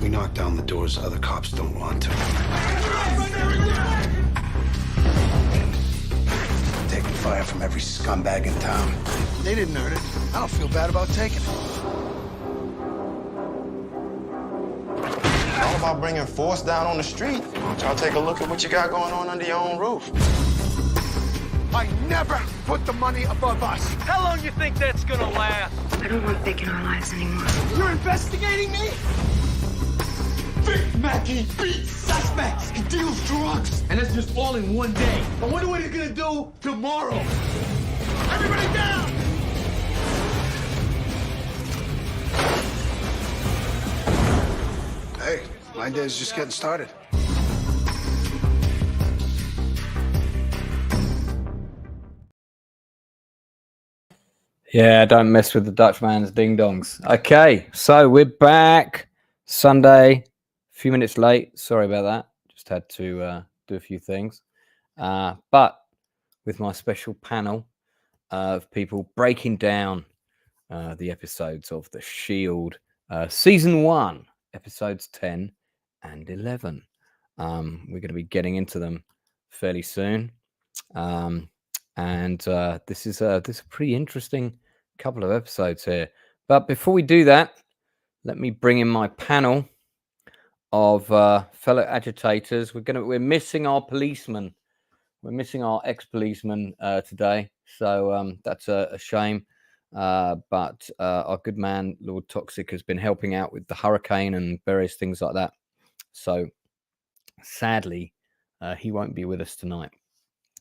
We knock down the doors other cops don't want to. Taking fire from every scumbag in town. They didn't earn it. I don't feel bad about taking it. All about bringing force down on the street. Why don't y'all take a look at what you got going on under your own roof? I never put the money above us. How long you think that's gonna last? I don't want Vic in our lives anymore. You're investigating me? Vic Mackey beats suspects. He deals drugs. And that's just all in one day. I wonder what he's gonna do tomorrow. Everybody down! Hey, my day's just getting started. Yeah, don't mess with the Dutchman's ding-dongs. Okay, so we're back. Sunday, a few minutes late. Sorry about that. Just had to do a few things. But with my special panel of people breaking down the episodes of The Shield, Season 1, episodes 10 and 11. We're going to be getting into them fairly soon. And this is a pretty interesting couple of episodes here. But before we do that, let me bring in my panel of fellow agitators. We're missing our policeman. We're missing our ex-policeman today, so that's a shame. But our good man Lord Toxic has been helping out with the hurricane and various things like that. So sadly, he won't be with us tonight.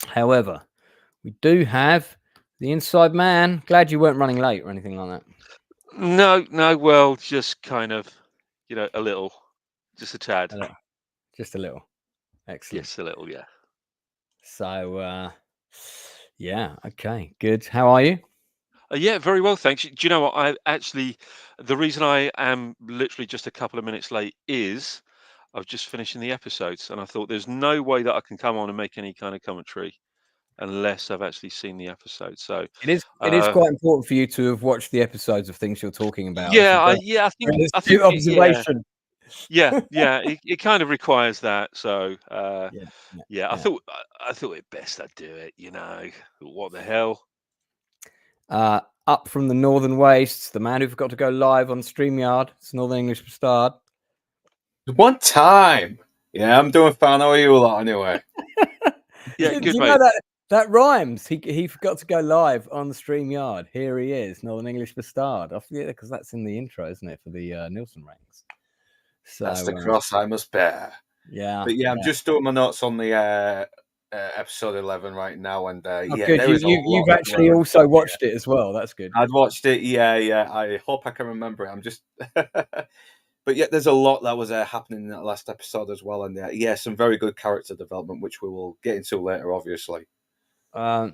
However, we do have the inside man. Glad you weren't running late or anything like that. No. Well, just kind of, a little, just a tad. Just a little. Excellent. Yes, a little, yeah. So, yeah, okay, good. How are you? Yeah, very well, thanks. Do you know what? The reason I am literally just a couple of minutes late is I was just finishing the episodes, and I thought there's no way that I can come on and make any kind of commentary unless I've actually seen the episode. So it is quite important for you to have watched the episodes of things you're talking about. I think observation. Yeah, it kind of requires that. So yeah. I thought it best I'd do it. What the hell? Up from the Northern Wastes, the man who forgot to go live on StreamYard. It's Northern English Bastard. One time. Yeah, I'm doing fine. How are you a lot anyway? Yeah, good, you mate. Know that rhymes. He forgot to go live on the StreamYard. Here he is, Northern English Bastard. I forget because that's in the intro, isn't it, for the Nielsen ranks? So that's the cross I must bear. Yeah. But I'm just doing my notes on the episode 11 right now, and good. You've actually also watched it as well. That's good. I'd watched it. Yeah. I hope I can remember it. I'm just. But yeah, there's a lot that was happening in that last episode as well, and some very good character development, which we will get into later, obviously.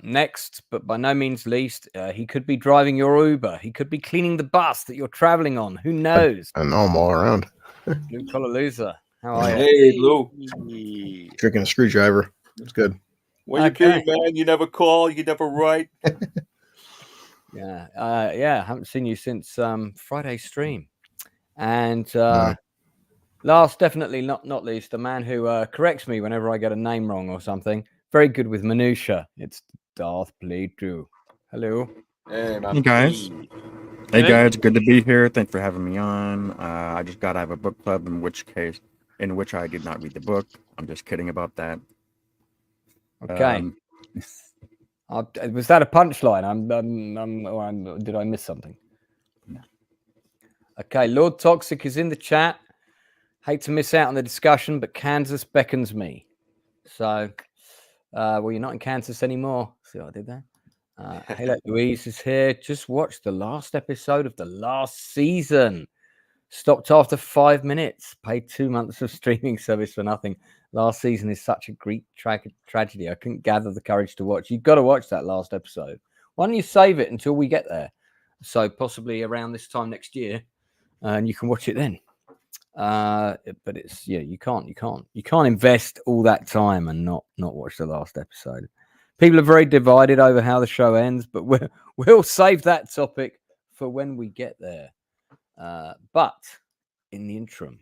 Next, but by no means least, he could be driving your Uber. He could be cleaning the bus that you're traveling on. Who knows? I know I'm all around. Blue collar loser. How are you? Hey, Lou. Drinking a screwdriver. It's good. Where you been, man? You never call. You never write. Yeah. Haven't seen you since Friday's stream. And last, definitely not least, the man who corrects me whenever I get a name wrong or something. Very good with minutia. It's Darth Playthrough. Hello. Hey, man. Hey, guys. Hey, guys. Good to be here. Thanks for having me on. I just got out of a book club, in which I did not read the book. I'm just kidding about that. Okay. Was that a punchline? Did I miss something? No. Okay, Lord Toxic is in the chat. Hate to miss out on the discussion, but Kansas beckons me. So, you're not in Kansas anymore. See what I did there? Hey, Louise is here. Just watched the last episode of the last season. Stopped after 5 minutes. Paid 2 months of streaming service for nothing. Last season is such a Greek tragedy. I couldn't gather the courage to watch. You've got to watch that last episode. Why don't you save it until we get there? So possibly around this time next year, and you can watch it then. But it's you can't invest all that time and not watch the last episode. People are very divided over how the show ends, but we'll save that topic for when we get there. But in the interim,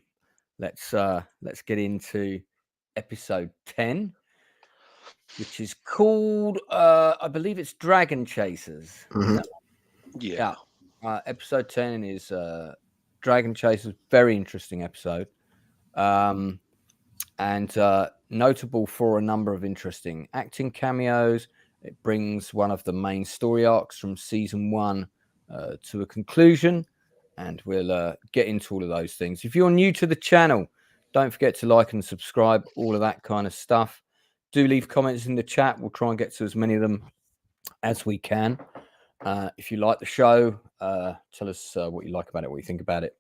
let's get into episode 10, which is called I believe it's Dragon Chasers. Is Mhm. that right? Yeah. Episode 10 is Dragon Chasers. Very interesting episode. And notable for a number of interesting acting cameos. It brings one of the main story arcs from season 1 to a conclusion, and we'll get into all of those things. If you're new to the channel, don't forget to like and subscribe, all of that kind of stuff. Do leave comments in the chat. We'll try and get to as many of them as we can. If you like the show, tell us what you like about it, what you think about it.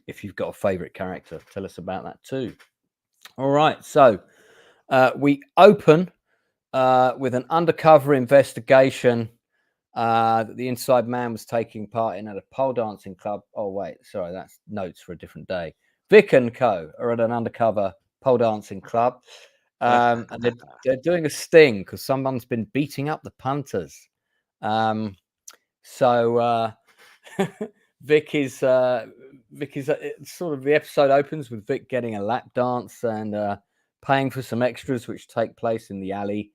If you've got a favorite character, tell us about that too. All right, so we open with an undercover investigation that the inside man was taking part in at a pole dancing club. Oh, wait, sorry, that's notes for a different day. Vic and co are at an undercover pole dancing club, and they're doing a sting because someone's been beating up the punters. So Vic is sort of, the episode opens with Vic getting a lap dance and paying for some extras which take place in the alley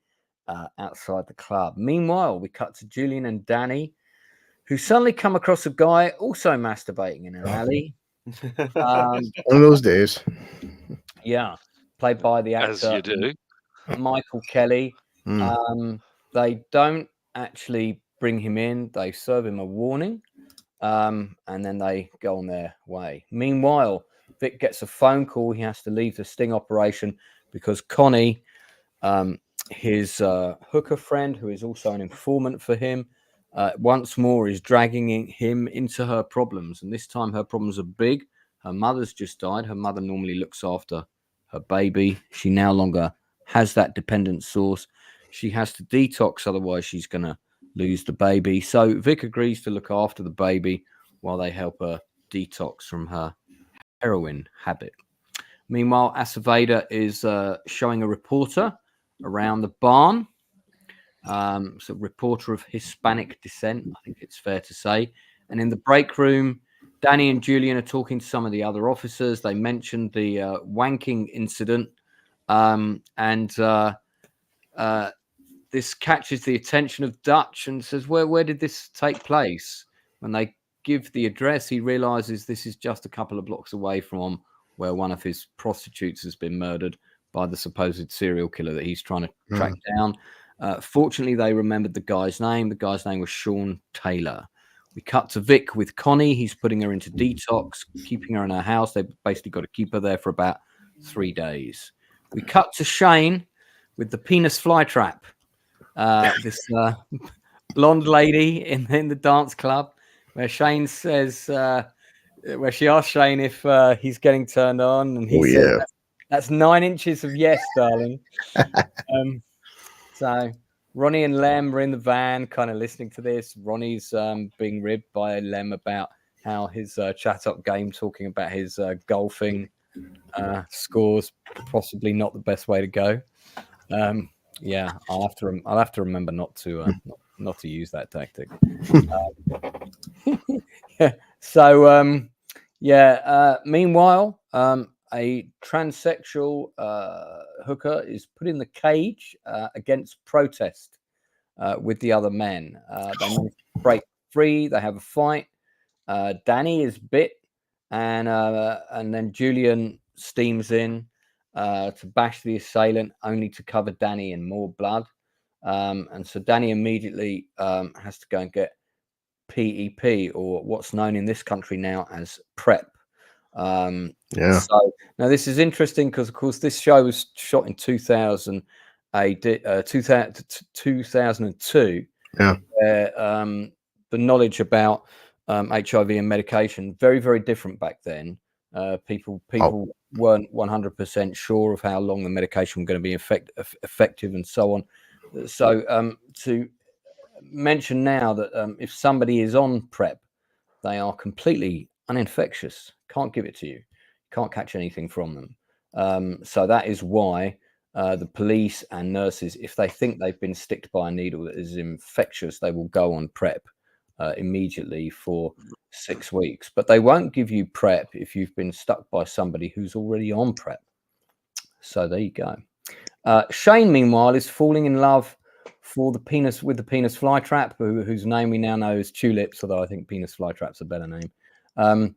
outside the club. Meanwhile, we cut to Julian and Danny, who suddenly come across a guy also masturbating in an alley. One of those days. Yeah, played by the actor As you do. Michael Kelly. Mm. They don't actually bring him in. They serve him a warning. And then they go on their way. Meanwhile, Vic gets a phone call. He has to leave the sting operation because Connie, his hooker friend, who is also an informant for him, once more is dragging him into her problems. And this time her problems are big. Her mother's just died. Her mother normally looks after her baby. She no longer has that dependent source. She has to detox, otherwise she's going to lose the baby. So Vic agrees to look after the baby while they help her detox from her heroin habit. Meanwhile, Aceveda is showing a reporter around the barn. So reporter of Hispanic descent, I think it's fair to say. And in the break room, Danny and Julian are talking to some of the other officers. They mentioned the wanking incident, and this catches the attention of Dutch and says, where did this take place? When they give the address, he realizes this is just a couple of blocks away from where one of his prostitutes has been murdered by the supposed serial killer that he's trying to track down. Fortunately, they remembered the guy's name. The guy's name was Sean Taylor. We cut to Vic with Connie. He's putting her into detox, keeping her in her house. They've basically got to keep her there for about 3 days. We cut to Shane with the penis flytrap. This blonde lady in the dance club, where Shane says, where she asks Shane if he's getting turned on, and he says, yeah. that's 9 inches of yes, darling. So Ronnie and Lem are in the van, kind of listening to this. Ronnie's being ribbed by Lem about how his chat up game, talking about his golfing scores, possibly not the best way to go. Yeah, I'll have to remember not to use that tactic. Yeah. So meanwhile, a transsexual hooker is put in the cage against protest with the other men. They break free. They have a fight. Danny is bit, and then Julian steams in to bash the assailant, only to cover Danny in more blood. And so Danny immediately has to go and get PEP, or what's known in this country now as PrEP. So now this is interesting because, of course, this show was shot in 2002. Yeah. Where, the knowledge about HIV and medication very, very different back then. People weren't 100% sure of how long the medication was going to be effective and so on. So to mention now that if somebody is on PrEP, they are completely uninfectious. Can't give it to you. Can't catch anything from them. So that is why the police and nurses, if they think they've been sticked by a needle that is infectious, they will go on PrEP immediately for 6 weeks, but they won't give you prep if you've been stuck by somebody who's already on prep. So there you go. Shane, meanwhile, is falling in love with the penis flytrap, whose name we now know is Tulips, although I think penis flytrap's a better name.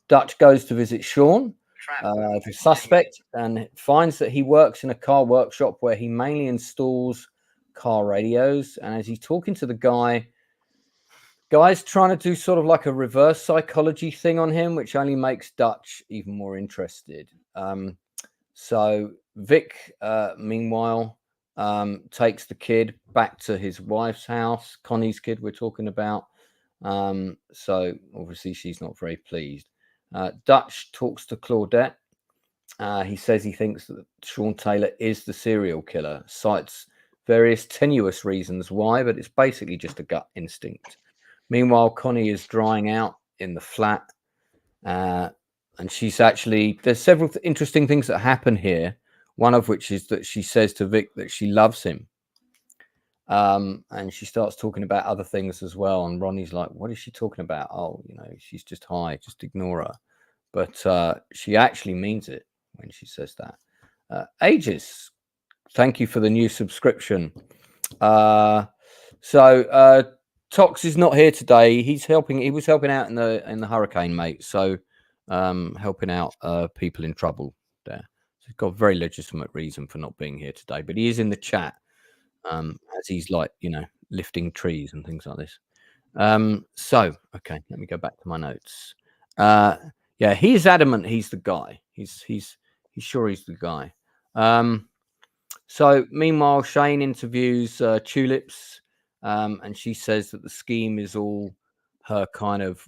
Dutch goes to visit Sean, the suspect, and finds that he works in a car workshop where he mainly installs car radios. And as he's talking to the guy's trying to do sort of like a reverse psychology thing on him, which only makes Dutch even more interested. So Vic, meanwhile, takes the kid back to his wife's house, Connie's kid we're talking about. So obviously she's not very pleased. Dutch talks to Claudette. He says he thinks that Sean Taylor is the serial killer, cites various tenuous reasons why, but it's basically just a gut instinct. Meanwhile, Connie is drying out in the flat. And she's actually, there's several interesting things that happen here. One of which is that she says to Vic that she loves him. And she starts talking about other things as well. And Ronnie's like, what is she talking about? Oh, she's just high, just ignore her. But she actually means it when she says that. Aegis, thank you for the new subscription. So Tox is not here today. He was helping out in the hurricane, mate. So helping out people in trouble there. So he's got a very legitimate reason for not being here today, but he is in the chat as he's like, lifting trees and things like this. So okay, let me go back to my notes. Yeah, he's adamant he's the guy. He's sure he's the guy. So meanwhile, Shane interviews Tulips, and she says that the scheme is all her kind of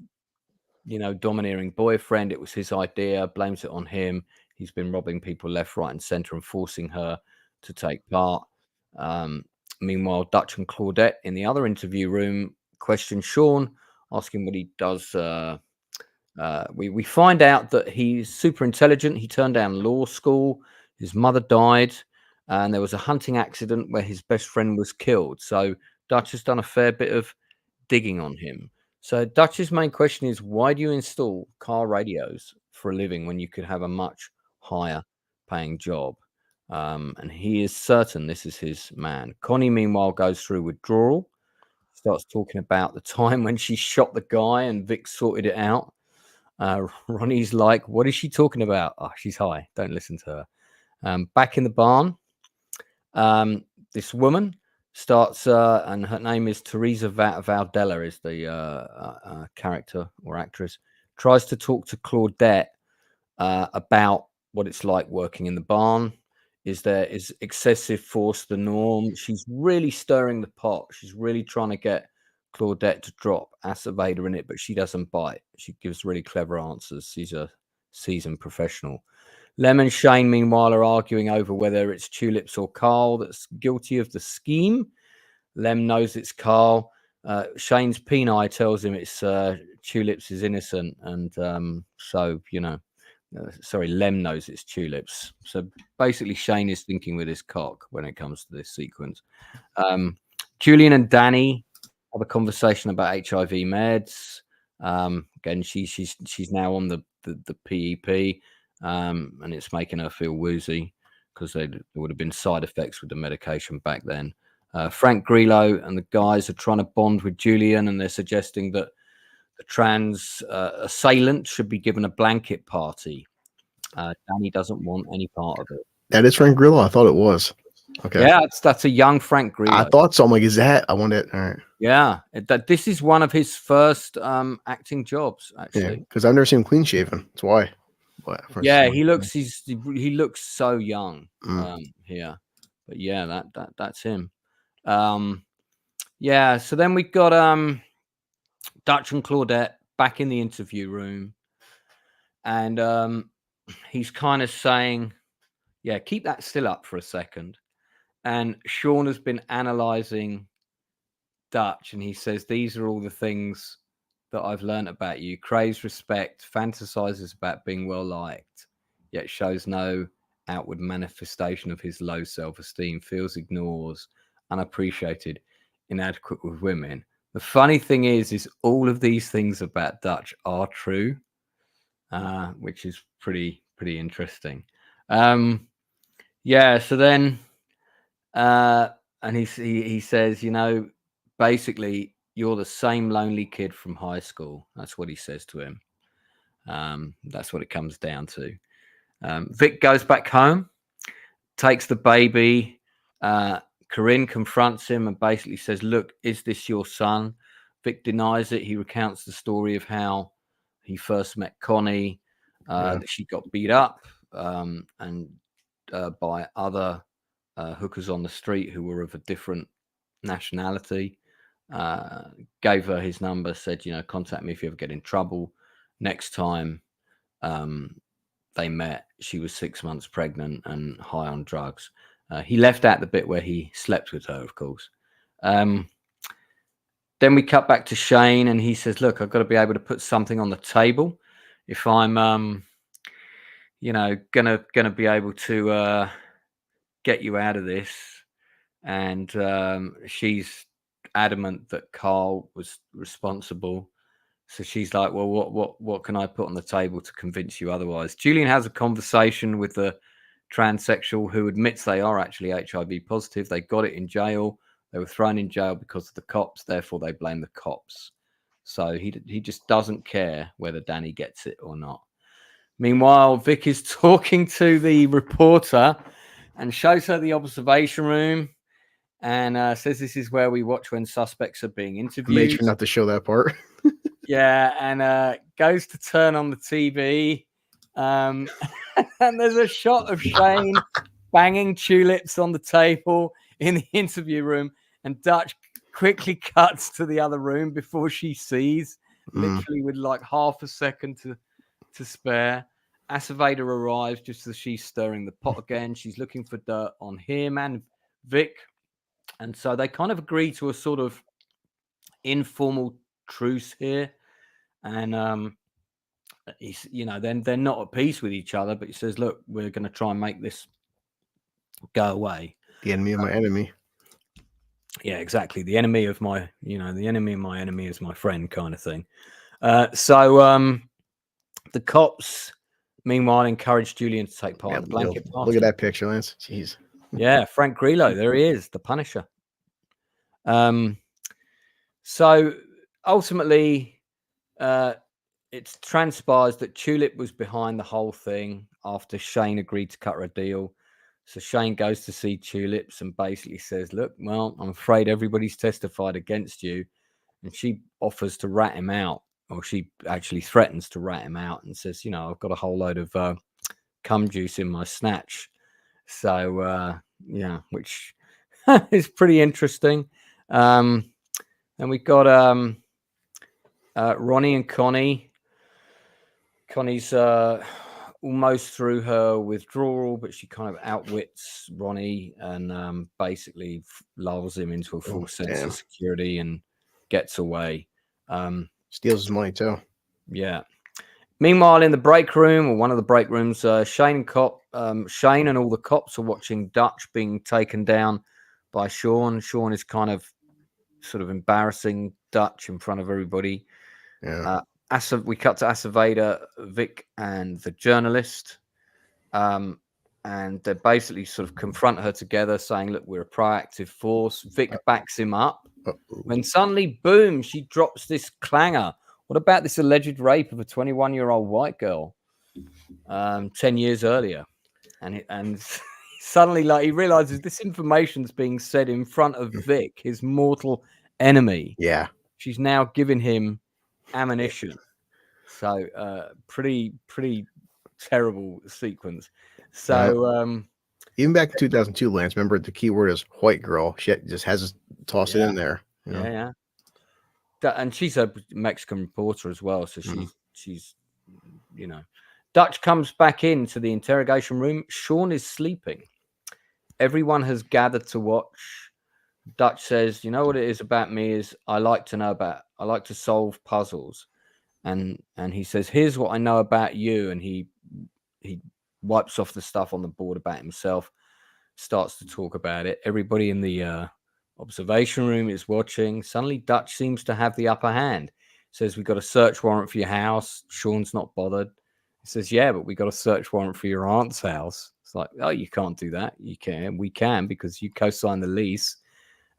domineering boyfriend. It was his idea, blames it on him. He's been robbing people left, right, and center and forcing her to take part. Meanwhile, Dutch and Claudette in the other interview room question Sean, asking what he does. We find out that he's super intelligent. He turned down law school. His mother died, and there was a hunting accident where his best friend was killed. So Dutch has done a fair bit of digging on him. So Dutch's main question is, why do you install car radios for a living when you could have a much higher paying job? And he is certain this is his man. Connie, meanwhile, goes through withdrawal, starts talking about the time when she shot the guy and Vic sorted it out. Ronnie's like, what is she talking about? Oh, she's high. Don't listen to her. Back in the barn, this woman starts, and her name is Teresa Valdella, is the character or actress, tries to talk to Claudette about what it's like working in the barn. Is excessive force the norm? She's really stirring the pot. She's really trying to get Claudette to drop Acevedo in it, but she doesn't bite. She gives really clever answers. She's a seasoned professional. Lem and Shane, meanwhile, are arguing over whether it's Tulips or Carl that's guilty of the scheme. Lem knows it's Carl. Shane's penile tells him it's Tulips is innocent. And Lem knows it's Tulips. So basically, Shane is thinking with his cock when it comes to this sequence. Julian and Danny have a conversation about HIV meds. Again, she's now on the PEP. And it's making her feel woozy because there would have been side effects with the medication back then. Frank Grillo and the guys are trying to bond with Julian, and they're suggesting that the trans assailant should be given a blanket party. Danny doesn't want any part of it. That is Frank Grillo? I thought it was. Okay. Yeah, that's a young Frank Grillo. I thought so. I'm like, is that? I wanted. All right. Yeah, this is one of his first acting jobs, actually. Yeah, because I've never seen him clean shaven. That's why. Yeah, he looks so young here, but yeah, that's him. Yeah, so then we've got Dutch and Claudette back in the interview room, and he's kind of saying, yeah, keep that still up for a second. And Sean has been analyzing Dutch, and he says, these are all the things that I've learned about you. Craves respect, fantasizes about being well liked, yet shows no outward manifestation of his low self-esteem, feels ignored, unappreciated, inadequate with women. The funny thing is all of these things about Dutch are true, which is pretty interesting. Yeah. So then, and he says, you know, basically, you're the same lonely kid from high school. That's what he says to him. That's what it comes down to. Vic goes back home, takes the baby. Corinne confronts him and basically says, look, is this your son? Vic denies it. He recounts the story of how he first met Connie, that she got beat up and by other hookers on the street who were of a different nationality. Gave her his number, said, you know, contact me if you ever get in trouble. Next time they met, she was 6 months pregnant and high on drugs. He left out the bit where he slept with her, of course. Then we cut back to Shane, and he says, look, I've got to be able to put something on the table if I'm you know, gonna be able to get you out of this. And she's adamant that Carl was responsible. So she's like, well, what can I put on the table to convince you otherwise? Julian has a conversation with the transsexual who admits they are actually HIV positive. They got it in jail. They were thrown in jail because of the cops. Therefore, they blame the cops. So he just doesn't care whether Danny gets it or not. Meanwhile, Vic is talking to the reporter and shows her the observation room and says this is where we watch when suspects are being interviewed. Made sure not to show that part. Yeah, and goes to turn on the TV. And there's a shot of Shane banging tulips on the table in the interview room, and Dutch quickly cuts to the other room before she sees, literally with like half a second to spare. Aceveda arrives just as she's stirring the pot again. She's looking for dirt on him and Vic. And so they kind of agree to a sort of informal truce here. And he's, you know, then they're not at peace with each other, but he says, look, we're going to try and make this go away. The enemy of my enemy. Yeah, exactly. The enemy of my, you know, the enemy of my enemy is my friend kind of thing. So the cops, meanwhile, encourage Julian to take part in the blanket party. Look at that picture, Lance. Jeez. Yeah, Frank Grillo. There he is, the Punisher. So ultimately, it transpires that Tulip was behind the whole thing after Shane agreed to cut her a deal. So Shane goes to see Tulips and basically says, look, well, I'm afraid everybody's testified against you. And she offers to rat him out, or she actually threatens to rat him out and says, you know, I've got a whole load of cum juice in my snatch. So, yeah, which is pretty interesting. And we've got Ronnie and Connie. Connie's almost through her withdrawal, but she kind of outwits Ronnie and basically lulls him into a false sense of security and gets away. Steals his money too. Yeah. Meanwhile, in the break room, or one of the break rooms, Shane and all the cops are watching Dutch being taken down by Sean. Sean is kind of sort of embarrassing Dutch in front of everybody. Yeah. We cut to Aceveda, Vic, and the journalist. And they basically sort of confront her together, saying, look, we're a proactive force. Vic backs him up. When suddenly, boom, she drops this clanger. What about this alleged rape of a 21-year-old white girl 10 years earlier? And suddenly, like, he realizes this information's being said in front of Vic, his mortal enemy. Yeah. She's now giving him ammunition. So pretty terrible sequence. So even back in 2002, Lance, remember the key word is white girl. She just has to toss it in there. You know? Yeah. And she's a Mexican reporter as well, so she's you know. Dutch comes back into the interrogation room. Sean is sleeping. Everyone has gathered to watch. Dutch says, you know what it is about me is I like to solve puzzles. And he says, here's what I know about you. And he wipes off the stuff on the board about himself, starts to talk about it. Everybody in the Observation room is watching. Suddenly, Dutch seems to have the upper hand. Says, "We got a search warrant for your house." Sean's not bothered. He says, "Yeah, but we got a search warrant for your aunt's house." It's like, "Oh, you can't do that." "You can. We can, because you co-signed the lease,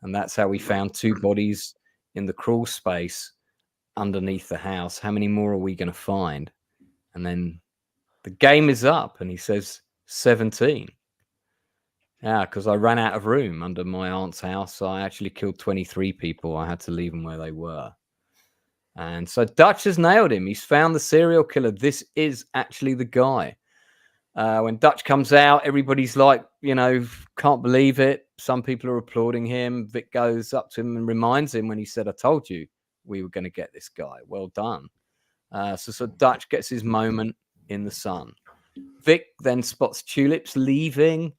and that's how we found 2 bodies in the crawl space underneath the house. How many more are we going to find?" And then the game is up, and he says, 17. Yeah, because I ran out of room under my aunt's house. So I actually killed 23 people. I had to leave them where they were. And so Dutch has nailed him. He's found the serial killer. This is actually the guy. When Dutch comes out, everybody's like, can't believe it. Some people are applauding him. Vic goes up to him and reminds him when he said, "I told you we were going to get this guy. Well done." So Dutch gets his moment in the sun. Vic then spots Tulips leaving,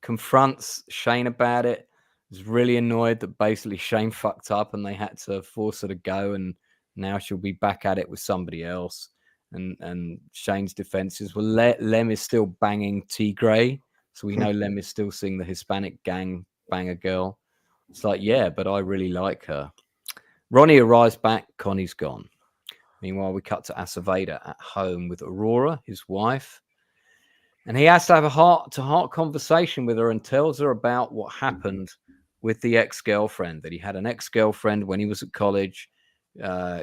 confronts Shane about it. Is really annoyed that basically Shane fucked up and they had to force her to go, and now she'll be back at it with somebody else. And Shane's defense is, well, Lem is still banging Tigray, so we know Lem is still seeing the Hispanic gang bang a girl. It's like, yeah, but I really like her. Ronnie arrives back. Connie's gone. Meanwhile, we cut to Aceveda at home with Aurora, his wife. And he has to have a heart-to-heart conversation with her and tells her about what happened with the ex-girlfriend, that he had an ex-girlfriend when he was at college.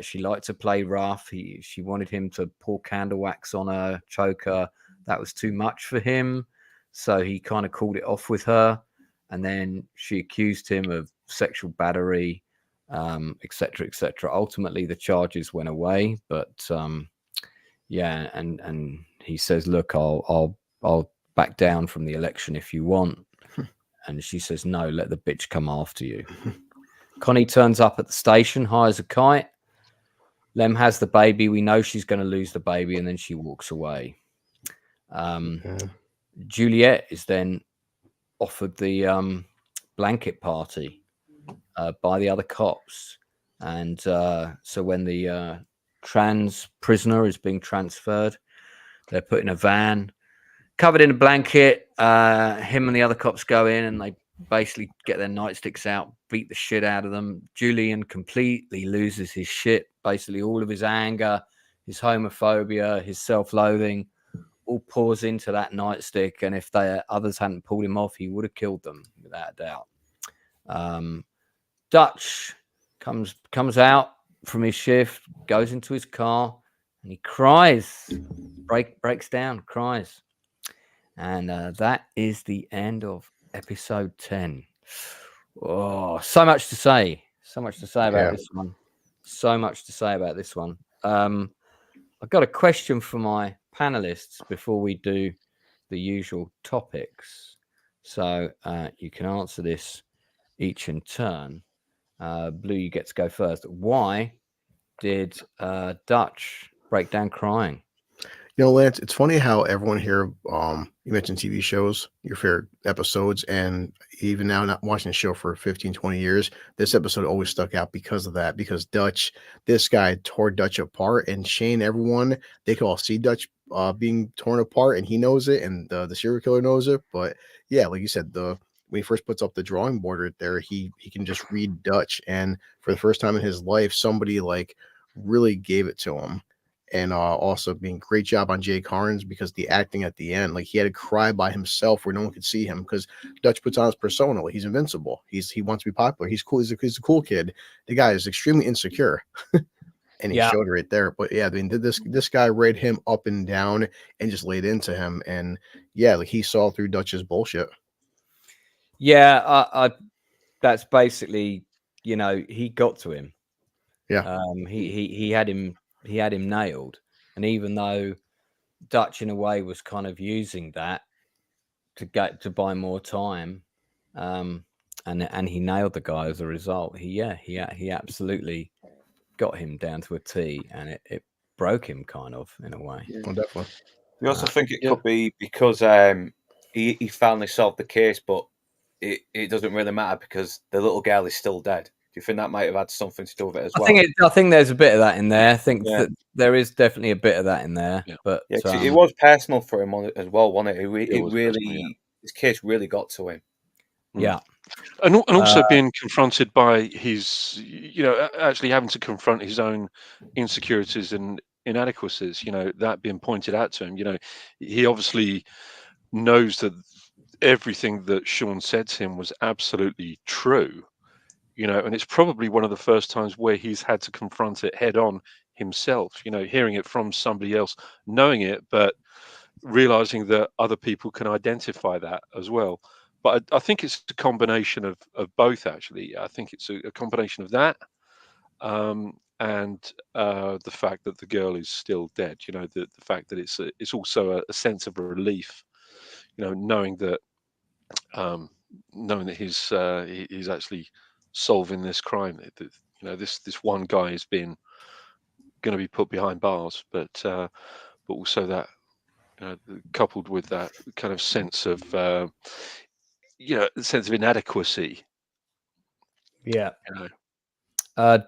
She liked to play rough. She wanted him to pour candle wax on her, choke her. That was too much for him. So he kind of called it off with her. And then she accused him of sexual battery, etc., etc. Ultimately, the charges went away. But yeah, and he says, "Look, I'll back down from the election if you want." And she says, "No, let the bitch come after you." Connie turns up at the station, hires a kite. Lem has the baby. We know she's going to lose the baby, and then she walks away. Juliet is then offered the blanket party by the other cops. And so when the trans prisoner is being transferred, they're put in a van, covered in a blanket. Him and the other cops go in and they basically get their nightsticks out, beat the shit out of them. Julian completely loses his shit. Basically, all of his anger, his homophobia, his self-loathing, all pours into that nightstick. And if others hadn't pulled him off, he would have killed them without a doubt. Dutch comes out from his shift, goes into his car, and he cries, breaks down, cries. And that is the end of episode 10. Oh, so much to say. So much to say about this one. So much to say about this one. I've got a question for my panelists before we do the usual topics. So you can answer this each in turn. Blue, you get to go first. Why did Dutch break down crying? Lance, it's funny how everyone here, you mentioned TV shows, your favorite episodes, and even now not watching the show for 15, 20 years, this episode always stuck out because of that, because this guy tore Dutch apart, and Shane, everyone, they could all see Dutch being torn apart, and he knows it, and the serial killer knows it. But yeah, like you said, when he first puts up the drawing board right there, he can just read Dutch, and for the first time in his life, somebody like really gave it to him. And also being great job on Jay Carnes, because the acting at the end, like he had to cry by himself where no one could see him, because Dutch puts on his persona. Like, he's invincible. He wants to be popular. He's cool. He's a cool kid. The guy is extremely insecure. And he showed it right there. But yeah, I mean, this guy read him up and down and just laid into him. And yeah, like he saw through Dutch's bullshit. Yeah, that's basically, he got to him. Yeah. He had him nailed. And even though Dutch in a way was kind of using that to buy more time, and he nailed the guy as a result. He absolutely got him down to a T, and it broke him kind of in a way. Oh, definitely. You also think it could be because he finally solved the case, but it doesn't really matter because the little girl is still dead. Do you think that might have had something to do with it as well? I think there's a bit of that in there. I think that there is definitely a bit of that in there. Yeah. But it was personal for him as well, wasn't it? His case really got to him. Yeah. And also Uh, being confronted by his, actually having to confront his own insecurities and inadequacies, that being pointed out to him. He obviously knows that everything that Sean said to him was absolutely true, and it's probably one of the first times where he's had to confront it head on himself, hearing it from somebody else, knowing it, but realizing that other people can identify that as well. But I think it's a combination of both, actually. I think it's a combination of that, and the fact that the girl is still dead. The fact that it's also a sense of relief, knowing that um, he's actually solving this crime. This one guy has been going to be put behind bars, but also that coupled with that kind of sense of sense of inadequacy. yeah. You know.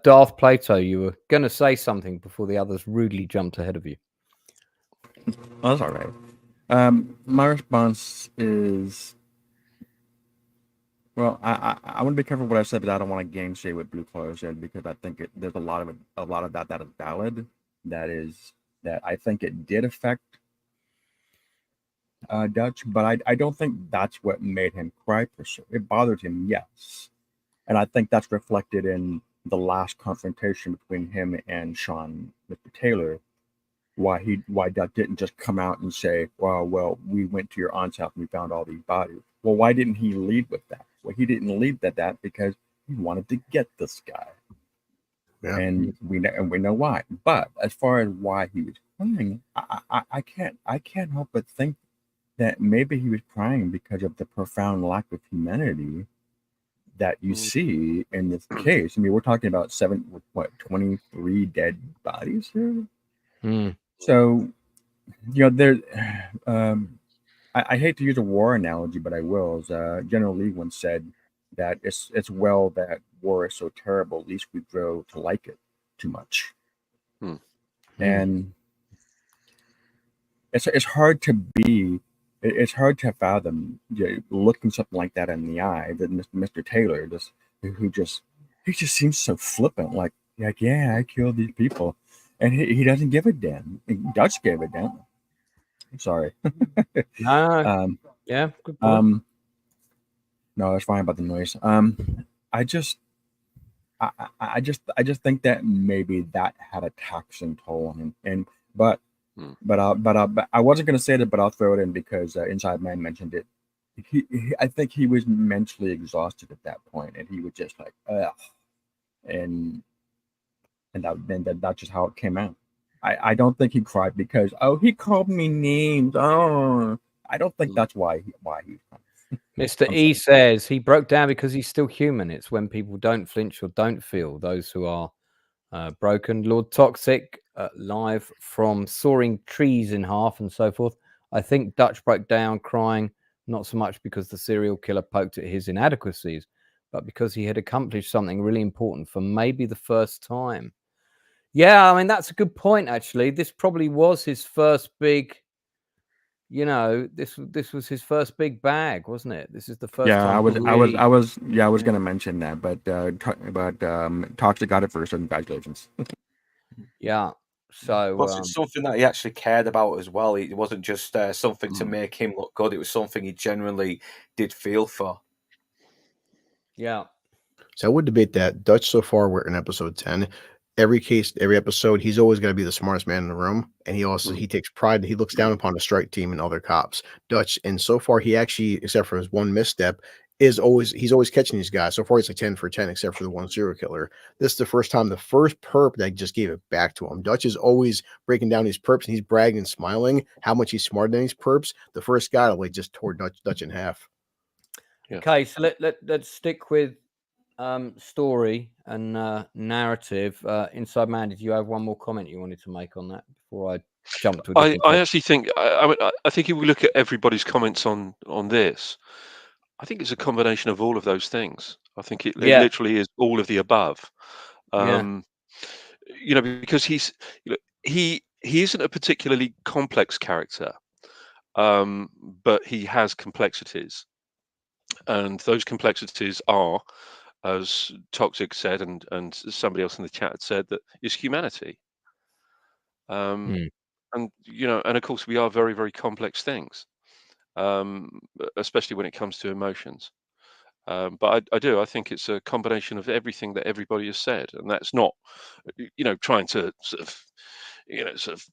Darth Plato, you were going to say something before the others rudely jumped ahead of you. Oh, that's all right. My response is, well, I want to be careful what I said, but I don't want to gainsay what Blue Collar said because I think there's a lot of that is valid. That I think it did affect Dutch, but I don't think that's what made him cry per se. It bothered him, yes, and I think that's reflected in the last confrontation between him and Sean, Mr. Taylor. Why Dutch didn't just come out and say, well, we went to your aunt's house and we found all these bodies. Well, why didn't he lead with that? Well, he didn't lead with that because he wanted to get this guy. Yeah. And we know why. But as far as why he was crying, I can't help but think that maybe he was crying because of the profound lack of humanity that you see in this case. I mean, we're talking about 23 dead bodies here. So, there. I hate to use a war analogy, but I will. As General Lee once said that it's well that war is so terrible. At least we grow to like it too much, and it's hard to be. It's hard to fathom looking something like that in the eye. That Mr. Taylor, he just seems so flippant. Like yeah, I killed these people, and he doesn't give a damn. Dutch gave a damn. I'm sorry. Yeah, good point. No, it's fine about the noise. I just think that maybe that had a taxing toll on him. And but I wasn't going to say that, but I'll throw it in because Inside Man mentioned it. I think he was mentally exhausted at that point, and he was just like, ugh, and that's just how it came out. I don't think he cried because he called me names. Oh, I don't think that's why he cried. Mr. E says he broke down because he's still human. It's when people don't flinch or don't feel, those who are broken. Lord Toxic, live from sawing trees in half and so forth. I think Dutch broke down crying, not so much because the serial killer poked at his inadequacies, but because he had accomplished something really important for maybe the first time. Yeah, I mean, that's a good point, actually. This probably was his first big, this was his first big bag, wasn't it? This is the first time. I was going to mention that, but Toxic got it first, so congratulations. Yeah. So was it something that he actually cared about as well? It wasn't just something to make him look good. It was something he genuinely did feel for. Yeah. So I would debate that. Dutch, so far, we're in episode 10. Every episode, he's always got to be the smartest man in the room. And he takes pride. He looks down upon the strike team and other cops. Dutch, and so far, he actually, except for his one misstep, he's always catching these guys. So far, he's like 10 for 10, except for the one serial killer. This is the first perp that just gave it back to him. Dutch is always breaking down these perps, and he's bragging and smiling how much he's smarter than these perps. The first guy just tore Dutch in half. Yeah. Okay, so let's stick with story and narrative. Inside Man, did you have one more comment you wanted to make on that before I jump to? I actually think I think if we look at everybody's comments on this, I think it's a combination of all of those things. I think it literally is all of the above. Because he isn't a particularly complex character, but he has complexities. And those complexities are, as Toxic said, and somebody else in the chat had said, that is humanity. Hmm. And and of course, we are very, very complex things, especially when it comes to emotions. But I think it's a combination of everything that everybody has said, and that's not, trying to sort of,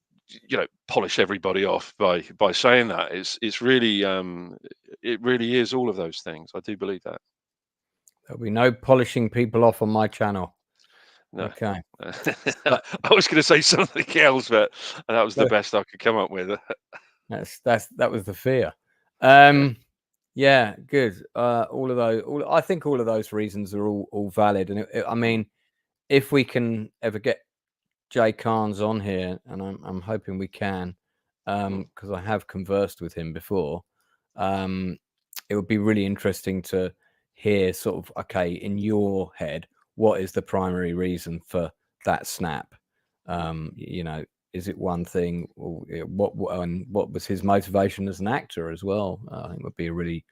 polish everybody off by saying that. It's really, it really is all of those things. I do believe that. There'll be no polishing people off on my channel. No. Okay. I was going to say something else, but that was the best I could come up with. That was the fear. Yeah, good. All of those. I think all of those reasons are all valid, and I mean, if we can ever get Jay Carnes on here, and I'm hoping we can, because I have conversed with him before. It would be really interesting to hear sort of, okay, in your head, what is the primary reason for that snap? Is it one thing, or what was his motivation as an actor as well? I think would be a really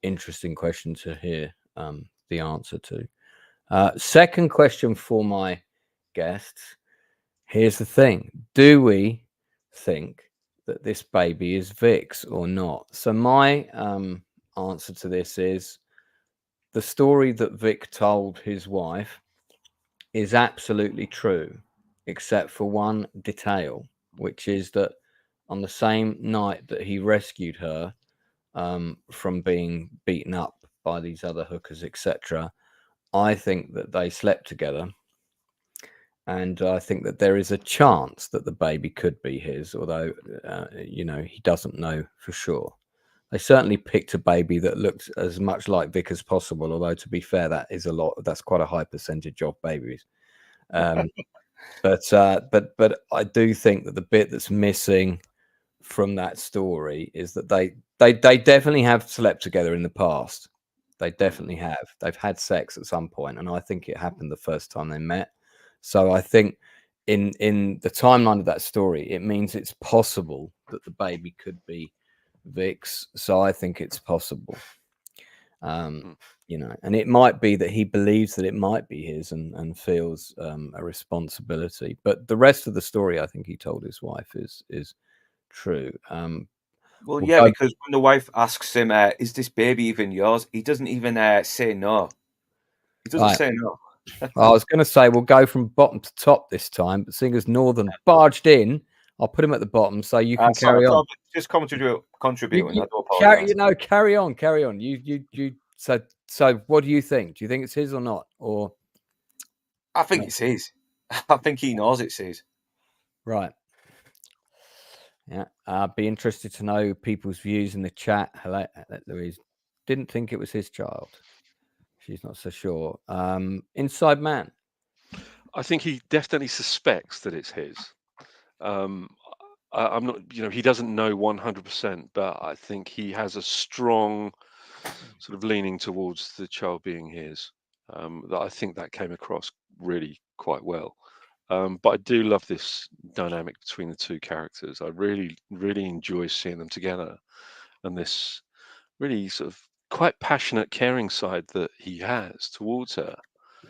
interesting question to hear the answer to. Second question for my guests. Here's the thing. Do we think that this baby is Vic's or not? So my answer to this is the story that Vic told his wife is absolutely true, except for one detail, which is that on the same night that he rescued her from being beaten up by these other hookers, etc., I think that they slept together. And I think that there is a chance that the baby could be his, although, he doesn't know for sure. They certainly picked a baby that looked as much like Vic as possible, although to be fair, that's quite a high percentage of babies. But I do think that the bit that's missing from that story is that they definitely have slept together in the past. They definitely have. They've had sex at some point, and I think it happened the first time they met. So I think in the timeline of that story, it means it's possible that the baby could be Vic's. So I think it's possible. And it might be that he believes that it might be his and feels a responsibility. But the rest of the story, I think he told his wife is true. Well, yeah, because when the wife asks him, "Is this baby even yours?" he doesn't even say no. He doesn't say no. I was going to say we'll go from bottom to top this time, but seeing as Northern barged in, I'll put him at the bottom so you can carry on. Just contributing. I do apologize. Carry on. You. So what do you think? Do you think it's his or not? Or I think it's his. I think he knows it's his. Right. Yeah. I'd be interested to know people's views in the chat. Hello, Louise. Didn't think it was his child. She's not so sure. Inside Man. I think he definitely suspects that it's his. I'm not, he doesn't know 100%, but I think he has a strong sort of leaning towards the child being his. That I think that came across really quite well. But I do love this dynamic between the two characters. I really, really enjoy seeing them together, and this really sort of quite passionate, caring side that he has towards her.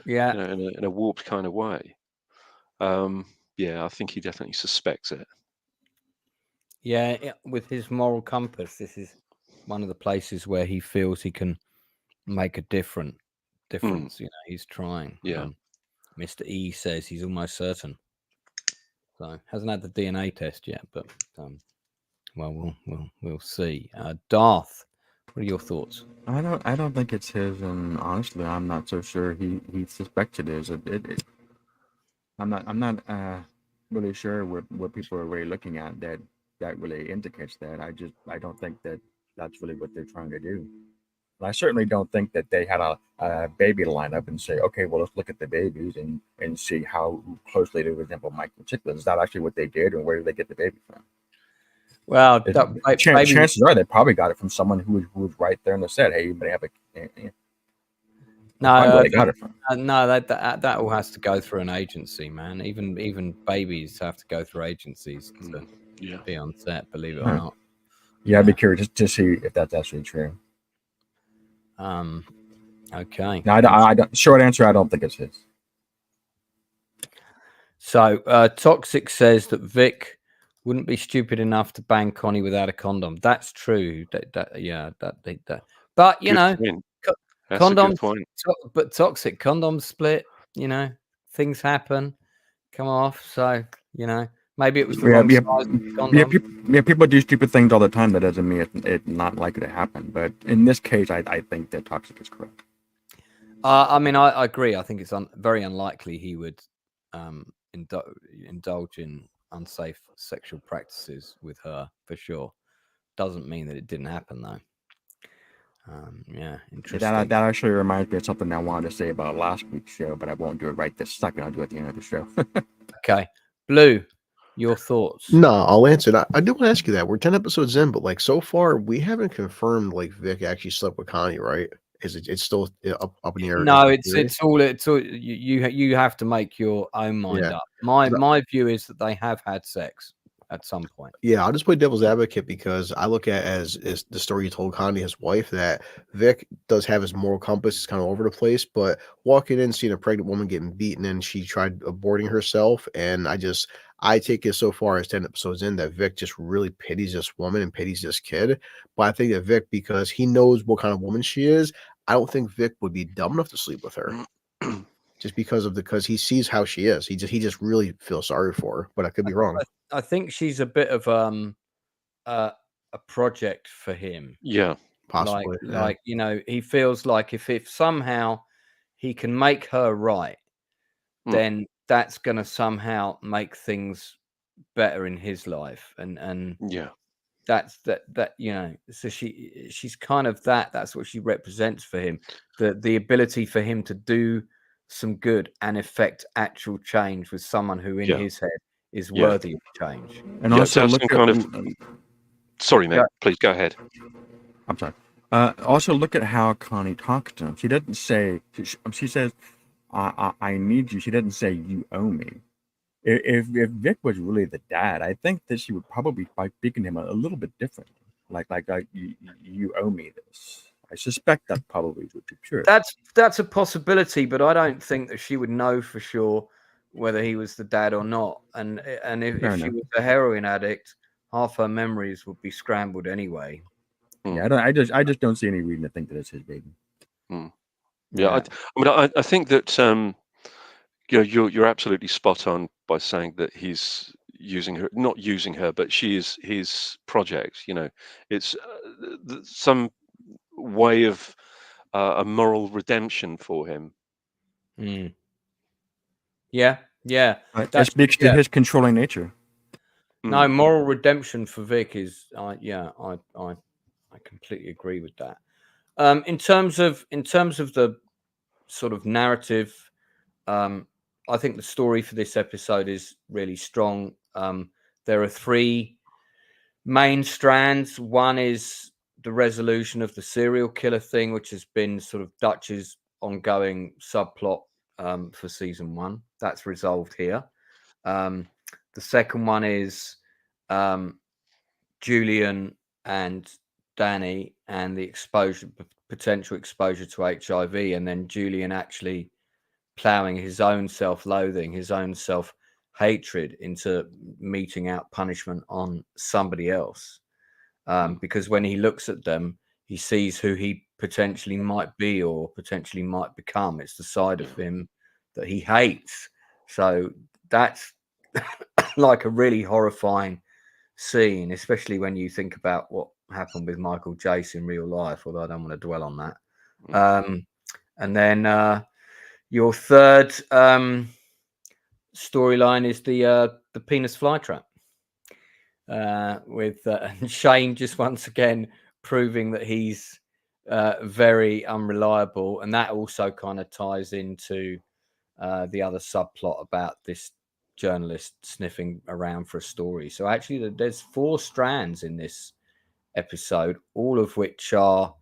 Yeah. In a warped kind of way. Yeah, I think he definitely suspects it. Yeah, with his moral compass, this is one of the places where he feels he can make a difference. He's trying. Yeah. Mr. E says he's almost certain. So hasn't had the DNA test yet, but well, we'll see. Darth, what are your thoughts? I don't think it's his, and honestly, I'm not so sure he suspects it is. I'm not really sure what people are really looking at that really indicates that. I don't think that's really what they're trying to do. And I certainly don't think that they had a baby to line up and say, okay, well, let's look at the babies and see how closely they resemble Michael Chiklis. Is that actually what they did, and where did they get the baby from? Well, chances are they probably got it from someone who was right there in the set. Hey, anybody have a? No, they got it from. No, that all has to go through an agency, man. Even babies have to go through agencies to be on set. Believe it or not. Yeah, I'd be curious to see if that's actually true. Okay. No, I don't. Short answer, I don't think it's his. So Toxic says that Vic wouldn't be stupid enough to bang Connie without a condom. That's true. That. But you Good know, point. That's a good point. but Toxic condoms split. You know, things happen, come off. So you know, maybe it was the wrong size condom. People do stupid things all the time. That doesn't mean it's not likely to happen. But in this case, I think that Toxic is correct. I mean, I agree. I think it's very unlikely he would indulge in unsafe sexual practices with her, for sure. Doesn't mean that it didn't happen, though. Yeah, interesting. That actually reminds me of something I wanted to say about last week's show, but I won't do it right this second. I'll do it at the end of the show. Okay. Blue, your thoughts? No, I'll answer that. I do want to ask you that. We're 10 episodes in, but like so far, we haven't confirmed like Vic actually slept with Connie, right? Is it's still up in the air? No, it's all you have to make your own mind up. My view is that they have had sex at some point. Yeah, I'll just play devil's advocate because I look at as the story you told Connie, his wife, that Vic does have his moral compass. It's kind of over the place, but walking in, seeing a pregnant woman getting beaten, and she tried aborting herself, and I take it so far as 10 episodes in that Vic just really pities this woman and pities this kid. But I think that Vic, because he knows what kind of woman she is, I don't think Vic would be dumb enough to sleep with her. Just because he sees how she is. He just really feels sorry for her, but I could be wrong. I think she's a bit of a project for him. Yeah, possibly. Like you know, he feels like if somehow he can make her right, then that's going to somehow make things better in his life, and yeah, that's that you know. So she's kind of that's what she represents for him. The ability for him to do some good and effect actual change with someone who in his head is worthy of change. And also look at sorry, mate. Please go ahead. I'm sorry. Also look at how Connie talks to him. She doesn't say. She says, "I need you." She doesn't say, "You owe me." If Vic was really the dad, I think that she would probably be speaking to him a little bit differently. Like you owe me this. I suspect that probably would be true. That's a possibility, but I don't think that she would know for sure whether he was the dad or not. And if she was a heroin addict, half her memories would be scrambled anyway. Yeah, I just don't see any reason to think that it's his baby. Yeah, I think that you're absolutely spot on by saying that he's not using her, but she is his project. You know, it's some way of a moral redemption for him. Yeah. That speaks to his controlling nature. No, moral redemption for Vic is, I completely agree with that. In terms of the sort of narrative, I think the story for this episode is really strong. There are three main strands. One is the resolution of the serial killer thing, which has been sort of Dutch's ongoing subplot for season 1. That's resolved here. The second one is Julian and Danny and the potential exposure to HIV, and then Julian actually plowing his own self-loathing, his own self-hatred into meting out punishment on somebody else. Because when he looks at them, he sees who he potentially might be or potentially might become. It's the side of him that he hates. So that's like a really horrifying scene, especially when you think about what happened with Michael Jace in real life, although I don't want to dwell on that. And then your third storyline is the penis flytrap with Shane just once again proving that he's very unreliable, and that also kind of ties into the other subplot about this journalist sniffing around for a story. So actually there's 4 strands in this episode, all of which are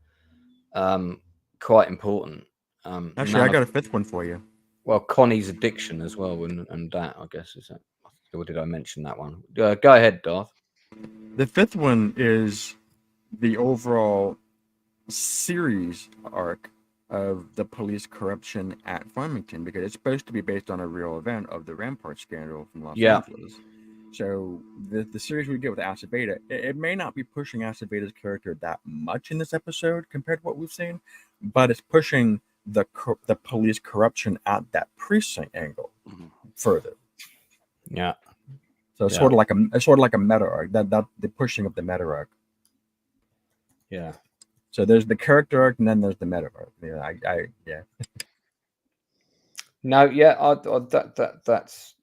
quite important. Actually, I got a 5th one for you. Well, Connie's addiction as well, and that, I guess, is that. Or did I mention that one? Go ahead, Darth. The 5th one is the overall series arc of the police corruption at Farmington, because it's supposed to be based on a real event of the Rampart scandal from Los Angeles. So the series we get with Acid Beta, it may not be pushing Acid Beta's character that much in this episode compared to what we've seen, but it's pushing the police corruption at that precinct angle further. Yeah. So it's sort of like a meta arc, that the pushing of the meta arc. Yeah. So there's the character arc, and then there's the meta arc. Yeah. No, yeah, that's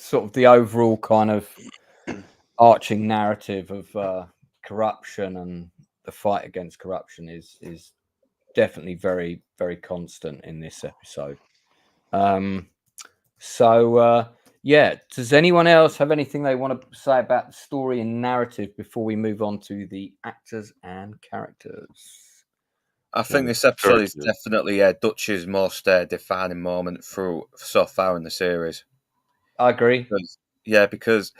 sort of the overall kind of arching narrative of corruption, and the fight against corruption is definitely very, very constant in this episode. Does anyone else have anything they want to say about the story and narrative before we move on to the actors and characters? I think this episode is definitely Dutch's most defining moment through so far in the series. I agree. Because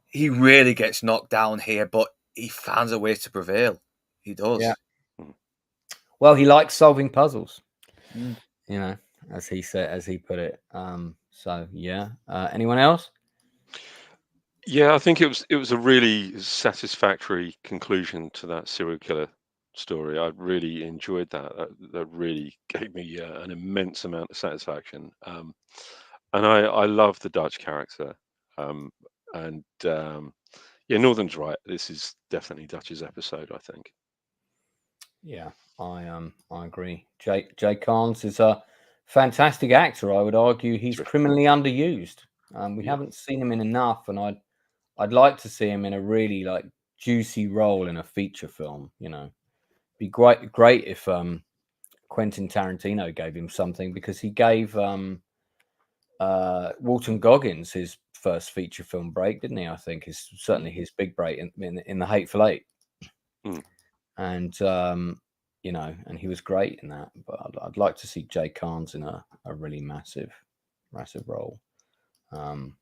he really gets knocked down here, but he finds a way to prevail. He does. Yeah. Well, he likes solving puzzles. You know, as he put it. Anyone else? Yeah, I think it was a really satisfactory conclusion to that serial killer story. I really enjoyed that. That really gave me an immense amount of satisfaction. And I love the Dutch character. Northern's right. This is definitely Dutch's episode, I think. Yeah, I agree. Jay Carnes is a fantastic actor. I would argue he's criminally underused. We haven't seen him in enough, and I'd like to see him in a really like juicy role in a feature film. You know, be great if Quentin Tarantino gave him something, because he gave Walton Goggins his first feature film break, didn't he? I think is certainly his big break in The Hateful Eight. And and he was great in that. But I'd like to see Jay Carnes in a really massive role. And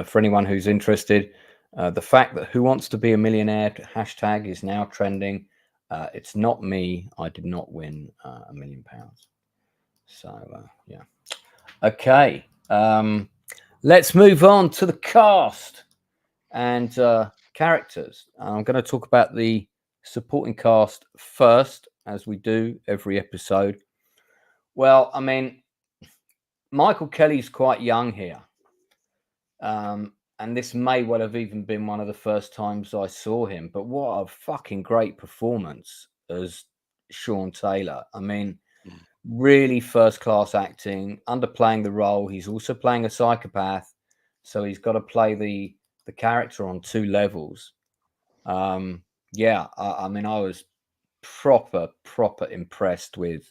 for anyone who's interested, the fact that Who Wants to Be a Millionaire hashtag is now trending. It's not me. I did not win £1 million. So okay. Let's move on to the cast and characters. I'm going to talk about the supporting cast first, as we do every episode. Well, I mean, Michael Kelly's quite young here. And this may well have even been one of the first times I saw him, but what a fucking great performance as Sean Taylor. I mean, really first-class acting, underplaying the role. He's also playing a psychopath, so he's got to play the character on two levels. I mean, I was proper impressed with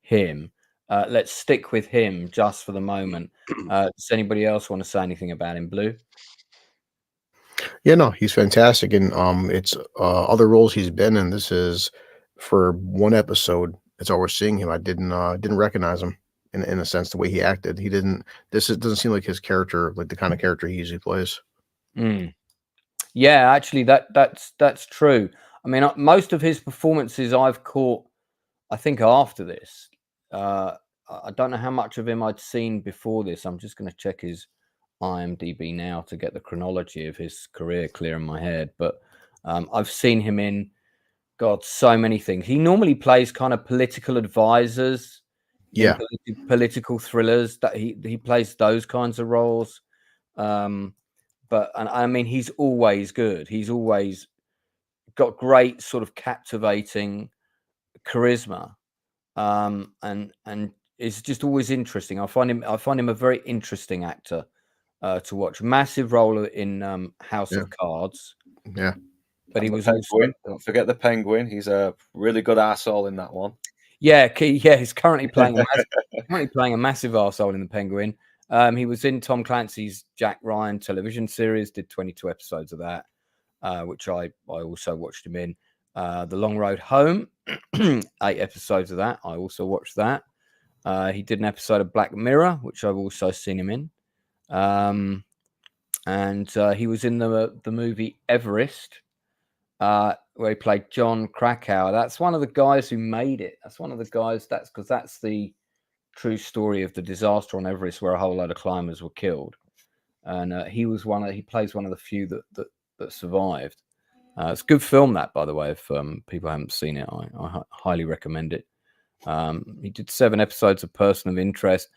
him. Let's stick with him just for the moment. Does anybody else want to say anything about him, Blue? Yeah, no, he's fantastic, and it's other roles he's been in. This is for one episode. That's all we're seeing him. I didn't recognize him in a sense, the way he acted. He didn't. Doesn't seem like his character, like the kind of character he usually plays. Yeah, actually, that's true. I mean, most of his performances I've caught, I think, after this. I don't know how much of him I'd seen before this. I'm just going to check his IMDb now to get the chronology of his career clear in my head. But I've seen him in, God, so many things. He normally plays kind of political advisors, political thrillers. That he plays those kinds of roles. But I mean, he's always good. He's always got great sort of captivating charisma, and it's just always interesting. I find him a very interesting actor to watch. Massive role in House of Cards. Yeah, but he was Penguin. Don't forget the Penguin. He's a really good arsehole in that one. Yeah, he's currently playing a massive arsehole in the Penguin. He was in Tom Clancy's Jack Ryan television series, did 22 episodes of that, which I also watched him in. The Long Road Home, 8 episodes of that. I also watched that. He did an episode of Black Mirror, which I've also seen him in. And he was in the movie Everest, where he played John Krakauer. That's one of the guys who made it. That's one of the guys. That's because that's the true story of the disaster on Everest, where a whole load of climbers were killed, and he was one. He plays one of the few that survived. It's a good film, that, by the way. If people haven't seen it, I highly recommend it. He did 7 episodes of Person of Interest,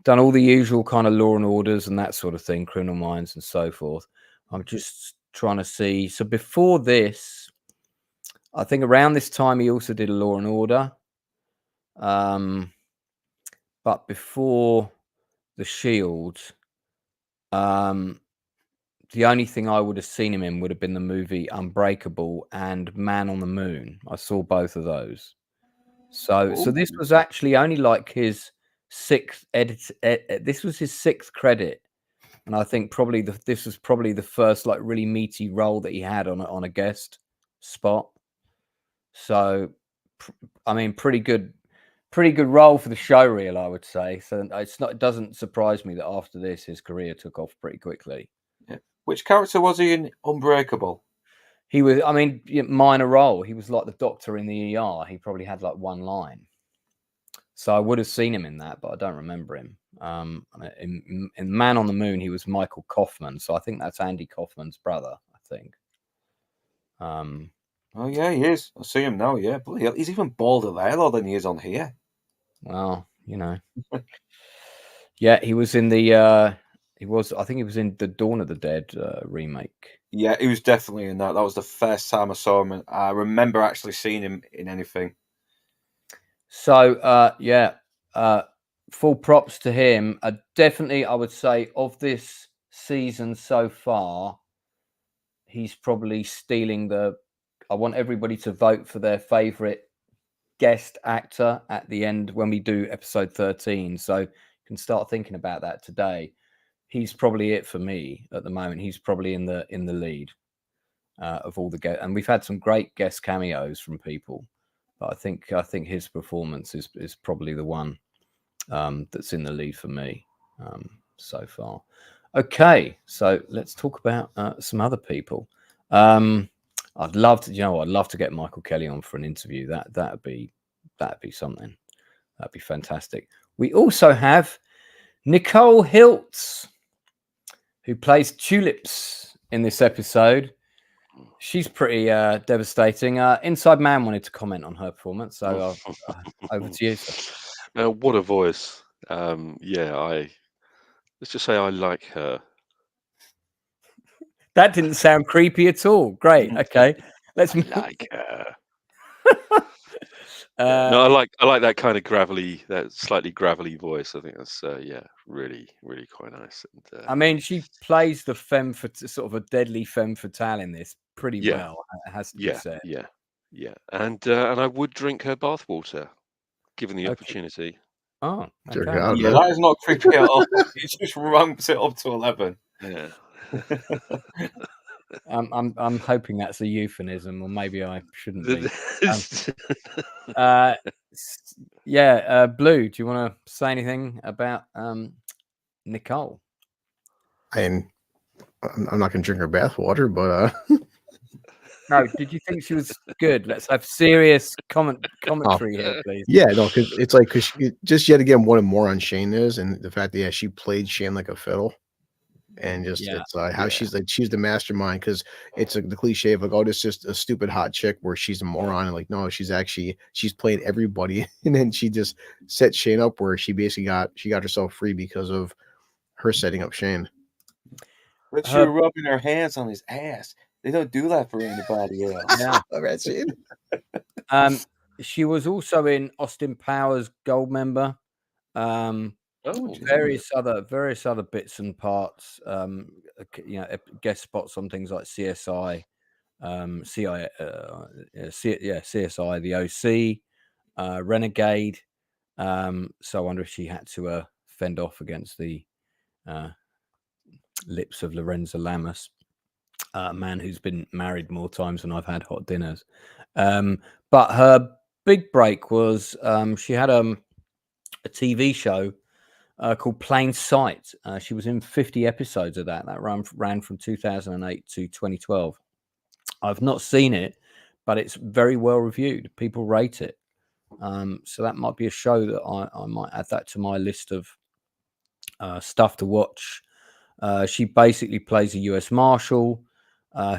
done all the usual kind of Law and Orders and that sort of thing, Criminal Minds and so forth. I'm just trying to see. So before this, I think around this time he also did a Law and Order. But before The Shield, the only thing I would have seen him in would have been the movie Unbreakable and Man on the Moon. I saw both of those. So this was actually only like his 6th edit. This was his 6th credit, and I think probably this was probably the first like really meaty role that he had on a guest spot. So, I mean, pretty good role for the show reel, I would say. So it doesn't surprise me that after this his career took off pretty quickly. Which character was he in Unbreakable? He was, I mean, minor role. He was like the doctor in the ER. He probably had like one line. So I would have seen him in that, but I don't remember him. In Man on the Moon, he was Michael Kaufman. So I think that's Andy Kaufman's brother, I think. Oh, yeah, he is. I see him now, yeah. Bloody hell, he's even balder there though than he is on here. Well, you know. Yeah, he was in the... I think he was in the Dawn of the Dead remake. Yeah, he was definitely in that. That was the first time I saw him. I remember actually seeing him in anything. So, full props to him. Definitely, I would say, of this season so far, he's probably stealing I want everybody to vote for their favourite guest actor at the end when we do episode 13. So you can start thinking about that today. He's probably it for me at the moment. He's probably in the lead of all the guests, and we've had some great guest cameos from people. But I think his performance is probably the one that's in the lead for me so far. Okay, so let's talk about some other people. I'd love to, I'd love to get Michael Kelly on for an interview. That'd be something. That'd be fantastic. We also have Nicole Hiltz, who plays Tulips in this episode. She's pretty devastating. Inside Man wanted to comment on her performance, so over to you, sir. What a voice. Let's just say I like her. That didn't sound creepy at all. Great. Okay. Let's like her. No, I like that kind of that slightly gravelly voice. I think that's really, really quite nice. And, I mean, she plays the sort of a deadly femme fatale in this pretty well. It has to be said. Yeah. And I would drink her bathwater, given the opportunity. Oh, okay. Yeah, that is not creepy at all. He just ramps it up to 11. Yeah. I'm hoping that's a euphemism, or maybe I shouldn't be. Blue, do you want to say anything about Nicole? I'm not going to drink her bathwater, but no. Did you think she was good? Let's have serious commentary here, please. Yeah, no, because it's like just yet again what a moron Shane is, and the fact that she played Shane like a fiddle. And just it's how she's the mastermind, because it's the cliche of like, oh, this is just a stupid hot chick where she's a moron, and like, no, she's played everybody, and then she just set Shane up where she basically got herself free because of her setting up Shane. But she was rubbing her hands on his ass. They don't do that for anybody else. Yeah. That's it. She was also in Austin Powers Goldmember. Various other bits and parts, guest spots on things like CSI, CSI, the OC, Renegade. So I wonder if she had to fend off against the lips of Lorenzo Lamas, a man who's been married more times than I've had hot dinners. But her big break was she had a TV show called Plain Sight. She was in 50 episodes of that. That ran from 2008 to 2012. I've not seen it, but it's very well reviewed. People rate it. So that might be a show that I might add that to my list of stuff to watch. She basically plays a U.S. Marshal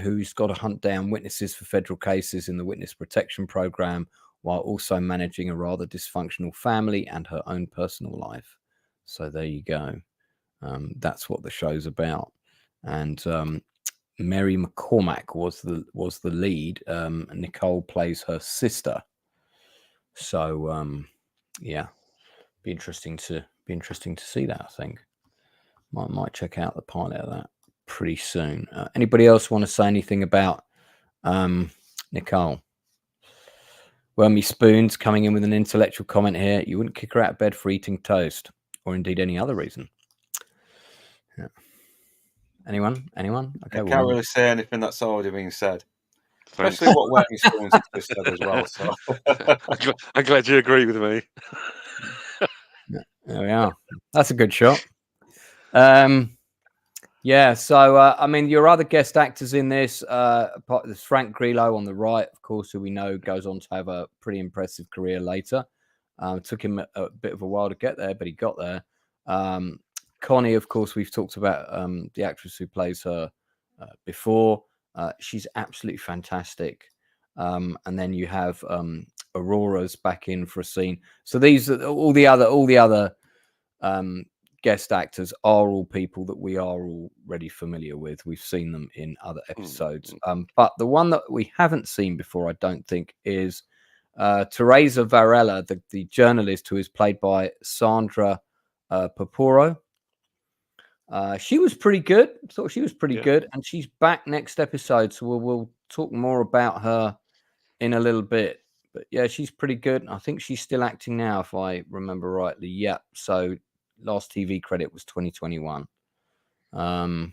who's got to hunt down witnesses for federal cases in the Witness Protection Program, while also managing a rather dysfunctional family and her own personal life. So there you go. That's what the show's about. And Mary McCormack was the lead. Nicole plays her sister. So yeah, be interesting to see that. I think might check out the pilot of that pretty soon. Anybody else want to say anything about Nicole? Wormy Spoons coming in with an intellectual comment here. You wouldn't kick her out of bed for eating toast, or indeed any other reason. Yeah. Anyone? Okay, I can't really say anything that's already been said. Thanks. Especially what Wormy Spoons has just said as well. So I'm glad you agree with me. There we are. That's a good shot. Yeah, so I mean, your other guest actors in this, there's Frank Grillo on the right, of course, who we know goes on to have a pretty impressive career later. Took him a bit of a while to get there, but he got there. Connie, of course, we've talked about the actress who plays her before. She's absolutely fantastic. And then you have Aurora's back in for a scene. So these are all the other guest actors are all people that we are already familiar with. We've seen them in other episodes. But the one that we haven't seen before, I don't think, is Teresa Varela, the journalist who is played by Sandra Paporo. She was pretty good. Thought she was pretty good, and she's back next episode, so we'll talk more about her in a little bit. But yeah, she's pretty good. I think she's still acting now, if I remember rightly. Yeah. So last TV credit was 2021. And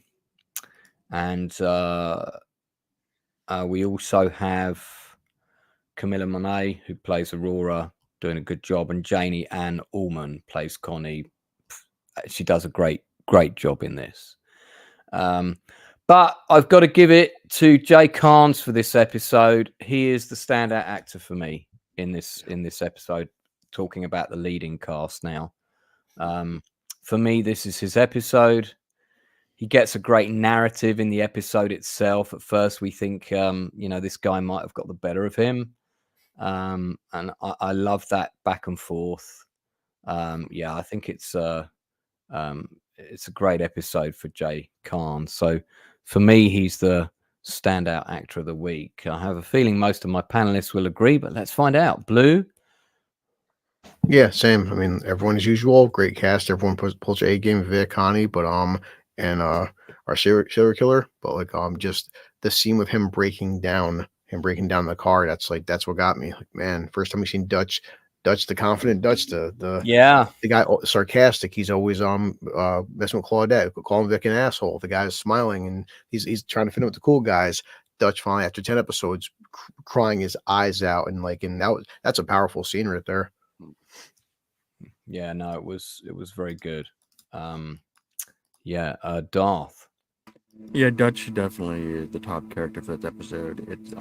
we also have Camilla Monet, who plays Aurora, doing a good job, and Janie Ann Ullman plays Connie. She does a great job in this. But I've got to give it to Jay Carnes for this episode. He is the standout actor for me in this episode, talking about the leading cast now. For me, this is his episode. He gets a great narrative in the episode itself. At first, we think, this guy might have got the better of him. And I love that back and forth. I think it's a great episode for Jay Carnes. So for me, he's the standout actor of the week. I have a feeling most of my panelists will agree, but let's find out. Blue? Yeah, same. I mean, everyone as usual, great cast. Everyone pulls their A game, Vic, Connie, but and our serial killer. But like just the scene with him breaking down the car. That's what got me. Like, man, first time we seen Dutch, the confident Dutch, the guy sarcastic. He's always messing with Claudette, calling Vic an asshole. The guy's smiling and he's trying to fit in with the cool guys. Dutch finally, after 10 episodes, crying his eyes out, and that's a powerful scene right there. Yeah, no, it was very good. Darth. Yeah, Dutch definitely is the top character for this episode. It's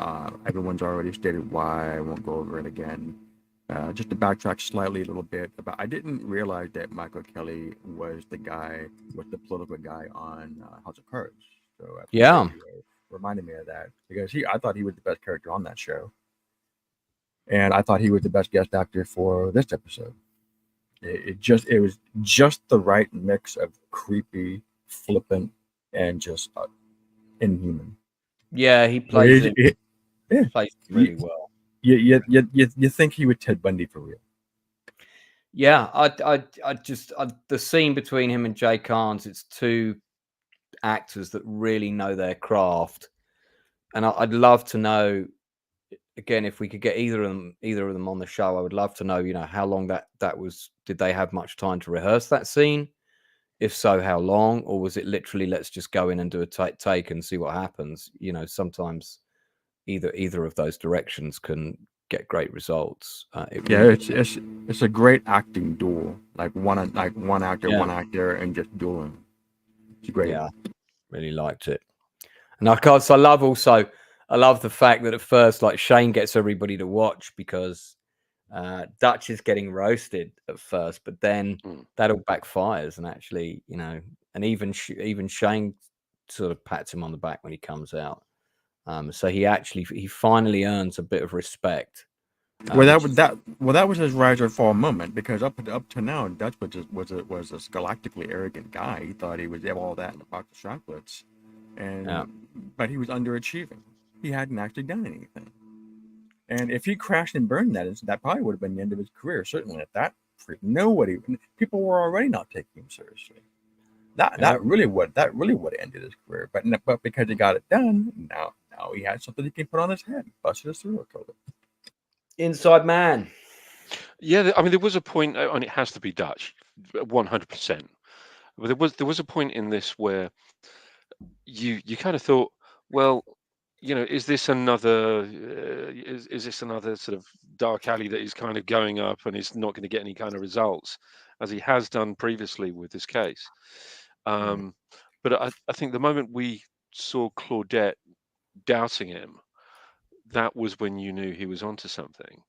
everyone's already stated why. I won't go over it again. Just to backtrack slightly a little bit, I didn't realize that Michael Kelly was the political guy on House of Cards. So reminded me of that, because I thought he was the best character on that show, and I thought he was the best guest actor for this episode. It was just the right mix of creepy, flippant, and just inhuman. Yeah, he plays it really well. You think he would Ted Bundy for real? Yeah, I the scene between him and Jay Carnes, it's two actors that really know their craft, and I'd love to know, again, if we could get either of them on the show. I would love to know, how long that was. Did they have much time to rehearse that scene? If so, how long? Or was it literally, let's just go in and do a take and see what happens? Sometimes either of those directions can get great results. It's a great acting duel, like one actor, and just dueling. It's great. Yeah, really liked it. And I love also I love the fact that at first, like, Shane gets everybody to watch because Dutch is getting roasted at first, but then that all backfires, and actually, you know, and even Shane sort of pats him on the back when he comes out. So he finally earns a bit of respect. Well, that was his rise or fall moment, because up to now, Dutch was a galactically arrogant guy. He thought he was all that in a box of chocolates, but he was underachieving. He hadn't actually done anything. And if he crashed and burned that probably would have been the end of his career. Certainly at that point, people were already not taking him seriously. That really would have ended his career. But because he got it done, now he had something he can put on his head. Busted his serial killer. Inside Man. Yeah, I mean, there was a point, and it has to be Dutch, 100%. But there was a point in this where you kind of thought, well, you know, is this another sort of dark alley that is kind of going up and is not going to get any kind of results, as he has done previously with this case. But I think the moment we saw Claudette doubting him, that was when you knew he was onto something.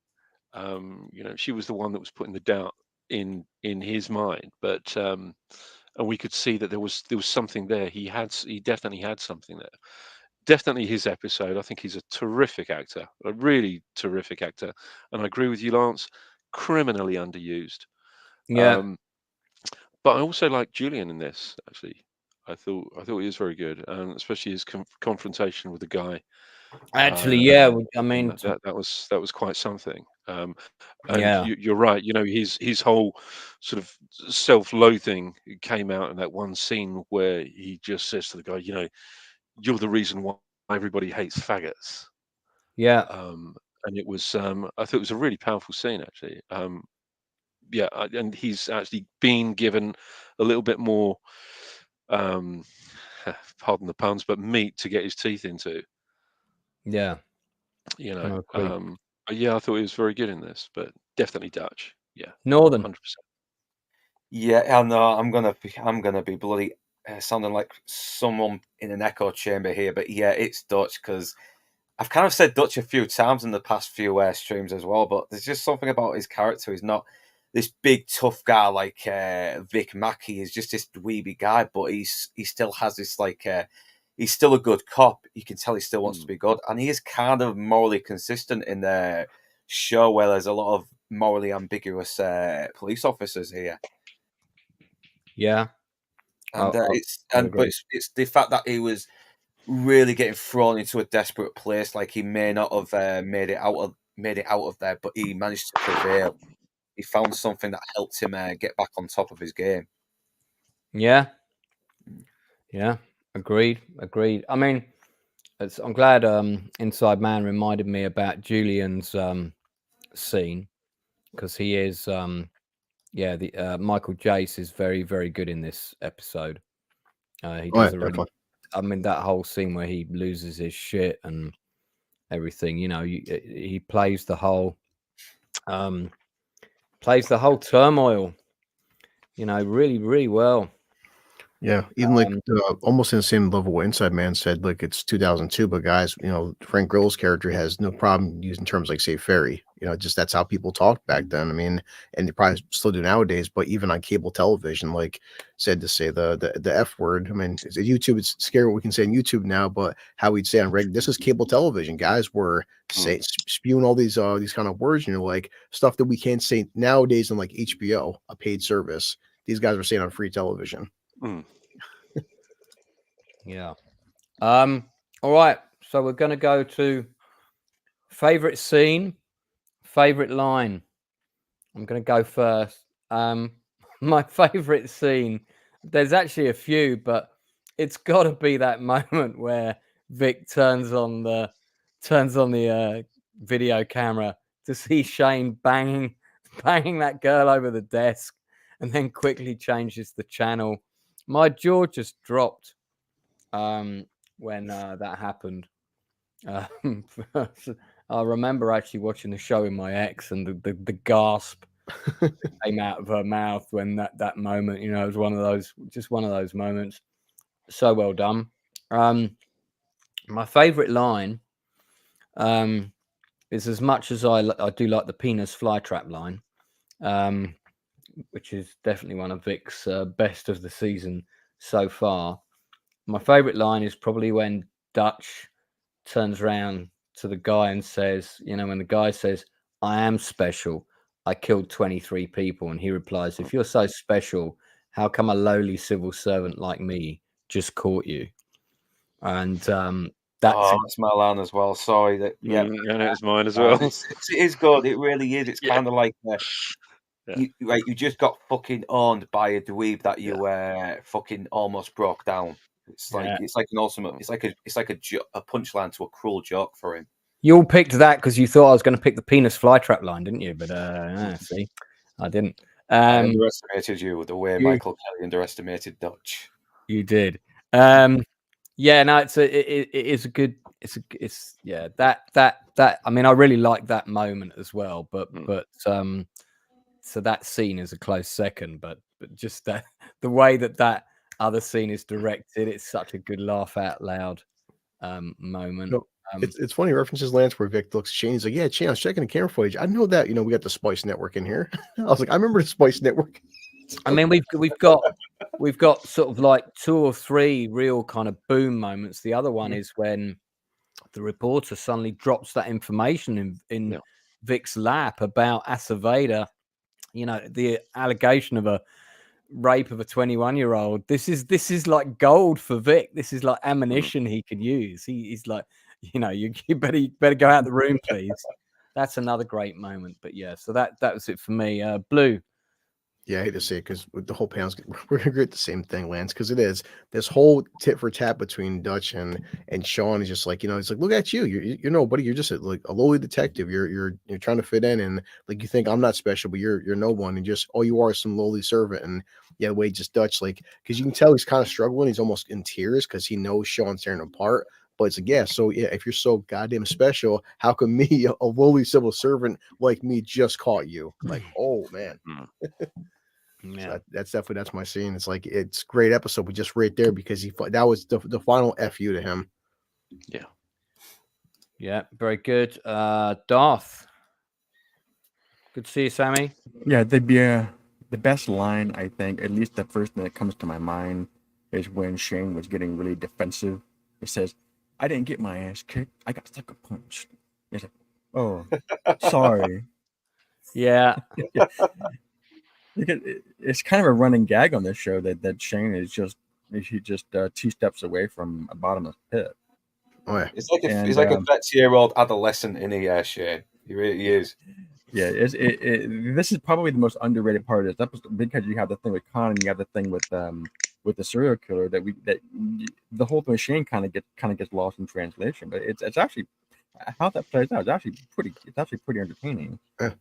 You know, she was the one that was putting the doubt in his mind, but and we could see that there was something there. He definitely had something there. Definitely his episode. I think he's a terrific actor, a really terrific actor, and I agree with you, Lance. Criminally underused. Yeah. But I also like Julian in this. Actually, I thought he was very good, and especially his confrontation with the guy. Actually, yeah. I And mean, that was quite something. And yeah. you're right. You know, his whole sort of self-loathing came out in that one scene where he just says to the guy, you know, you're the reason why everybody hates faggots. Yeah. And it was, I thought it was a really powerful scene, actually. Yeah, and he's actually been given a little bit more, um, pardon the puns, but meat to get his teeth into. Yeah. You Kind know, of agree. but yeah, I thought he was very good in this, but definitely Dutch. Yeah, Northern. 100%. Yeah, I know. I'm gonna be bloody sounding like someone in an echo chamber here, but yeah, it's Dutch, because I've kind of said Dutch a few times in the past few streams as well. But there's just something about his character. He's not this big tough guy like Vic Mackey. He's just this dweeby guy, but he still has this he's still a good cop. You can tell he still wants to be good, and he is kind of morally consistent in the show, where there's a lot of morally ambiguous police officers here. Yeah, And it's the fact that he was really getting thrown into a desperate place. Like, he may not have made it out of there, but he managed to prevail. He found something that helped him get back on top of his game. Yeah. Agreed. I mean, I'm glad Inside Man reminded me about Julian's scene, because he is Michael Jace is very, very good in this episode. He does a really, definitely. I mean, that whole scene where he loses his shit and everything, you know, he plays the whole turmoil, you know, really, really well. Yeah, even like almost in the same level what Inside Man said, like it's 2002, but guys, you know, Frank Grill's character has no problem using terms like say fairy. You know, just that's how people talked back then. I mean, and they probably still do nowadays, but even on cable television, like said to say the F word. I mean, it's YouTube, it's scary what we can say on YouTube now, but how we'd say on regular, this is cable television. Guys were spewing all these kind of words, you know, like stuff that we can't say nowadays on like HBO, a paid service. These guys were saying on free television. Yeah. All right. So we're going to go to favorite scene, favorite line. I'm going to go first. My favorite scene, there's actually a few, but it's got to be that moment where Vic turns on the video camera to see Shane banging that girl over the desk, and then quickly changes the channel. My jaw just dropped when that happened. I remember actually watching the show with my ex, and the gasp came out of her mouth when that moment, you know, it was one of those moments. So well done. My favorite line, is as much as I do like the penis flytrap line, which is definitely one of Vic's best of the season so far. My favorite line is probably when Dutch turns around to the guy and says, when the guy says, "I am special. I killed 23 people." And he replies, "If you're so special, how come a lowly civil servant like me just caught you?" And that's my line as well. Sorry. And it's mine as well. It is good. It really is. It's kind of like you just got fucking owned by a dweeb that you fucking almost broke down. It's like it's like an ultimate. It's like a punchline to a cruel joke for him. You all picked that because you thought I was going to pick the penis flytrap line, didn't you? But see, I didn't. I underestimated you the way Michael Kelly underestimated Dutch. You did. Yeah, no, it is a good. It's that. I mean, I really like that moment as well. But so that scene is a close second. But just that the way that other scene is directed, it's such a good laugh out loud moment. No, it's funny references Lance where Vic looks at Shane. He's like, "Yeah, Shane, I was checking the camera footage. I know that we got the Spice Network in here." I was like, "I remember the Spice Network." I mean, we've got sort of like 2 or 3 real kind of boom moments. The other one is when the reporter suddenly drops that information in Vic's lap about Acevedo. The allegation of a rape of a 21-year-old. This is like gold for Vic. This is like ammunition he could use. He's like, you better go out the room, please. That's another great moment. But yeah, so that was it for me. Blue. Yeah, I hate to say it because the whole panel's we're gonna agree at the same thing, Lance, because it is this whole tit for tat between Dutch and Sean is just like, he's like, "Look at you, you're nobody, you're just a lowly detective, you're trying to fit in, and like you think I'm not special, but you're no one, and just all you are is some lowly servant." And the way just Dutch, like, because you can tell he's kind of struggling, he's almost in tears because he knows Sean's tearing him apart. But it's like, so if you're so goddamn special, how come me, a lowly civil servant like me, just caught you? Like, oh man. Yeah, so that's my scene. It's like it's great episode, but just right there because that was the final FU to him. Yeah, very good. Darth, good to see you, Sammy. Yeah, the best line, I think, at least the first thing that comes to my mind, is when Shane was getting really defensive. It says, "I didn't get my ass kicked. I got sucker punched." It's like, "Oh, sorry." Yeah. It's kind of a running gag on this show that Shane is just 2 steps away from a bottomless pit. Oh yeah, he's like a 30-year-old adolescent in here, Shane. He really is. Yeah, this is probably the most underrated part of this episode because you have the thing with Con and you have the thing with the serial killer that the whole thing with Shane kind of gets lost in translation. But it's actually how that plays out. It's actually pretty entertaining. Yeah.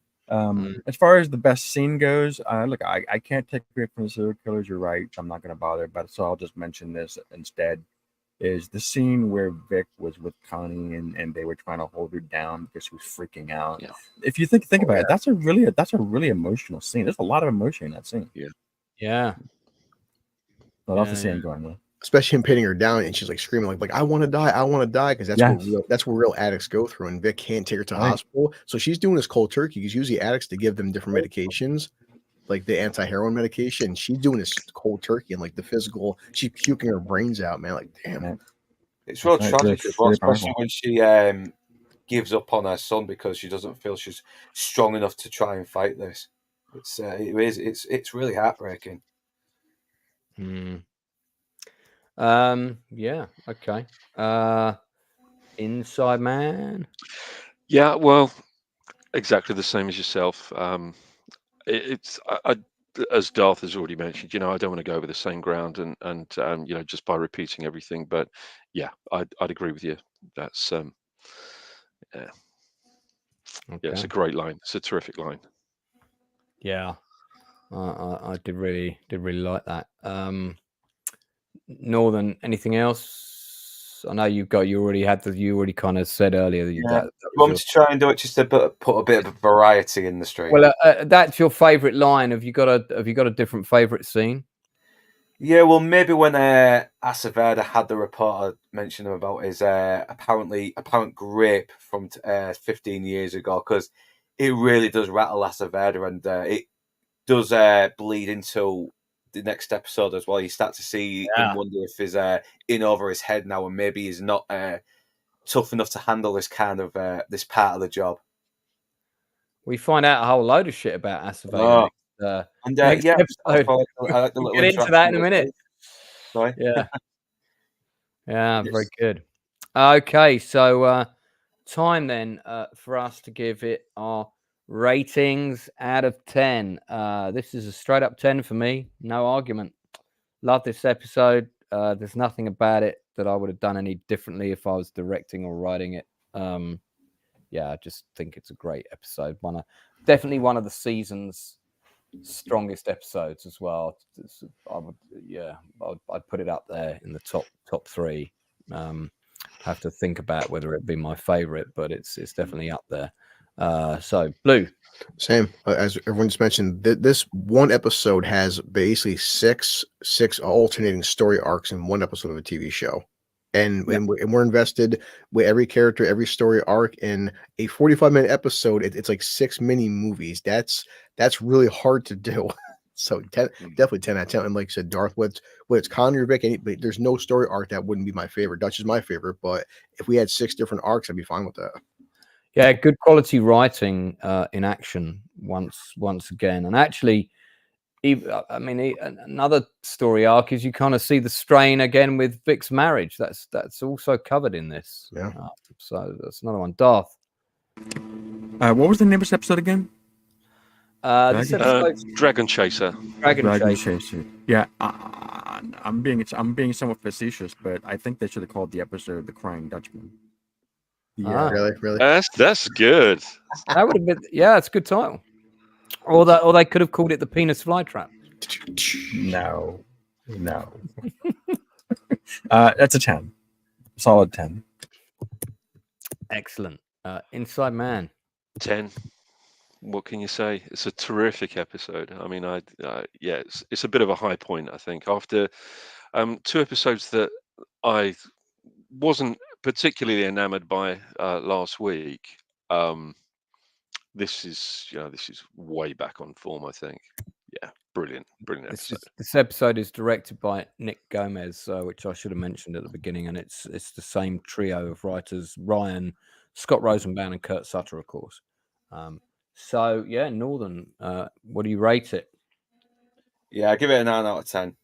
As far as the best scene goes, look, I can't take away from the serial killers. You're right. I'm not going to bother, but so I'll just mention this instead. Is the scene where Vic was with Connie and they were trying to hold her down because she was freaking out. Yeah. If you think about it, that's a really emotional scene. There's a lot of emotion in that scene. Yeah. Well, that's the scene going on. Especially him pinning her down and she's like screaming like I want to die because that's what real addicts go through, and Vic can't take her to the hospital, so she's doing this cold turkey because usually addicts to give them different medications like the anti-heroin medication. She's doing this cold turkey and like the physical, she's puking her brains out, man. Like damn, it's real tragic as well, especially when she gives up on her son because she doesn't feel she's strong enough to try and fight this. It's really heartbreaking. Yeah, okay. Inside Man. Yeah, well, exactly the same as yourself. It's as Darth has already mentioned, I don't want to go over the same ground and just by repeating everything, but yeah, I'd agree with you. That's yeah, it's a great line. It's a terrific line. Yeah, I did really like that. Northern, anything else? I know you already kind of said earlier that you want me to try and do it just to put a bit of variety in the stream. Well, that's your favorite line. Have you got a different favorite scene? Yeah, well, maybe when Acevedo had the reporter mention him about his apparent grape from 15 years ago, because it really does rattle Acevedo, and it does bleed into the next episode as well. You start to see him wonder if he's in over his head now, and maybe he's not tough enough to handle this kind of this part of the job. We find out a whole load of shit about Acevedo next Yeah, episode. I like the We'll little get into that in a interaction with minute. Sorry. Yeah. Yeah, Yes. very good. Okay, so time then for us to give it our ratings out of 10. This is a straight up 10 for me. No argument. Love this episode. There's nothing about it that I would have done any differently if I was directing or writing it. Yeah, I just think it's a great episode. Definitely one of the season's strongest episodes as well. I'd put it up there in the top three. Have to think about whether it'd be my favorite, but it's definitely up there. So Blue. Same as everyone just mentioned. This one episode has basically six alternating story arcs in one episode of a TV show, and we're invested with every character, every story arc in a 45-minute episode. It's like 6 mini movies. That's really hard to do. So definitely 10 out of 10. And like I said, Darth, whether it's Connery or Vic, but there's no story arc that wouldn't be my favorite. Dutch is my favorite, but if we had 6 different arcs, I'd be fine with that. Yeah, good quality writing in action once again. And actually, another story arc is you kind of see the strain again with Vic's marriage. That's also covered in this. Yeah. So that's another one. Darth. What was the name of this episode again? This episode's Dragon Chaser. Dragon Chaser. Yeah, I'm being somewhat facetious, but I think they should have called the episode "The Crying Dutchman." Yeah, really. That's good. That would have been it's a good title. Or they could have called it the Penis Flytrap. No. That's a 10. Solid 10. Excellent. Inside Man. 10. What can you say? It's a terrific episode. I mean, it's a bit of a high point, I think. After 2 episodes that I wasn't particularly enamored by last week, this is way back on form, I think. Yeah, brilliant episode. This episode is directed by Nick Gomez, which I should have mentioned at the beginning, and it's the same trio of writers: Ryan, Scott Rosenbaum, and Kurt Sutter, of course. So yeah, Northern. What do you rate it? Yeah, I give it a 9 out of 10.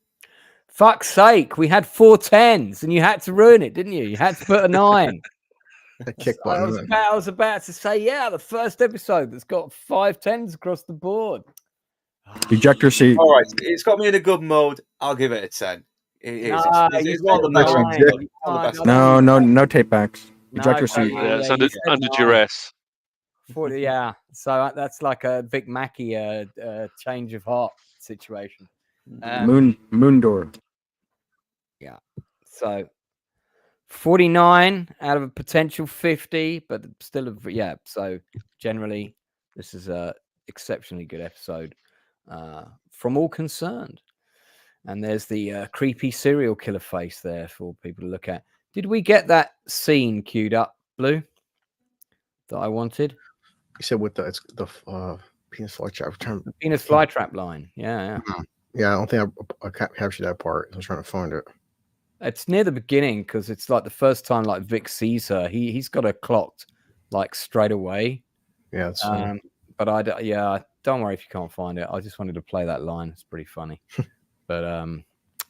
Fuck's sake, we had 4 10s, and you had to ruin it, didn't you? You had to put a 9. I was about to say, the first episode that's got 5 10s across the board. Ejector seat. All right, it's got me in a good mode. I'll give it a 10. It is. It's one of the best. No tape backs. Ejector seat. Yeah, it's under duress. So that's like a Vic Mackey change of heart situation. Moon door. Yeah. So 49 out of a potential 50, but still, so generally, this is a exceptionally good episode from all concerned. And there's the creepy serial killer face there for people to look at. Did we get that scene queued up, Blue, that I wanted? You said with the penis flytrap term. The penis flytrap line. Yeah. Yeah, I don't think I captured that part. I was trying to find it. It's near the beginning because it's like the first time like Vic sees her. He's got her clocked like straight away. Yeah, it's but don't worry if you can't find it. I just wanted to play that line. It's pretty funny. But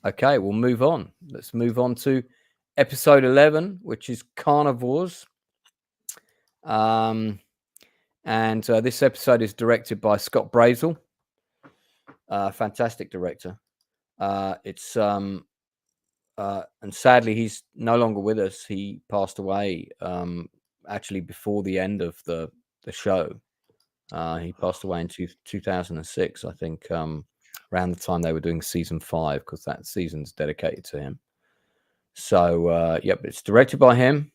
okay, we'll move on. Let's move on to episode 11, which is Carnivores. And this episode is directed by Scott Brazel. Fantastic director. It's and sadly he's no longer with us. He passed away actually before the end of the show. He passed away in 2006, I think, around the time they were doing season 5, because that season's dedicated to him. So it's directed by him,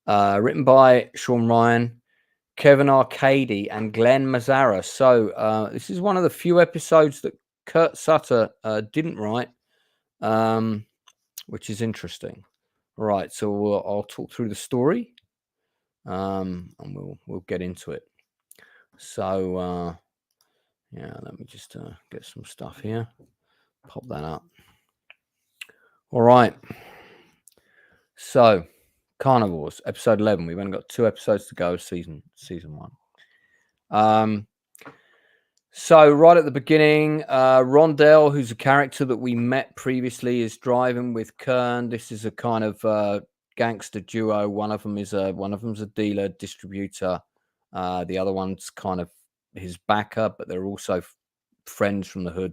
written by Sean Ryan, Kevin Arcady, and Glenn Mazzara. So this is one of the few episodes that Kurt Sutter didn't write. which is interesting. Right, so I'll talk through the story, and we'll get into it. So yeah, let me just get some stuff here. Pop that up. All right. So, Carnivores, episode 11. We've only got 2 episodes to go, season 1. So right at the beginning, Rondell, who's a character that we met previously, is driving with Kern. This is a kind of gangster duo. One of them's a dealer, distributor. The other one's kind of his backer, but they're also friends from the hood.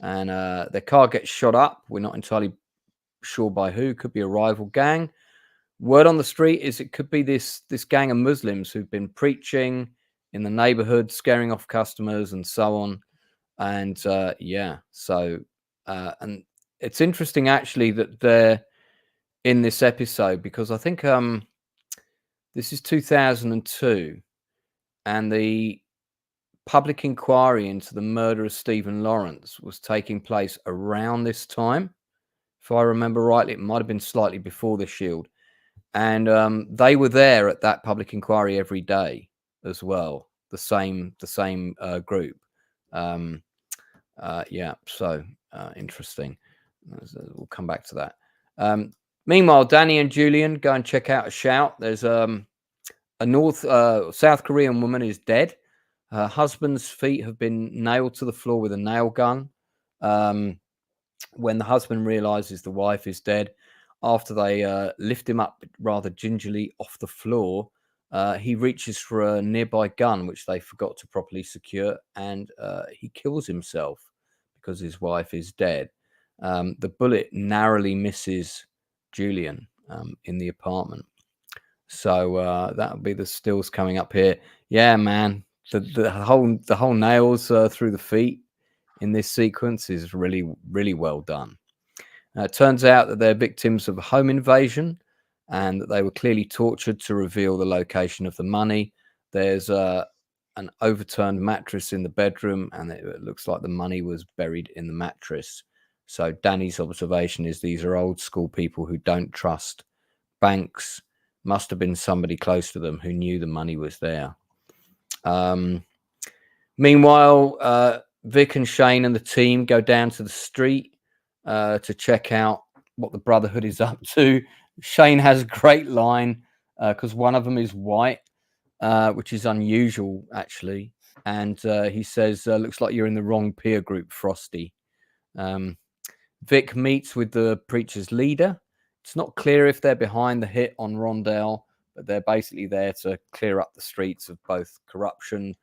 And their car gets shot up. We're not entirely sure by who. Could be a rival gang. Word on the street is it could be this gang of Muslims who've been preaching in the neighborhood, scaring off customers and so on. And and it's interesting actually that they're in this episode, because I think this is 2002, and the public inquiry into the murder of Stephen Lawrence was taking place around this time. If I remember rightly, it might have been slightly before The Shield. And they were there at that public inquiry every day as well. The same group. So interesting. We'll come back to that. Meanwhile, Danny and Julian go and check out a shout. There's a South Korean woman is dead. Her husband's feet have been nailed to the floor with a nail gun. When the husband realizes the wife is dead, after they lift him up rather gingerly off the floor, he reaches for a nearby gun, which they forgot to properly secure, and he kills himself because his wife is dead. The bullet narrowly misses Julian in the apartment. So that'll be the stills coming up here. Yeah, man, the whole nails through the feet in this sequence is really, really well done. It turns out that they're victims of a home invasion and that they were clearly tortured to reveal the location of the money. There's an overturned mattress in the bedroom, and it looks like the money was buried in the mattress. So Danny's observation is these are old school people who don't trust banks. Must have been somebody close to them who knew the money was there. Meanwhile, Vic and Shane and the team go down to the street to check out what the Brotherhood is up to. Shane has a great line because one of them is white, which is unusual actually. And he says, looks like you're in the wrong peer group, Frosty. Vic meets with the preacher's leader. It's not clear if they're behind the hit on Rondell, but they're basically there to clear up the streets of both corruption,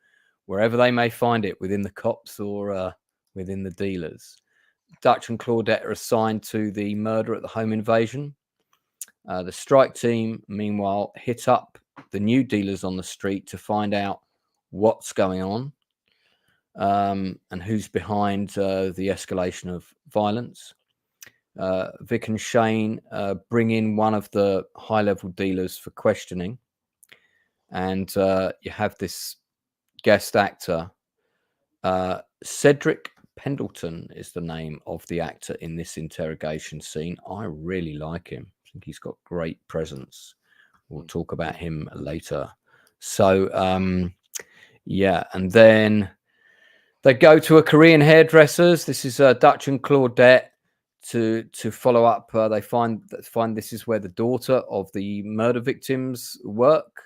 wherever they may find it, within the cops or within the dealers. Dutch and Claudette are assigned to the murder at the home invasion. The strike team, meanwhile, hit up the new dealers on the street to find out what's going on and who's behind the escalation of violence. Vic and Shane bring in one of the high-level dealers for questioning. And you have this guest actor, Cedric Pendleton is the name of the actor in this interrogation scene. I really like him. I think he's got great presence. We'll talk about him later. So, and then they go to a Korean hairdresser's. This is Dutch and Claudette to follow up. They find this is where the daughter of the murder victims work.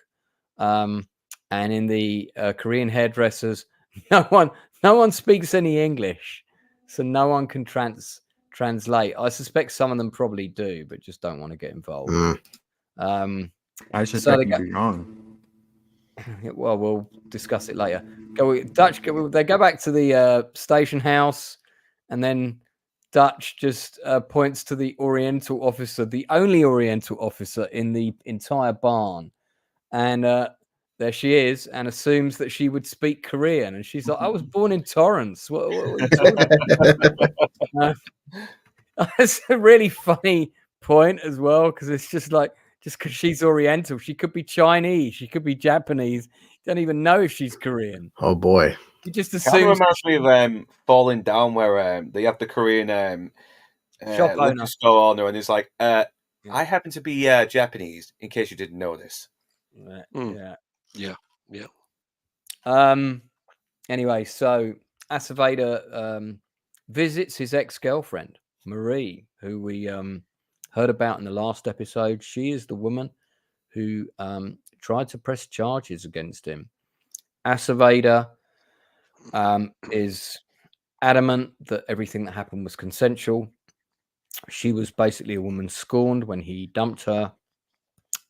And in the Korean hairdressers, no one speaks any English, so no one can translate. I suspect some of them probably do, but just don't want to get involved. I suspect you'd be wrong. Well, we'll discuss it later. They go back to the station house, and then Dutch just points to the Oriental officer, the only Oriental officer in the entire barn, and there she is, and assumes that she would speak Korean. And she's like, I was born in Torrance. What are you talking about? It's a really funny point as well, because it's just like, just because she's Oriental, she could be Chinese, she could be Japanese. You don't even know if she's Korean. Oh, boy. You just Kind assume. of reminds me of Falling Down, where they have the Korean Shop owner. liquor store owner, and he's like, I happen to be Japanese, in case you didn't know this. Yeah. Yeah. Anyway, so Acevedo visits his ex-girlfriend, Marie, who we heard about in the last episode. She is the woman who tried to press charges against him. Acevedo is adamant that everything that happened was consensual. She was basically a woman scorned when he dumped her,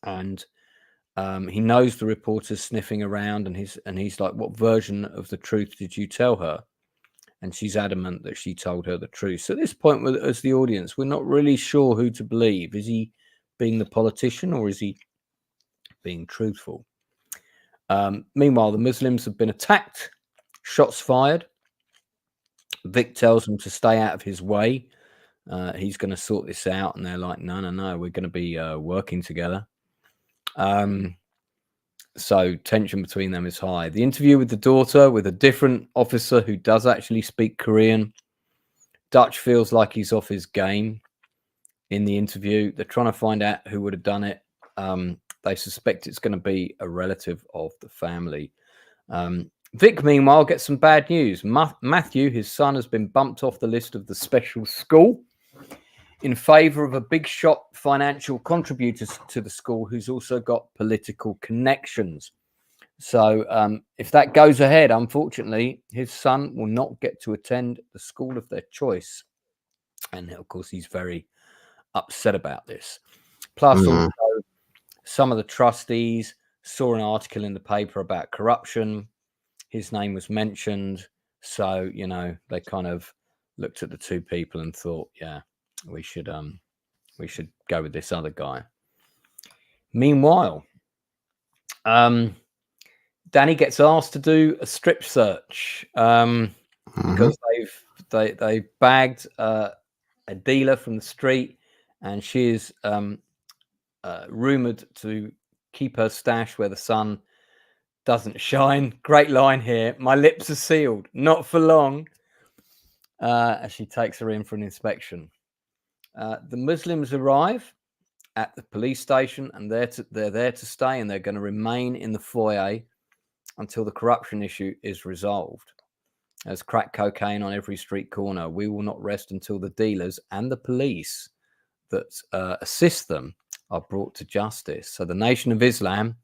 and he knows the reporter's sniffing around, and he's like, "What version of the truth did you tell her?" And she's adamant that she told her the truth. So at this point, as the audience, we're not really sure who to believe. Is he being the politician, or is he being truthful? Meanwhile, the Muslims have been attacked, shots fired. Vic tells them to stay out of his way. He's going to sort this out, and they're like, no, we're going to be working together. So tension between them is high. The interview with the daughter, with a different officer who does actually speak Korean. Dutch feels like he's off his game in the interview. They're trying to find out who would have done it. They suspect it's going to be a relative of the family. Vic, meanwhile, gets some bad news. Matthew, his son, has been bumped off the list of the special school in favor of a big shot financial contributor to the school who's also got political connections. So if that goes ahead, unfortunately, his son will not get to attend the school of their choice. And of course, he's very upset about this. Plus, also, some of the trustees saw an article in the paper about corruption. His name was mentioned. So, they kind of looked at the two people and thought, yeah, we should go with this other guy. Meanwhile, Danny gets asked to do a strip search because they've bagged a dealer from the street, and she is rumored to keep her stash where the sun doesn't shine. Great line here. My lips are sealed, not for long. As she takes her in for an inspection. The Muslims arrive at the police station, and they're there to stay, and they're going to remain in the foyer until the corruption issue is resolved. There's crack cocaine on every street corner. We will not rest until the dealers and the police that assist them are brought to justice. So the Nation of Islam,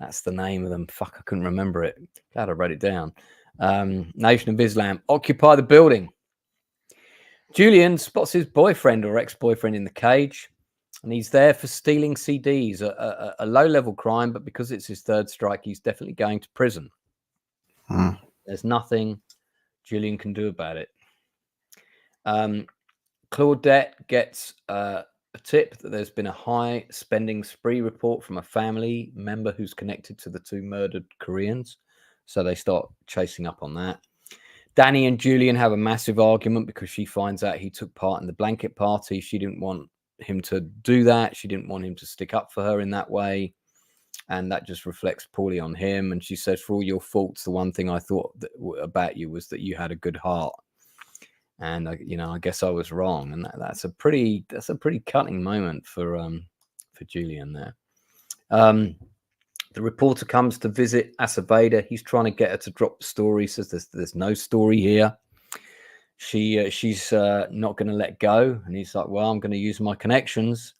that's the name of them. Fuck, I couldn't remember it. Glad I wrote it down. Nation of Islam occupy the building. Julian spots his boyfriend or ex-boyfriend in the cage, and he's there for stealing CDs, a low-level crime, but because it's his third strike, he's definitely going to prison. There's nothing Julian can do about it. Claudette gets a tip that there's been a high spending spree report from a family member who's connected to the two murdered Koreans, so they start chasing up on that. Danny and Julian have a massive argument because she finds out he took part in the blanket party. She didn't want him to do that. She didn't want him to stick up for her in that way. And that just reflects poorly on him. And she says, for all your faults, the one thing I thought about you was that you had a good heart. And, I guess I was wrong. And that's a pretty cutting moment for Julian there. The reporter comes to visit Acevedo. He's trying to get her to drop the story. Says there's no story here. She's not going to let go. And he's like, well, I'm going to use my connections.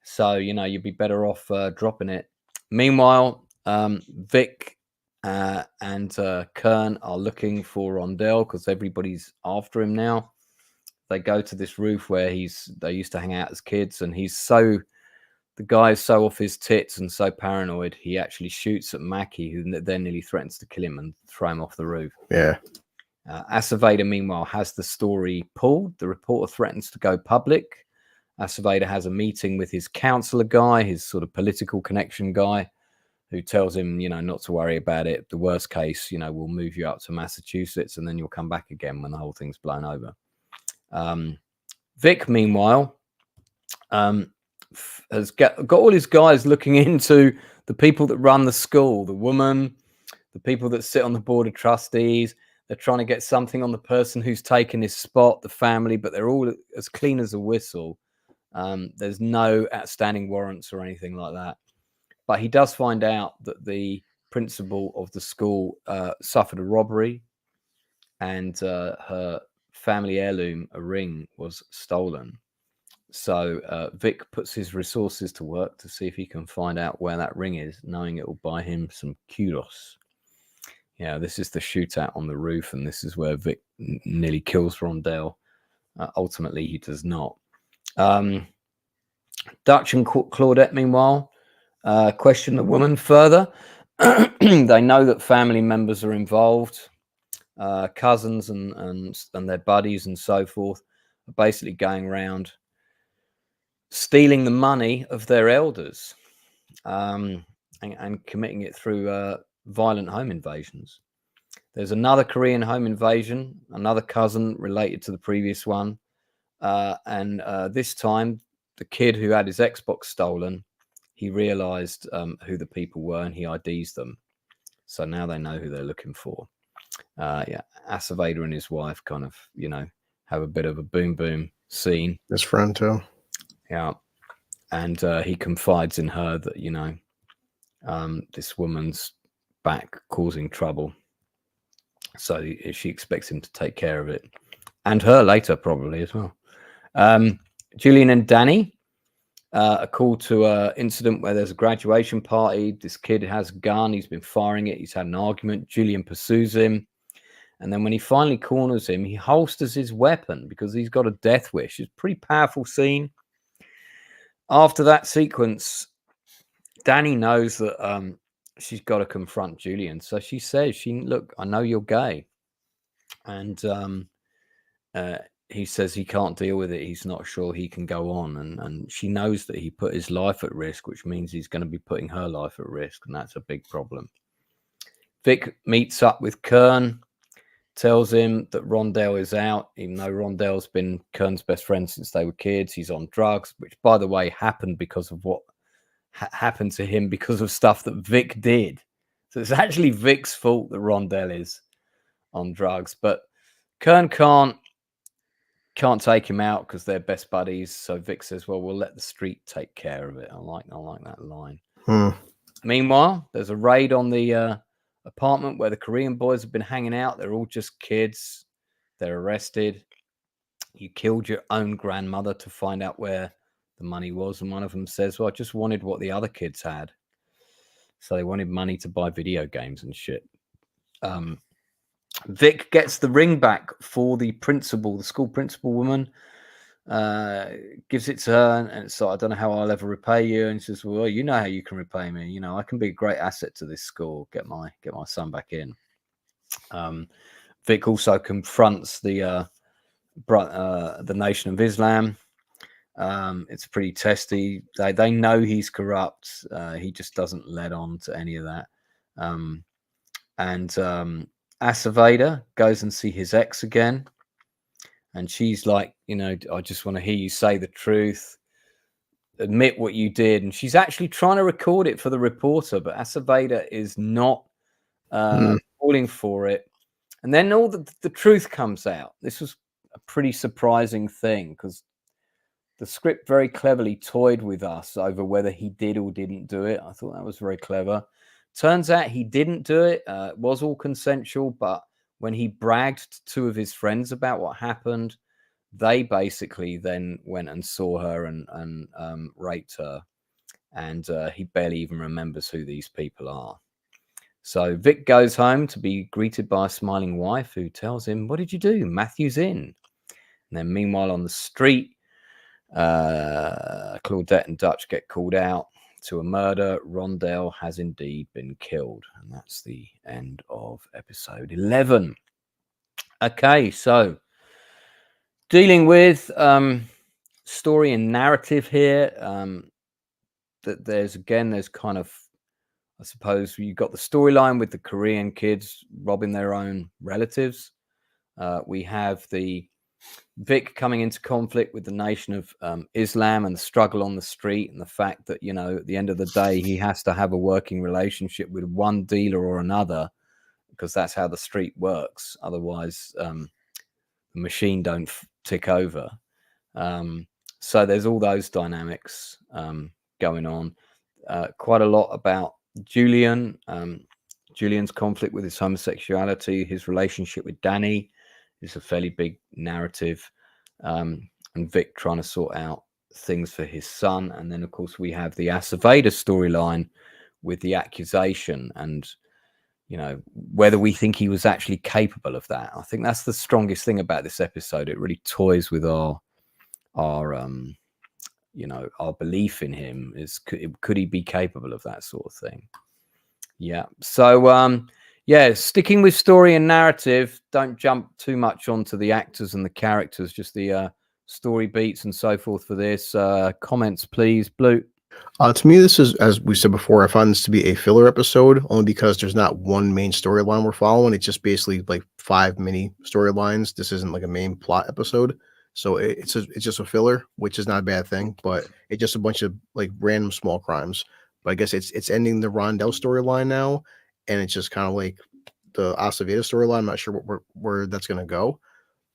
So, you'd be better off dropping it. Meanwhile, Vic and Kern are looking for Rondell because everybody's after him now. They go to this roof where they used to hang out as kids, and the guy is so off his tits and so paranoid, he actually shoots at Mackie, who then nearly threatens to kill him and throw him off the roof. Yeah. Acevedo, meanwhile, has the story pulled. The reporter threatens to go public. Acevedo has a meeting with his counselor guy, his sort of political connection guy, who tells him, not to worry about it. The worst case, we'll move you up to Massachusetts and then you'll come back again when the whole thing's blown over. Vic, meanwhile, has got all his guys looking into the people that run the school, the woman, the people that sit on the board of trustees, They're trying to get something on the person who's taken his spot, the family, but they're all as clean as a whistle. There's no outstanding warrants or anything like that. But he does find out that the principal of the school suffered a robbery, and her family heirloom, a ring, was stolen. So Vic puts his resources to work to see if he can find out where that ring is, knowing it will buy him some kudos. Yeah, this is the shootout on the roof, and this is where Vic nearly kills Rondell. Ultimately, he does not. Dutch and Claudette, meanwhile, question the woman further. They know that family members are involved, cousins and their buddies and so forth, are basically going around stealing the money of their elders, and committing it through violent home invasions. There's another Korean home invasion, another cousin related to the previous one, and this time the kid who had his Xbox stolen, he realized who the people were, and he IDs them. So now they know who they're looking for. Yeah, Acevedo and his wife kind of, have a bit of a boom scene. His friend too. Yeah, and he confides in her that this woman's back causing trouble, so she expects him to take care of it, and her later probably as well. Julian and Danny are called to an incident where there's a graduation party. This kid has a gun. He's been firing it. He's had an argument. Julian pursues him. And then when he finally corners him, he holsters his weapon because he's got a death wish. It's a pretty powerful scene. After that sequence, Danny knows that she's got to confront Julian. So she says, look, I know you're gay. And he says he can't deal with it. He's not sure he can go on. And she knows that he put his life at risk, which means he's going to be putting her life at risk. And that's a big problem. Vic meets up with Kern, tells him that Rondell is out, even though Rondell's been Kern's best friend since they were kids. He's on drugs, which, by the way, happened because of what happened to him because of stuff that Vic did. So it's actually Vic's fault that Rondell is on drugs. But Kern can't take him out because they're best buddies. So Vic says, well, we'll let the street take care of it. I like that line. Meanwhile, there's a raid on the apartment where the Korean boys have been hanging out. They're all just kids. They're arrested. You killed your own grandmother to find out where the money was. And one of them says, well, I just wanted what the other kids had. So they wanted money to buy video games and shit. Vic gets the ring back for the principal, the school principal woman, gives it to her, and so I don't know how I'll ever repay you. And she says, well, you know how you can repay me. I can be a great asset to this school. Get my son back in. Vic also confronts the Nation of Islam. It's pretty testy. They know he's corrupt. He just doesn't let on to any of that. Acevedo goes and see his ex again, and she's like, I just want to hear you say the truth, admit what you did. And she's actually trying to record it for the reporter, but Acevedo is not falling for it. And then all the truth comes out. This was a pretty surprising thing because the script very cleverly toyed with us over whether he did or didn't do it. I thought that was very clever. Turns out he didn't do it. It was all consensual, but when he bragged to two of his friends about what happened, they basically then went and saw her and raped her. And he barely even remembers who these people are. So Vic goes home to be greeted by a smiling wife who tells him, what did you do? Matthew's in. And then meanwhile on the street, Claudette and Dutch get called out to a murder. Rondell has indeed been killed. And that's the end of episode 11. Okay, so dealing with story and narrative here. That there's kind of, I suppose, you've got the storyline with the Korean kids robbing their own relatives. We have the Vic coming into conflict with the Nation of Islam and the struggle on the street, and the fact that, at the end of the day, he has to have a working relationship with one dealer or another because that's how the street works. Otherwise, the machine don't tick over. So there's all those dynamics going on. Quite a lot about Julian. Julian's conflict with his homosexuality, his relationship with Danny is a fairly big narrative, and Vic trying to sort out things for his son. And then, of course, we have the Acevedo storyline with the accusation and, you know, whether we think he was actually capable of that. I think that's the strongest thing about this episode. It really toys with our you know, our belief in him. Is could he be capable of that sort of thing? Yeah. So yeah, sticking with story and narrative, don't jump too much onto the actors and the characters, just the story beats and so forth for this. Comments, please, Blue. To me, this is, as we said before, I find this to be a filler episode only because there's not one main storyline we're following. It's just basically like 5 mini storylines. This isn't like a main plot episode. So it's just a filler, which is not a bad thing, but it's just a bunch of like random small crimes. But I guess it's ending the Rondell storyline now, and it's just kind of like the Acevedo storyline. I'm not sure where that's gonna go,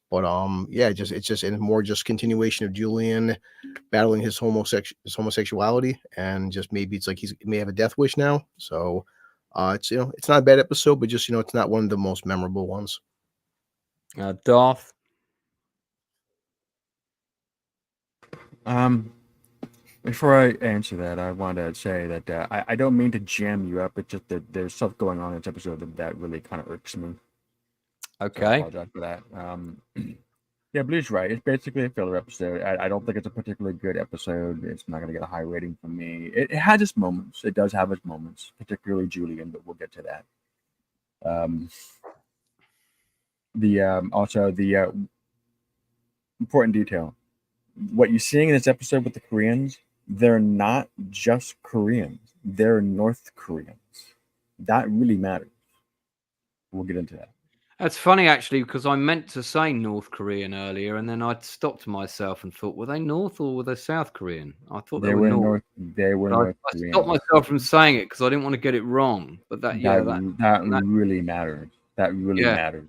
but yeah, it's just more just continuation of Julian battling his homosexuality, and just maybe it's like he may have a death wish now. So it's, you know, it's not a bad episode, but just, you know, it's not one of the most memorable ones. Darth. Before I answer that, I want to say that I don't mean to jam you up. It's just that there's stuff going on in this episode that really kind of irks me. Okay. So I apologize for that. Yeah, Blue's right. It's basically a filler episode. I don't think it's a particularly good episode. It's not going to get a high rating from me. It has its moments. It does have its moments, particularly Julian, but we'll get to that. Also the important detail. What you're seeing in this episode with the Koreans, they're not just Koreans. They're North Koreans. That really matters. We'll get into that. That's funny, actually, because I meant to say North Korean earlier, and then I stopped myself and thought, were they North or were they South Korean? I thought they were North. They were North Korean. I stopped Korean. myself from saying it because I didn't want to get it wrong. But that really matters. That really matters.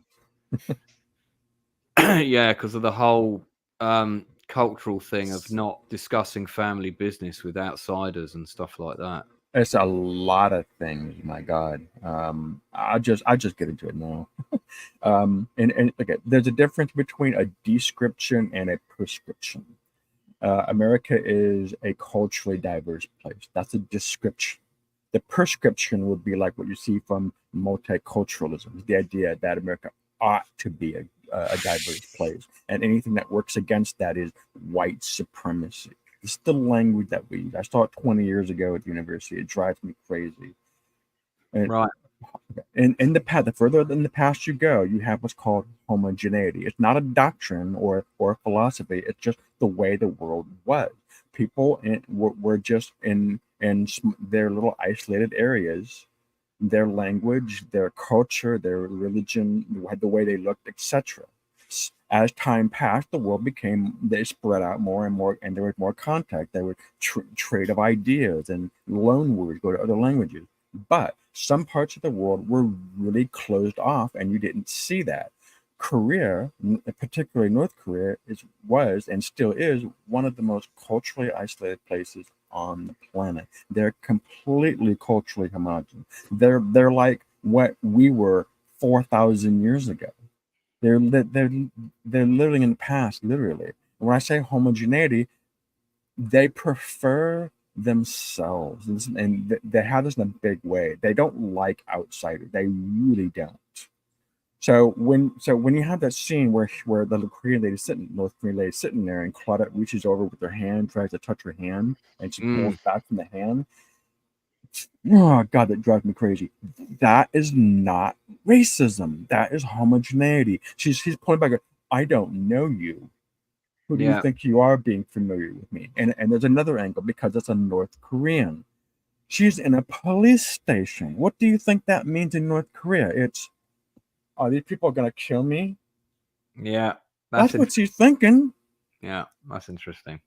Yeah, because of the whole cultural thing of not discussing family business with outsiders and stuff like that. It's a lot of things. My God, I just get into it now. And okay, there's a difference between a description and a prescription. America is a culturally diverse place. That's a description. The prescription would be like what you see from multiculturalism, the idea that America ought to be a diverse place, and anything that works against that is white supremacy. It's the language that we use. I saw it 20 years ago at the university. It drives me crazy. And, right. And in the past, the further in the past you go, you have what's called homogeneity. It's not a doctrine or a philosophy. It's just the way the world was. People were just in their little isolated areas. Their language, their culture, their religion, the way they looked, etc. As time passed, the world they spread out more and more, and there was more contact. There was trade of ideas and loan words, go to other languages. But some parts of the world were really closed off, and you didn't see that. Korea, particularly North Korea, was and still is one of the most culturally isolated places on the planet. They're completely culturally homogenous. They're like what we were 4,000 years ago. They're living in the past, literally. When I say homogeneity, they prefer themselves, and they have this in a big way. They don't like outsiders. They really don't. So when you have that scene where the North Korean lady sitting there, and Claudette reaches over with her hand, tries to touch her hand, and she pulls back from the hand. Oh God, that drives me crazy. That is not racism. That is homogeneity. She's pointing back. I don't know you. Who do you think you are, being familiar with me? And there's another angle because it's a North Korean. She's in a police station. What do you think that means in North Korea? It's, are these people going to kill me? Yeah. That's what she's thinking. Yeah, that's interesting.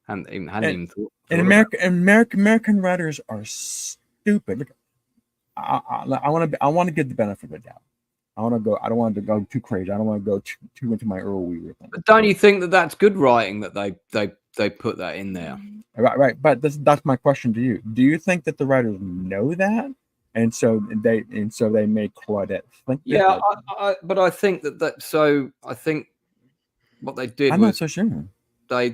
Hadn't even thought and American writers are stupid. Look, I want to get the benefit of the doubt. I want to go. I don't want to go too crazy. I don't want to go too into my Earl Weaver thing. But don't you think that that's good writing that they put that in there? Right. But that's my question to you. Do you think that the writers know that, and so they make Claudette think? Yeah, but I think that. So I think what they did I'm was not so sure. I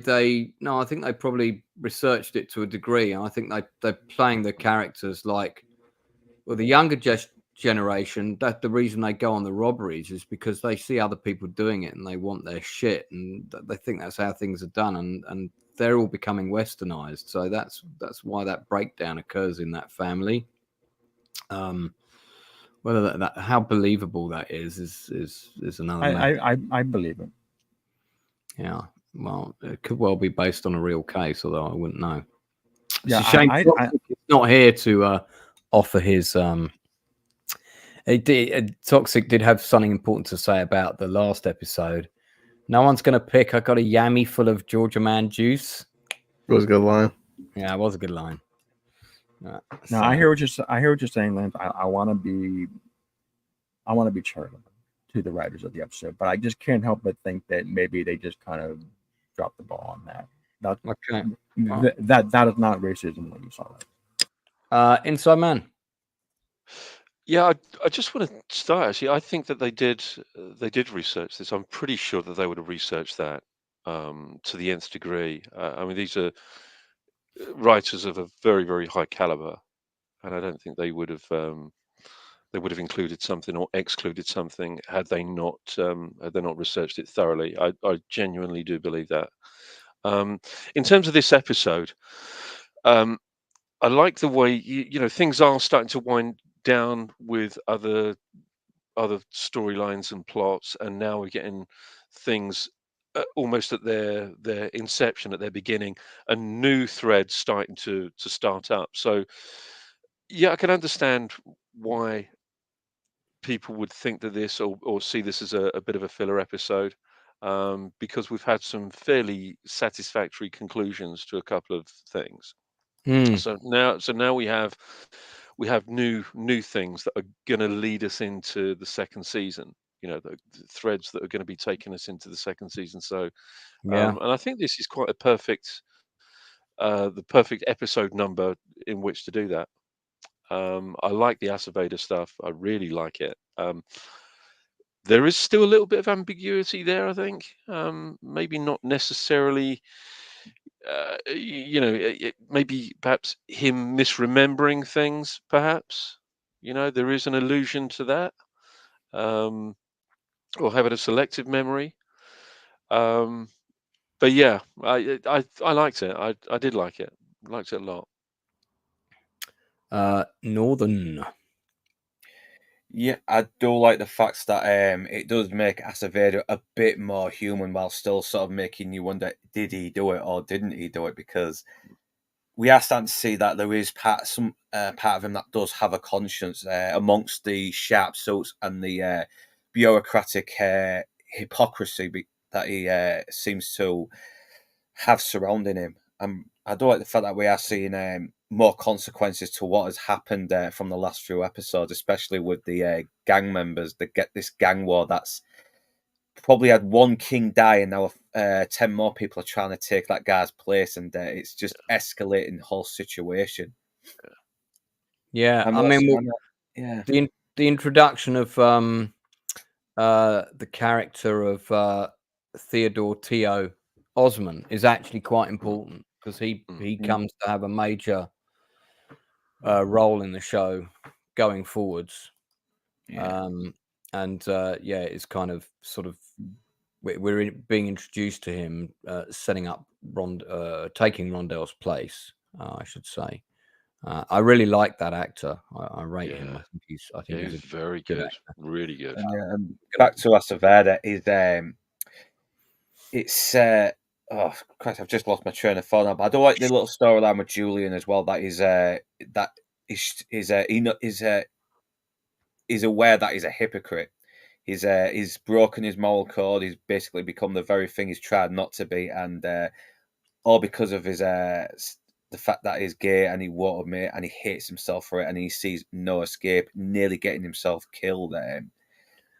think they probably researched it to a degree, and I think they're playing the characters like, well, the younger generation. That the reason they go on the robberies is because they see other people doing it and they want their shit, and they think that's how things are done, and they're all becoming westernized. So that's why that breakdown occurs in that family. Whether that how believable that is another matter. I believe it. Yeah. Well, it could well be based on a real case, although I wouldn't know. It's Yeah, a shame he's not here to offer his. Toxic did have something important to say about the last episode. No one's going to pick. I got a yummy full of Georgia man juice. It was a good line. Yeah, it was a good line. No, I hear what you're saying, Lance. I want to be charitable to the writers of the episode, but I just can't help but think that maybe they just kind of dropped the ball on that. That is not racism when you saw that. Inside Man. Yeah, I just want to start actually. I think that they did research this. I'm pretty sure that they would have researched that to the nth degree. I mean, these are writers of a very, very high caliber, and I don't think they would have included something or excluded something had they not researched it thoroughly. I genuinely do believe that. In terms of this episode, I like the way things are starting to wind down with other storylines and plots, and now we're getting things almost at their inception, at their beginning, and new threads starting to start up. So yeah, I can understand why people would think that this or see this as a bit of a filler episode, because we've had some fairly satisfactory conclusions to a couple of things. So now we have new things that are going to lead us into the second season. The threads that are going to be taking us into the second season. So, Yeah. and I think this is quite the perfect episode number in which to do that. I like the Aceveda stuff. I really like it. There is still a little bit of ambiguity there, I think. Maybe not necessarily. Maybe perhaps him misremembering things. Perhaps there is an allusion to that, or having a selective memory. But yeah, I liked it. I did like it. Liked it a lot. Northern. Yeah, I do like the fact that it does make Aceveda a bit more human while still sort of making you wonder, did he do it or didn't he do it? Because we are starting to see that there is part of him that does have a conscience amongst the sharp suits and the bureaucratic hypocrisy that he seems to have surrounding him. I do like the fact that we are seeing more consequences to what has happened from the last few episodes, especially with the gang members that get this gang war that's probably had one king die and now 10 more people are trying to take that guy's place, and it's just escalating the whole situation. Yeah, And I mean, yeah, the introduction of the character of Theodore T.O. Osman is actually quite important because he comes to have a major role in the show going forwards. yeah. It's kind of sort of we're being introduced to him, setting up taking Rondell's place, I should say. I really like that actor. I rate him. I think he's very good, really good. Back to Aceveda it's oh Christ, I've just lost my train of thought now. But I do like the little storyline with Julian as well. That he's aware that he's a hypocrite. He's broken his moral code. He's basically become the very thing he's tried not to be, and all because of his the fact that he's gay and he won't admit and he hates himself for it and he sees no escape, nearly getting himself killed.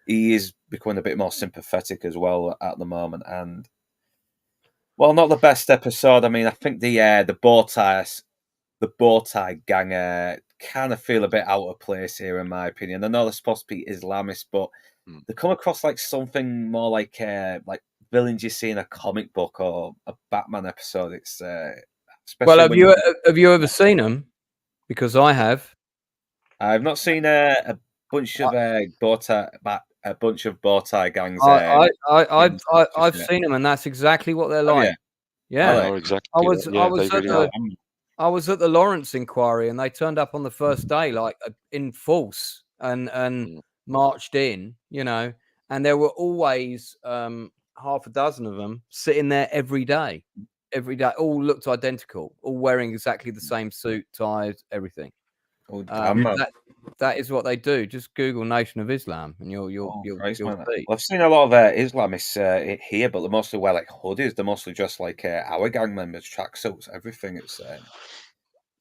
He is becoming a bit more sympathetic as well at the moment. And well, not the best episode. I mean, I think the bow tie gang kind of feel a bit out of place here, in my opinion. I know they're supposed to be Islamists, but they come across like something more like villains you see in a comic book or a Batman episode. It's especially Well, when have you ever seen them? Because I have. I've not seen a bunch of a bunch of bow tie gangs. I've seen them, and that's exactly what they're Oh, like. yeah. Yeah, They are exactly. I they really are. was at the Lawrence inquiry, and they turned up on the first day, like in force, and marched in, you know, and there were always half a dozen of them sitting there every day, all looked identical, all wearing exactly the same suit, ties, everything. That is what they do. Just Google Nation of Islam, and you'll see. Well, I've seen a lot of Islamists here, but they mostly wear like hoodies. They're mostly dressed like our gang members, tracksuits, everything. It's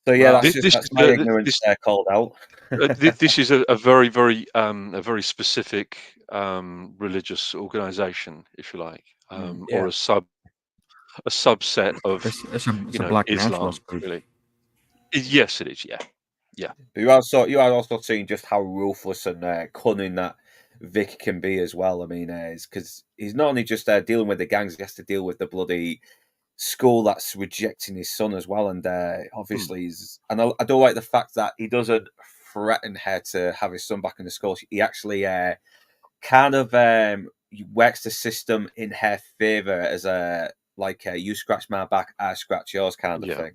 so yeah, Well, that's my ignorance called out. This is a very, very specific religious organization, if you like, or a subset of It's a black Islam. nationalist group. Really, yes, it is. Yeah. But you are also seeing just how ruthless and cunning that Vic can be as well. I mean, because he's not only just dealing with the gangs, he has to deal with the bloody school that's rejecting his son as well. And obviously, I don't like the fact that he doesn't threaten her to have his son back in the school. He actually kind of works the system in her favor as a you scratch my back, I scratch yours kind of thing.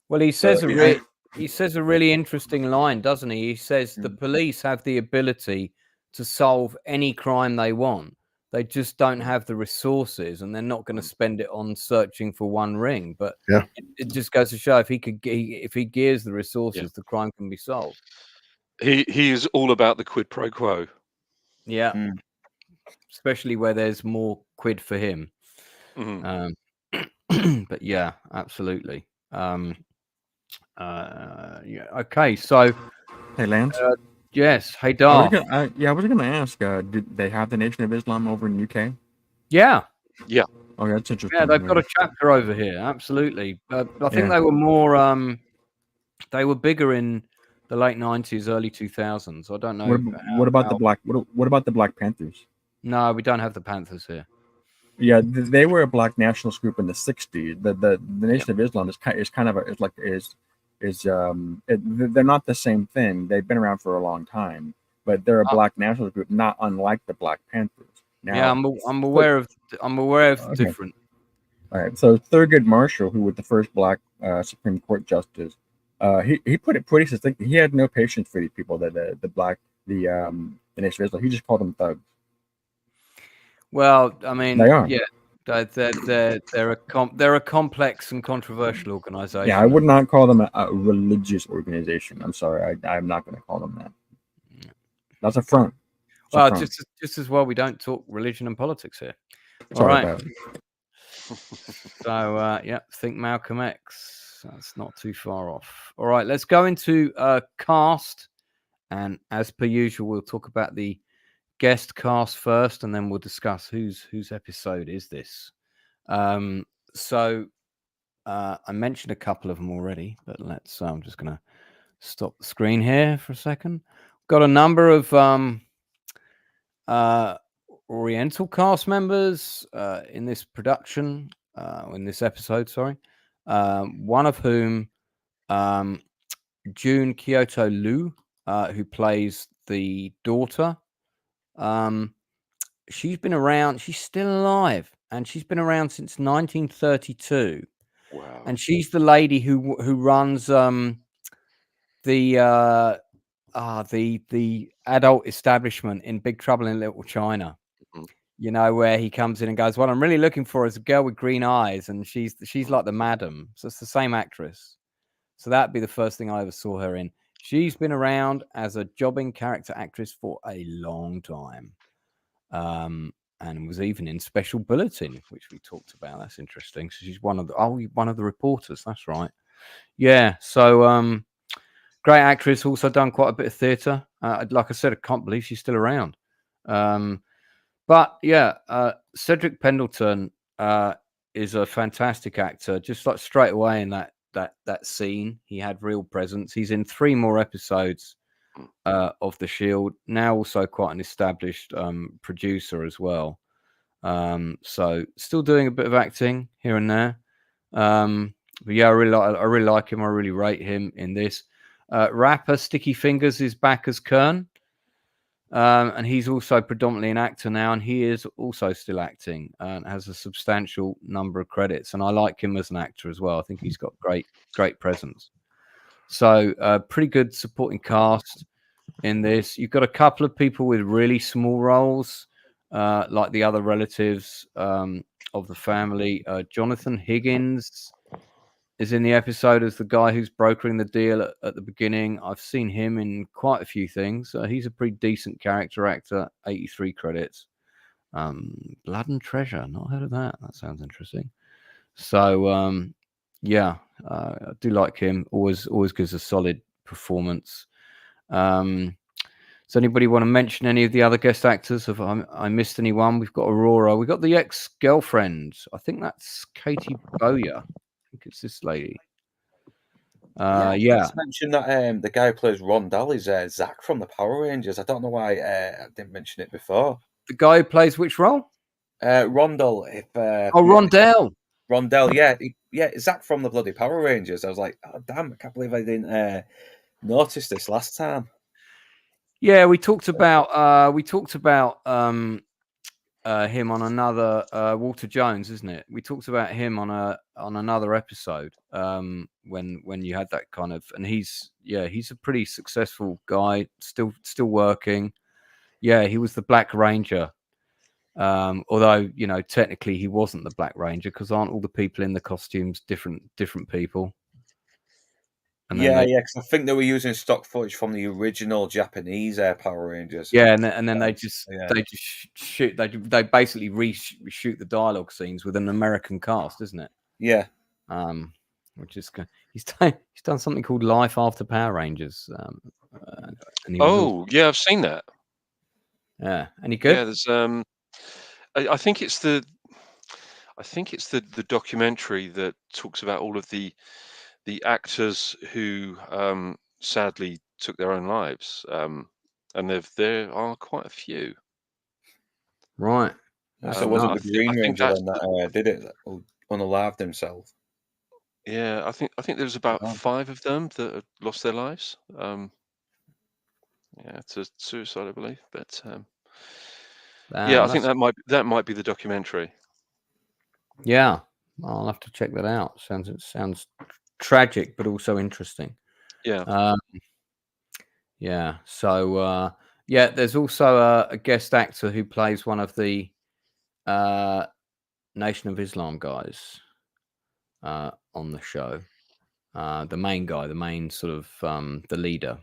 Well, he says a really interesting line, doesn't he? He says the police have the ability to solve any crime they want. They just don't have the resources, and they're not going to spend it on searching for one ring. But it just goes to show if he gears the resources, the crime can be solved. He is all about the quid pro quo. Yeah, especially where there's more quid for him. But yeah, absolutely. Okay, so hey, Lance. Yes, hey, Dar. I was going to ask. Did they have the Nation of Islam over in UK? Yeah. Oh, that's interesting. Yeah, they've got a chapter over here. Absolutely. I think they were more. They were bigger in the late 90s, early 2000s. I don't know. What about the Black Panthers? No, we don't have the Panthers here. Yeah, they were a black nationalist group in the 60s. The Nation of Islam they're not the same thing. They've been around for a long time, but they're a black nationalist group, not unlike the Black Panthers. Now, I'm aware of the different. All right, so Thurgood Marshall, who was the first black Supreme Court justice, he put it pretty succinctly. He had no patience for these people, the Nation of Islam. He just called them thugs. Well, I mean, they are. Yeah, they're a complex and controversial organization. Yeah, I would not call them a religious organization. I'm sorry, I'm not going to call them that. That's a front. Well, just as well, we don't talk religion and politics here. All right. So think Malcolm X. That's not too far off. All right, let's go into cast, and as per usual, we'll talk about the guest cast first, and then we'll discuss whose episode is this. So I mentioned a couple of them already, but let's. I'm just going to stop the screen here for a second. Got a number of Oriental cast members in this production, in this episode. Sorry, one of whom, June Kyoto Liu, who plays the daughter. She's been around. She's still alive, and she's been around since 1932. Wow! And she's the lady who runs the adult establishment in Big Trouble in Little China. You know, where he comes in and goes, "What I'm really looking for is a girl with green eyes," and she's like the madam. So it's the same actress. So that'd be the first thing I ever saw her in. She's been around as a jobbing character actress for a long time. And was even in Special Bulletin, which we talked about. That's interesting. So she's one of the reporters. That's right. Yeah. So great actress, also done quite a bit of theatre. Like I said, I can't believe she's still around. But yeah, Cedric Pendleton is a fantastic actor. Just like straight away in that scene, he had real presence. He's in 3 more episodes of The Shield. Now also quite an established producer as well. So still doing a bit of acting here and there. But yeah, I really like him. I really rate him in this. Rapper Sticky Fingers is back as Kern. And he's also predominantly an actor now, and he is also still acting and has a substantial number of credits. And I like him as an actor as well. I think he's got great presence. So pretty good supporting cast in this. You've got a couple of people with really small roles, like the other relatives of the family. Jonathan Higgins is in the episode as the guy who's brokering the deal at the beginning. I've seen him in quite a few things. He's a pretty decent character actor. 83 credits. Blood and Treasure. Not heard of that. That sounds interesting. So yeah, I do like him. Always gives a solid performance. Does anybody want to mention any of the other guest actors? Have I missed anyone? We've got Aurora. We've got the ex-girlfriend. I think that's Katie Bowyer. I think it's this lady. Yeah. Mention that the guy who plays Rondell is Zach from the Power Rangers. I don't know why I didn't mention it before. The guy who plays which role? Rondell. Rondell. Rondell, yeah, Zach from the bloody Power Rangers. I was like, oh, damn, I can't believe I didn't notice this last time. Yeah, we talked about him on another Walter Jones, isn't it? We talked about him on another episode when you had that kind of, and he's a pretty successful guy, still working. Yeah, he was the Black Ranger. Although technically he wasn't the Black Ranger, because aren't all the people in the costumes different people? And because I think they were using stock footage from the original Japanese Power Rangers. Yeah, and then they just shoot. They basically reshoot the dialogue scenes with an American cast, isn't it? Yeah. Which is good. He's done something called Life After Power Rangers. Yeah, I've seen that. Yeah, any good? Yeah, there's I think it's the documentary that talks about all of the actors who sadly took their own lives, and there are quite a few. Right. So it wasn't the Green Ranger then that did it, unalived himself. Yeah, I think there was about 5 of them that had lost their lives. Yeah, to suicide, I believe. But yeah, I think that might be the documentary. Yeah, I'll have to check that out. Sounds tragic, but also interesting. Yeah. Yeah. So yeah, there's also a guest actor who plays one of the Nation of Islam guys on the show. The main guy, the main sort of the leader.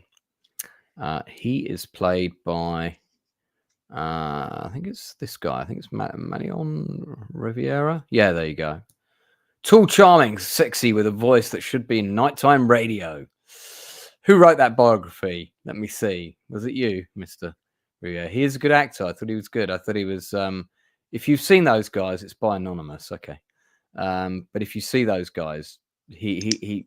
He is played by I think it's this guy. I think it's Marion Riviera. Yeah, there you go. Tall, charming, sexy, with a voice that should be in nighttime radio. Who wrote that biography? Let me see. Was it you, Mr. Riviera? He is a good actor. I thought he was good. I thought he was. If you've seen those guys, it's by Anonymous. Okay, but if you see those guys, he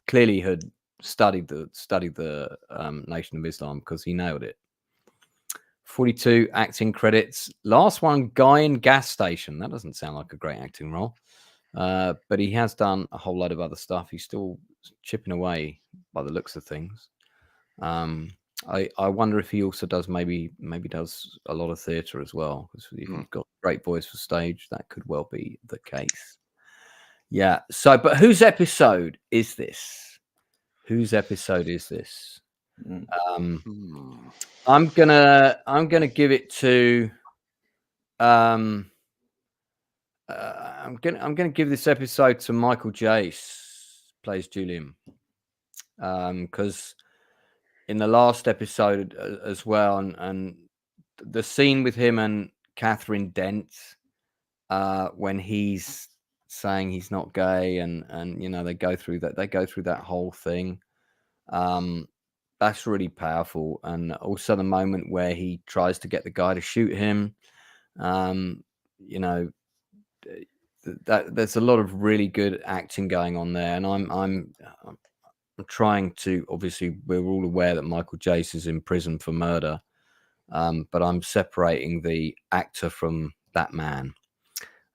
clearly had studied the Nation of Islam, because he nailed it. 42 acting credits. Last one, guy in gas station. That doesn't sound like a great acting role, but he has done a whole load of other stuff. He's still chipping away by the looks of things. I wonder if he also does maybe does a lot of theatre as well, because if you've got a great voice for stage, that could well be the case. Yeah. So, but whose episode is this? Whose episode is this? I'm gonna give it to I'm gonna give this episode to Michael Jace, plays Julian, because in the last episode as well, and the scene with him and Catherine Dent when he's saying he's not gay, and they go through that whole thing. That's really powerful. And also the moment where he tries to get the guy to shoot him. That there's a lot of really good acting going on there, and I'm trying to, obviously we're all aware that Michael Jace is in prison for murder, but I'm separating the actor from that man,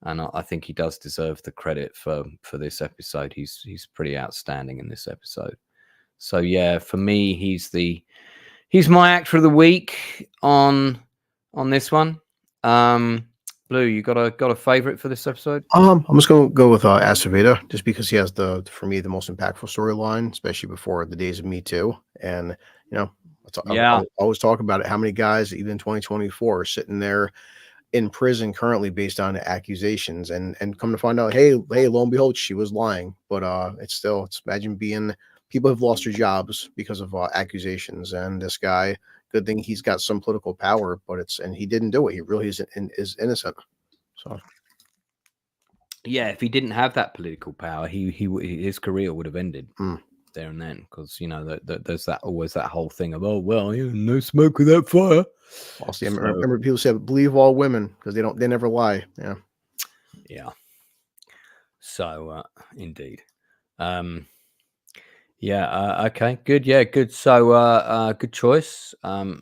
and I think he does deserve the credit for this episode. He's pretty outstanding in this episode. So yeah, for me, he's my actor of the week on this one. Blue, you got a favorite for this episode? I'm just going to go with Acevedo, just because he has for me the most impactful storyline, especially before the days of Me Too. And I always talk about it. How many guys, even in 2024, are sitting there in prison currently based on accusations, and come to find out, hey, lo and behold, she was lying. But it's imagine people have lost their jobs because of accusations, and this guy, good thing he's got some political power, and he didn't do it. He really is innocent. So yeah, if he didn't have that political power, his career would have ended there and then, because there's always that whole thing of, oh well, no smoke without fire. Also, I remember people say, believe all women, because they never lie. Yeah. So indeed. Okay, good. Yeah, good. So good choice.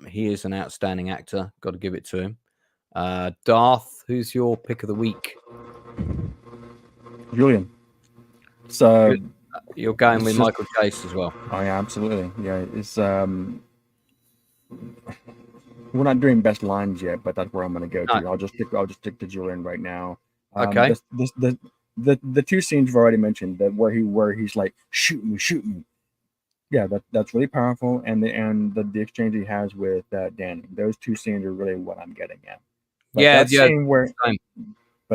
He is an outstanding actor. Got to give it to him. Darth, who's your pick of the week? Julian. So good. You're going with Michael Jace as well. Oh yeah, absolutely. Yeah, it's we're not doing best lines yet, but that's where I'm going to go to. I'll just stick to Julian right now. Okay. The two scenes we've already mentioned, that where he's like, shoot me. Yeah, that's really powerful, and the exchange he has with Danny. Those two scenes are really what I'm getting at. But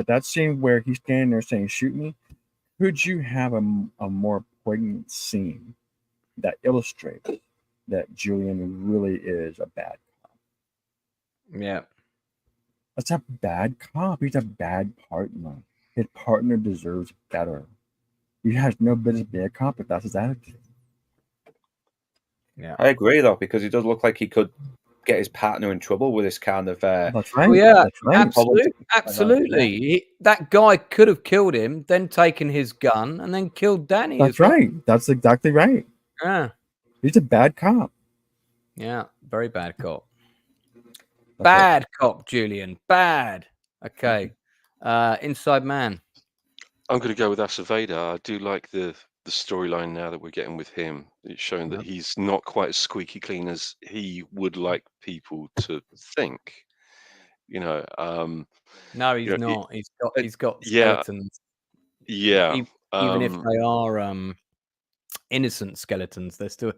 that scene where he's standing there saying, "Shoot me," could you have a more poignant scene that illustrates that Julian really is a bad cop? Yeah. That's a bad cop. He's a bad partner. His partner deserves better. He has no business being a cop, but that's his attitude. Yeah, I agree though, because he does look like he could get his partner in trouble with this kind of. That's right. Oh, yeah, that's right. Absolutely. That guy could have killed him, then taken his gun, and then killed Danny. That's right. That's exactly right. Yeah, he's a bad cop. Yeah, very bad cop. Bad cop, Julian. Bad. Okay. Inside Man. I'm going to go with Acevedo. I do like the storyline now that we're getting with him. It's showing that he's not quite as squeaky clean as he would like people to think. No, he's not. He's got Yeah. skeletons. Yeah. Even if they are innocent skeletons, they're still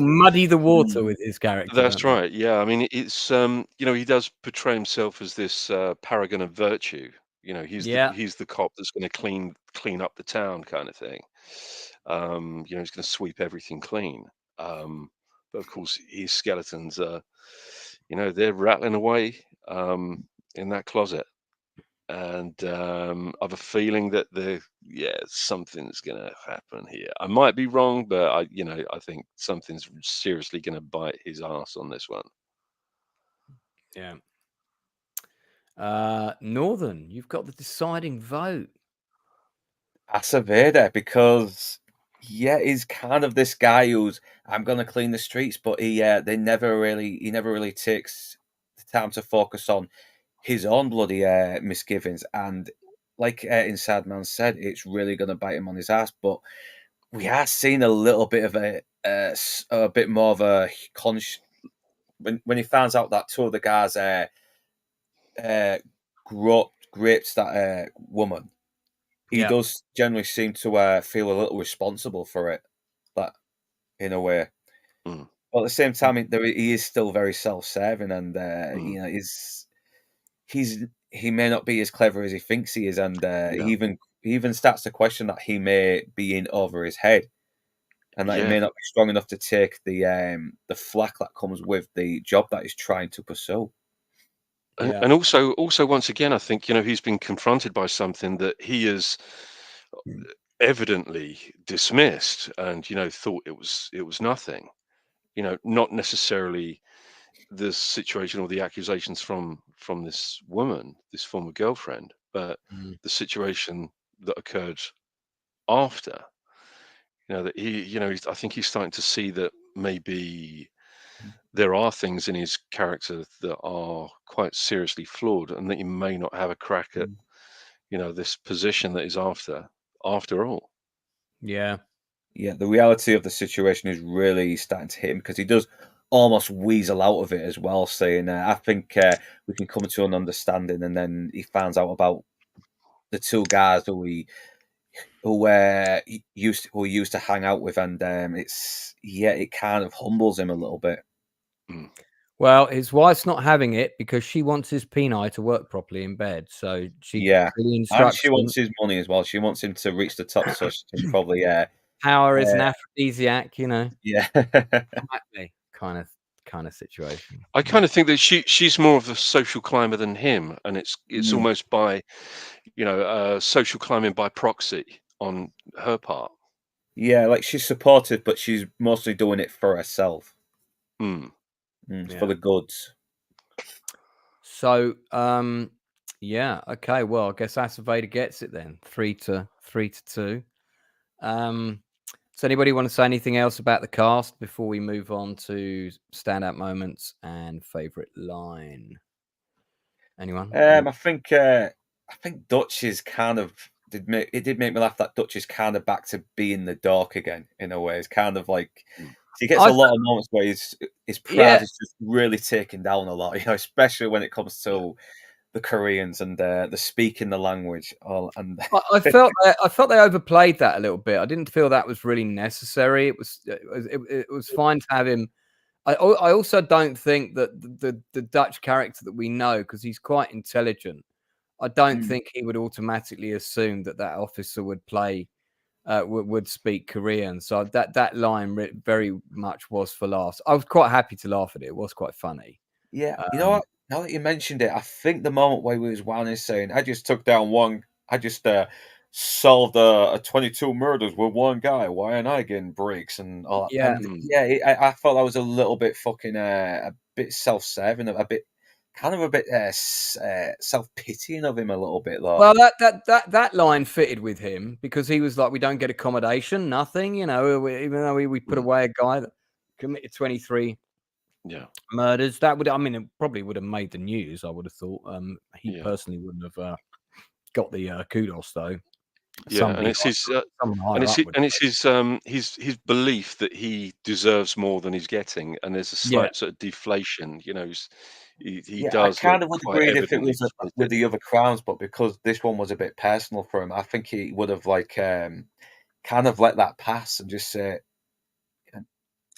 muddy the water with his character. That's right. Yeah. I mean, it's he does portray himself as this paragon of virtue. He's the cop that's going to clean up the town, kind of thing. He's going to sweep everything clean. But of course, his skeletons are, they're rattling away in that closet, and I've a feeling that something's going to happen here. I might be wrong, but I think something's seriously going to bite his ass on this one. Yeah. Northern, you've got the deciding vote. Acevedo, because he's kind of this guy who's, I'm gonna clean the streets, but he never really takes the time to focus on his own bloody misgivings, and like Inside Man said, it's really gonna bite him on his ass. But we are seeing a little bit of a bit more of a when he finds out that two of the guys raped that woman. He does generally seem to feel a little responsible for it, that in a way. But at the same time, he is still very self-serving, and he may not be as clever as he thinks he is, and he even starts to question that he may be in over his head, and that he may not be strong enough to take the flack that comes with the job that he's trying to pursue. And also once again, I think, he's been confronted by something that he has evidently dismissed and, thought it was nothing. Not necessarily the situation or the accusations from this woman, this former girlfriend, but the situation that occurred after. That I think he's starting to see that maybe there are things in his character that are quite seriously flawed, and that he may not have a crack at, this position that is after all. Yeah. Yeah, the reality of the situation is really starting to hit him because he does almost weasel out of it as well, saying, "I think we can come to an understanding." And then he finds out about the two guys he used to hang out with, and it kind of humbles him a little bit. Well, his wife's not having it because she wants his penile to work properly in bed. So she really And instructs she him. wants his money as well. She wants him to reach the top, so she can probably Power is an aphrodisiac, yeah. exactly, kind of situation. I kind of think that she's more of a social climber than him, and it's almost by, social climbing by proxy on her part. Yeah, like she's supportive, but she's mostly doing it for herself. For the goods. So, yeah, okay. Well, I guess Vader gets it then. 3-2. Does anybody want to say anything else about the cast before we move on to standout moments and favorite line? Anyone? I think Dutch is kind of did make me laugh that Dutch is kind of back to being the dork again in a way. It's kind of like he gets a lot of moments where his pride is just really taken down a lot, especially when it comes to the Koreans and the speaking the language. I felt they overplayed that a little bit. I didn't feel that was really necessary. It was fine to have him. I also don't think that the Dutch character that we know, because he's quite intelligent, I don't think he would automatically assume that officer would would speak Korean. So that line very much was for laughs. I was quite happy to laugh at it. It was quite funny. Yeah, you know what? Now that you mentioned it, I think the moment where he was saying, "I just took down one, I just solved a 22 murders with one guy. Why am I getting breaks and all that?" Yeah, and I thought that was a little bit fucking a bit self-serving, a bit self-pitying of him a little bit. Though. Well, that line fitted with him because he was like, "We don't get accommodation, nothing." Even though we put away a guy that committed 23. Murders. It probably would have made the news. I would have thought. He personally wouldn't have got the kudos though. And it's his belief that he deserves more than he's getting, and there's a slight sort of deflation. He does. I kind of would agree if it was with the other crowns, but because this one was a bit personal for him, I think he would have kind of let that pass and just say,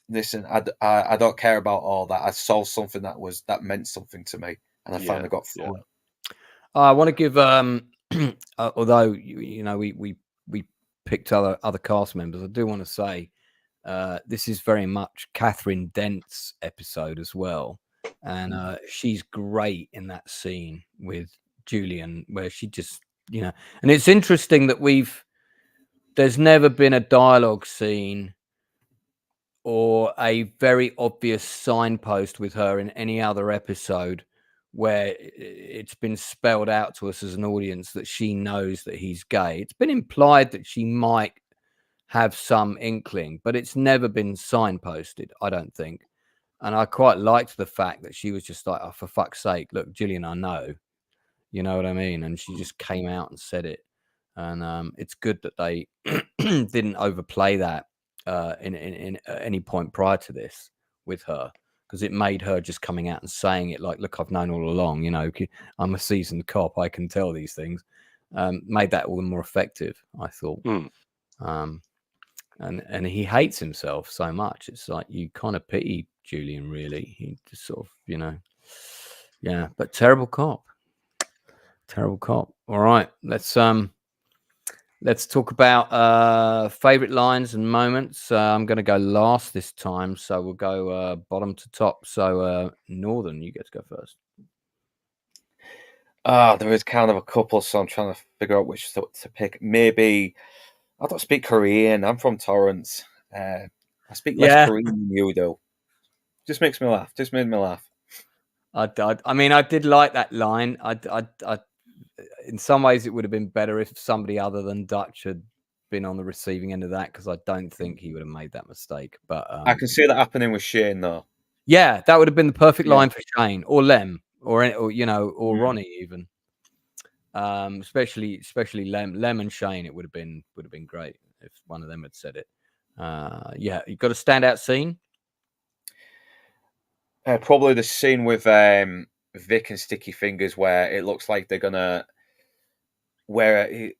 "Listen, I don't care about all that. I solved something that meant something to me, and I finally got through it." I want to give although we picked other cast members, I do want to say this is very much Catherine Dent's episode as well, and she's great in that scene with Julian where she just and it's interesting that there's never been a dialogue scene or a very obvious signpost with her in any other episode where it's been spelled out to us as an audience that she knows that he's gay. It's been implied that she might have some inkling, but it's never been signposted, I don't think. And I quite liked the fact that she was just like, "Oh, for fuck's sake, look, Gillian, I know." You know what I mean? And she just came out and said it. And it's good that they didn't overplay that in any point prior to this with her, because it made her just coming out and saying it like, "Look, I've known all along, I'm a seasoned cop, I can tell these things." Made that all the more effective, I thought. And he hates himself so much. It's like you kind of pity Julian, really. He just sort of, yeah, but terrible cop. Terrible cop. All right, let's talk about favorite lines and moments. I'm going to go last this time, so we'll go bottom to top. So Northern, you get to go first. There is kind of a couple, so I'm trying to figure out which to pick. Maybe I don't speak Korean. I'm from Torrance. I speak less Yeah. Korean than you do. Just makes me laugh. Just made me laugh. I mean, I did like that line. In some ways, it would have been better if somebody other than Dutch had been on the receiving end of that, because I don't think he would have made that mistake. But I can see that happening with Shane, though. yeah, that would have been the perfect Yeah. line for Shane or Lem or Ronnie even. Especially Lem and Shane. It would have been great if one of them had said it. Yeah, you got a standout scene. Probably the scene with Vic and Sticky Fingers, where it looks like they're gonna, where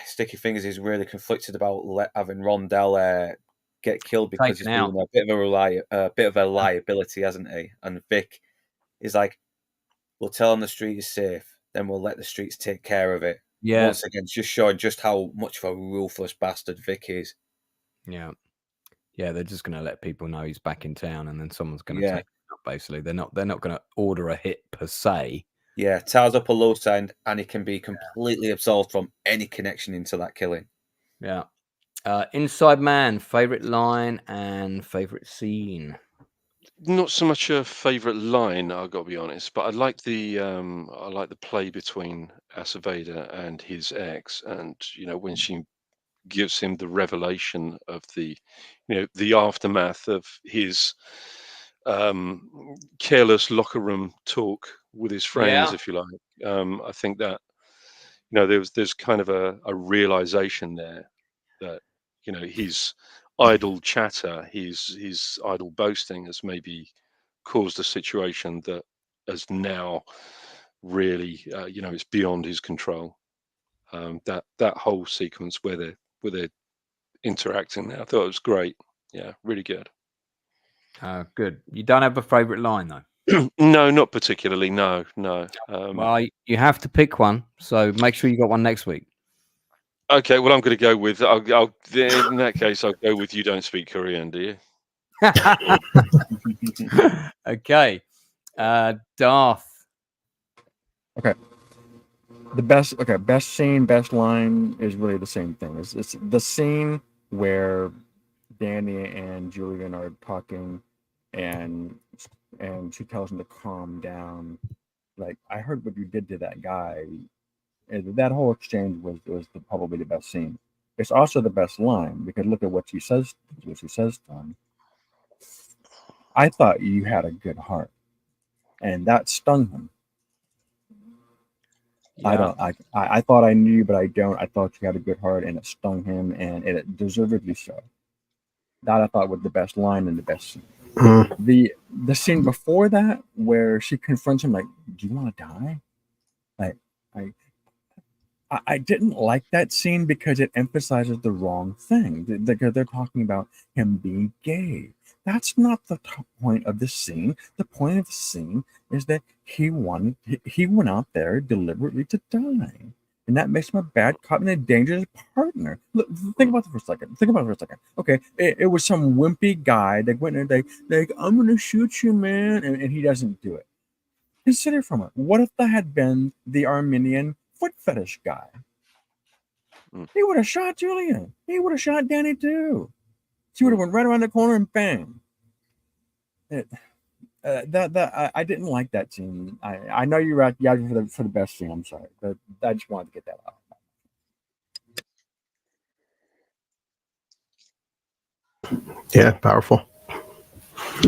Sticky Fingers is really conflicted about having Rondell get killed because he's Taken been a bit of a liability, hasn't he? And Vic is like, "We'll tell him the street is safe, then we'll let the streets take care of it." Yeah. Once again, just showing just how much of a ruthless bastard Vic is. Yeah. They're just going to let people know he's back in town, and then someone's going to take him up. Basically, they're not going to order a hit per se. Yeah, ties up a loose end, and he can be completely absolved from any connection into that killing. Yeah. Inside Man, favorite line and favorite scene. Not so much a favorite line, I've got to be honest, but I like the play between Aceveda and his ex, and when she gives him the revelation of the aftermath of his careless locker room talk with his friends, if you like. I think that there's kind of a realization there that his idle chatter, his idle boasting has maybe caused a situation that has now really it's beyond his control. That whole sequence where they're interacting there, I thought it was great. Yeah, really good. Good. You don't have a favorite line though? No, not particularly. No. Well, you have to pick one, so make sure you got one next week. Okay, well, I'm going to go with. In that case, I'll go with "You Don't Speak Korean," do you? Okay, Darth. Okay. Best scene, best line is really the same thing. It's the scene where Danny and Julian are talking, and she tells him to calm down. Like, I heard what you did to that guy. And that whole exchange was probably the best scene. It's also the best line because look at what she says. What she says to him. I thought you had a good heart, and that stung him. Yeah. I thought I knew, but I don't. I thought you had a good heart, and it stung him, and it deservedly so. That I thought was the best line and the best scene. The scene before that, where she confronts him, like, "Do you want to die?" Like, I didn't like that scene because it emphasizes the wrong thing. They're talking about him being gay. That's not the top point of the scene. The point of the scene is that he went out there deliberately to die. And that makes him a bad cop and a dangerous partner. Look, think about it for a second. Okay, it was some wimpy guy that went in and like, "I'm going to shoot you, man," and he doesn't do it. Consider from it. What if that had been the Armenian foot fetish guy? He would have shot Julian. He would have shot Danny too. She would have went right around the corner and bang. I didn't like that scene. I know you're out for the best scene. I'm sorry, but I just wanted to get that out. Yeah, powerful. I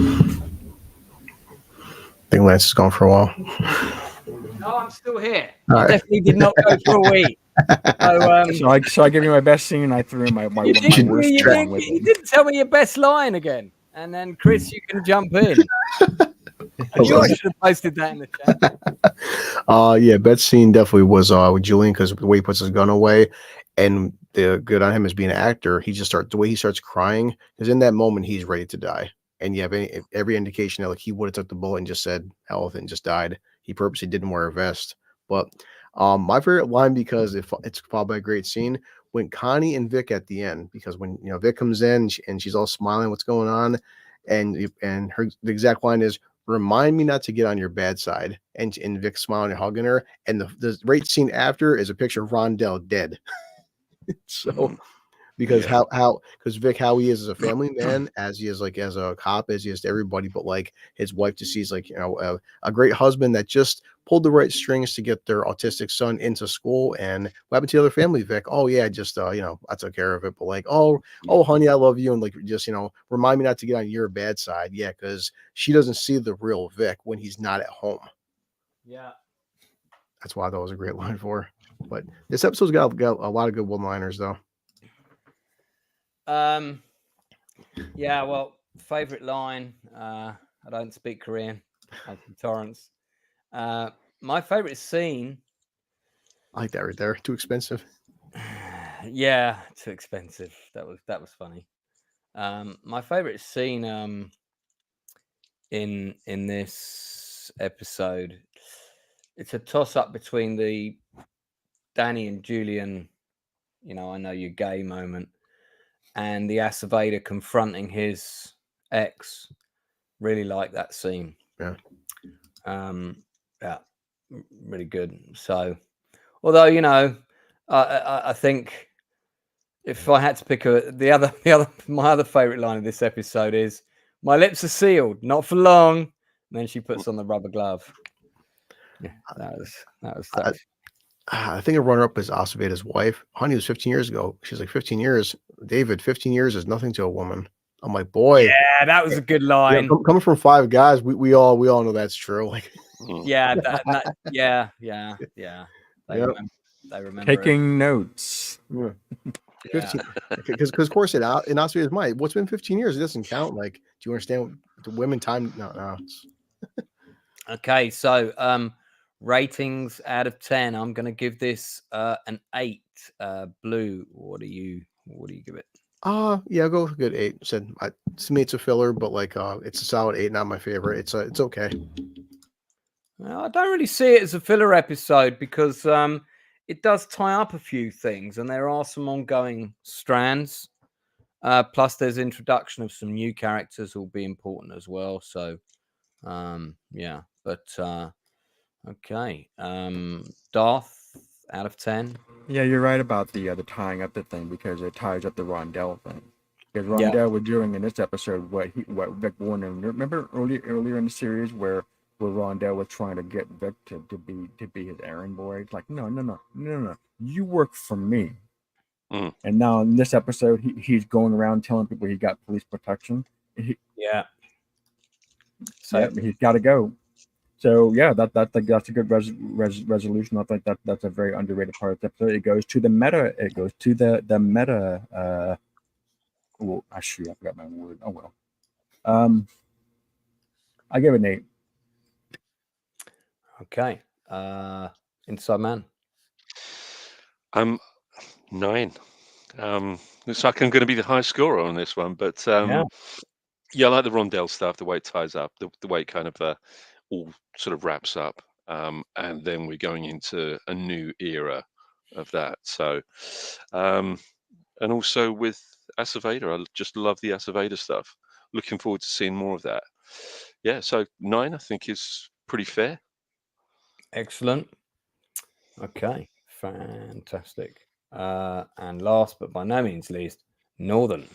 think Lance is gone for a while. No, I'm still here. All I right. definitely did not go for a week. So I give you my best scene, and I threw in my worst one with You it. didn't tell me your best line again. And then, Chris, you can jump in. I knew I should have posted that in the chat. Yeah, best scene definitely was with Julian, because the way he puts his gun away, and the good on him as being an actor, the way he starts crying, because in that moment he's ready to die, and you have every indication that like he would have took the bullet and just said hell with it and just died. He purposely didn't wear a vest. But my favorite line, because it's followed by a great scene, when Connie and Vic at the end, because when Vic comes in and she's all smiling, what's going on, and the exact line is, remind me not to get on your bad side. And Vic smiling and hugging her. And the right scene after is a picture of Rondell dead. So because Yeah. because Vic, how he is as a family man, as he is like as a cop, as he is to everybody, but like his wife just sees like, you know, a great husband that just pulled the right strings to get their autistic son into school. And what happened to the other family, Vic? Oh yeah, just you know, I took care of it. But like, oh honey, I love you, and like just, you know, remind me not to get on your bad side. Yeah, because she doesn't see the real Vic when he's not at home. Yeah. That's why that was a great line for her. But this episode's got a lot of good one-liners though. Yeah, well, favorite line, I don't speak Korean. I'm from Torrance. My favorite scene, I like that right there. Too expensive. yeah, too expensive. That was funny. My favorite scene in this episode, it's a toss up between the Danny and Julian, you know, I know you're gay moment, and the Acevedo confronting his ex. Really like that scene. Yeah. Yeah, really good. So, although, you know, I think if I had to pick my other favorite line of this episode is, "My lips are sealed, not for long." And then she puts on the rubber glove. Yeah, that was. I think a runner-up is Acevedo's wife. Honey, was 15 years ago. She's like, 15 years. David, 15 years is nothing to a woman. I'm like, boy. Yeah, that was a good line. Yeah, coming from five guys, we all know that's true. Like, yeah, yeah. They Yep. remember. They remember Taking notes. Yeah. Yeah. 15, because of course in Acevedo's mind, what's been 15 years? It doesn't count. Like, do you understand the women time? No. Okay, so ratings out of 10. I'm going to give this an 8. Blue, what do you give it? Yeah, I'll go with a good 8. Said to me it's a filler, but like it's a solid 8, not my favorite. It's okay. I don't really see it as a filler episode because it does tie up a few things and there are some ongoing strands. Plus there's introduction of some new characters will be important as well. So yeah, but okay. Darth out of 10. Yeah, you're right about the tying up the thing because it ties up the Rondell thing. Because Yeah. Rondell was doing in this episode what Vic warned him. Remember earlier in the series where Rondell was trying to get Vic to be his errand boy. It's like, no. You work for me. And now in this episode, he's going around telling people he got police protection. Yeah. So yeah, he's got to go. So yeah, that's a good resolution. I think that's a very underrated part of the episode. It goes to the meta. It goes to the meta. Well, actually, I forgot my word. Oh well. I give it an 8. Okay. Inside Man. 9. Looks like I'm going to be the high scorer on this one, but yeah, I like the Rondell stuff, the way it ties up, the way it kind of all sort of wraps up, and then we're going into a new era of that. So, and also with Acevedo, I just love the Acevedo stuff. Looking forward to seeing more of that. Yeah, so 9 I think is pretty fair. Excellent. Okay, fantastic. And last but by no means least, Northern.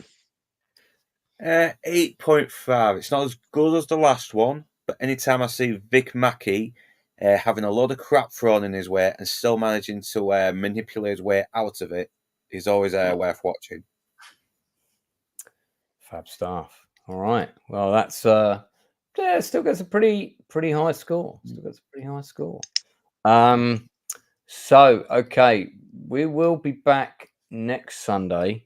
8.5. It's not as good as the last one, but anytime I see Vic Mackey having a lot of crap thrown in his way and still managing to manipulate his way out of it, is always worth watching. Fab stuff. All right. Well, that's still gets a pretty high score. So okay, we will be back next Sunday.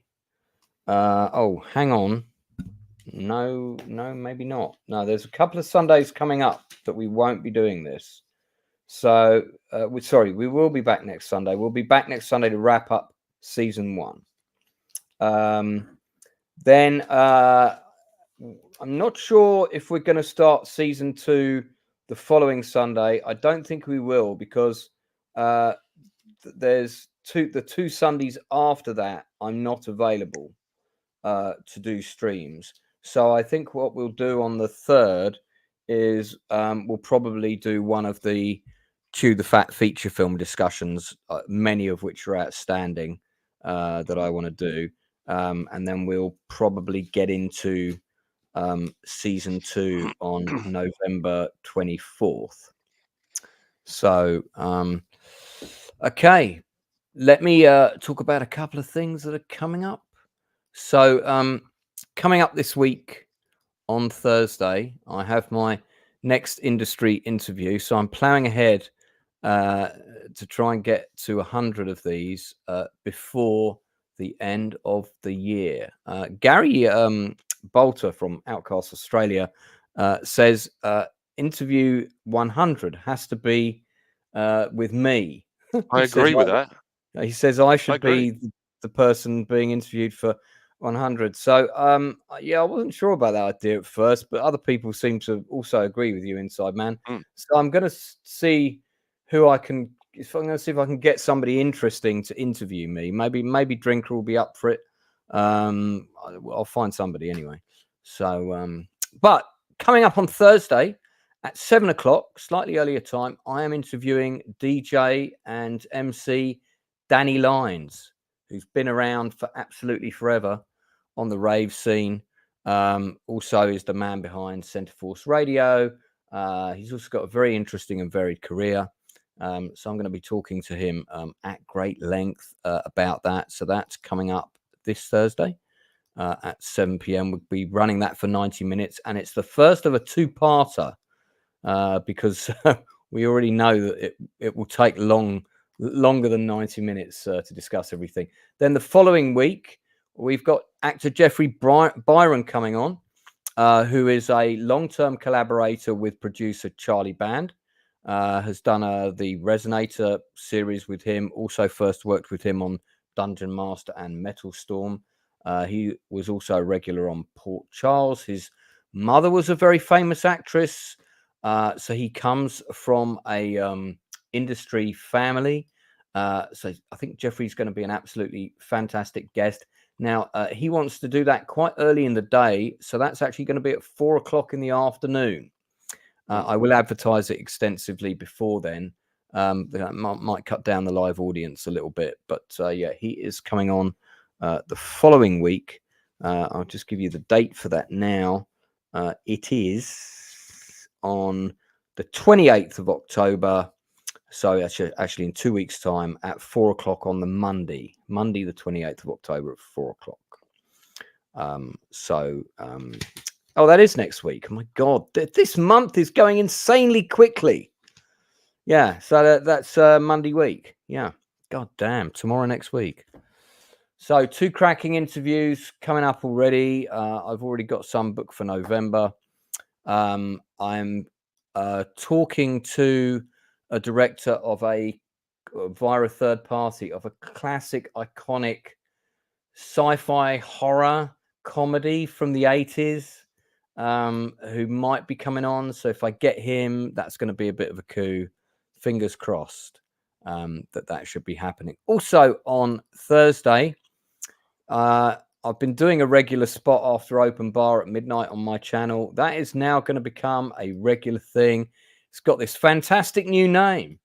Hang on. No, maybe not. No, there's a couple of Sundays coming up that we won't be doing this. So we will be back next Sunday. We'll be back next Sunday to wrap up season 1. Then I'm not sure if we're going to start season 2 the following Sunday. I don't think we will because there's the 2 Sundays after that I'm not available to do streams. So I think what we'll do on the 3rd is we'll probably do one of the Chew the Fat feature film discussions, many of which are outstanding, that I want to do. And then we'll probably get into season 2 on November 24th. So, okay, let me talk about a couple of things that are coming up. So, coming up this week on Thursday, I have my next industry interview. So I'm plowing ahead to try and get to 100 of these before the end of the year. Gary Bolter from Outcast Australia says interview 100 has to be with me. I agree with that. He says I I should agree. be the person being interviewed for 100. So yeah, I wasn't sure about that idea at first, but other people seem to also agree with you, Inside Man. So I'm going to see who I can. If I'm going to see if I can get somebody interesting to interview me. Maybe Drinker will be up for it. I'll find somebody anyway. So, but coming up on Thursday at 7 o'clock, slightly earlier time, I am interviewing DJ and MC Danny Lines, who's been around for absolutely forever on the rave scene. Also is the man behind Centre Force Radio. He's also got a very interesting and varied career. So I'm going to be talking to him at great length about that. So that's coming up this Thursday at 7 p.m. We'll be running that for 90 minutes. And it's the first of a two-parter because we already know that it will take longer than 90 minutes to discuss everything. Then the following week, we've got actor Jeffrey Byron coming on, who is a long-term collaborator with producer Charlie Band. Has done the Resonator series with him. Also first worked with him on Dungeon Master and Metal Storm. He was also a regular on Port Charles. His mother was a very famous actress. So he comes from a industry family. So I think Jeffrey's going to be an absolutely fantastic guest. Now, he wants to do that quite early in the day. So that's actually going to be at 4 o'clock in the afternoon. I will advertise it extensively before then. That might cut down the live audience a little bit. But yeah, he is coming on the following week. I'll just give you the date for that now. It is on the 28th of October. So actually in 2 weeks' time at 4 o'clock on the Monday, the 28th of October at 4 o'clock. Oh, that is next week. Oh my God, this month is going insanely quickly. Yeah, so that's Monday week. Yeah, God damn, tomorrow next week. So 2 cracking interviews coming up already. I've already got some booked for November. I'm talking to a director of via a third party of a classic, iconic sci-fi horror comedy from the 80s. Who might be coming on. So if I get him, that's going to be a bit of a coup. Fingers crossed that should be happening. Also on Thursday, I've been doing a regular spot after open bar at midnight on my channel. That is now going to become a regular thing. It's got this fantastic new name.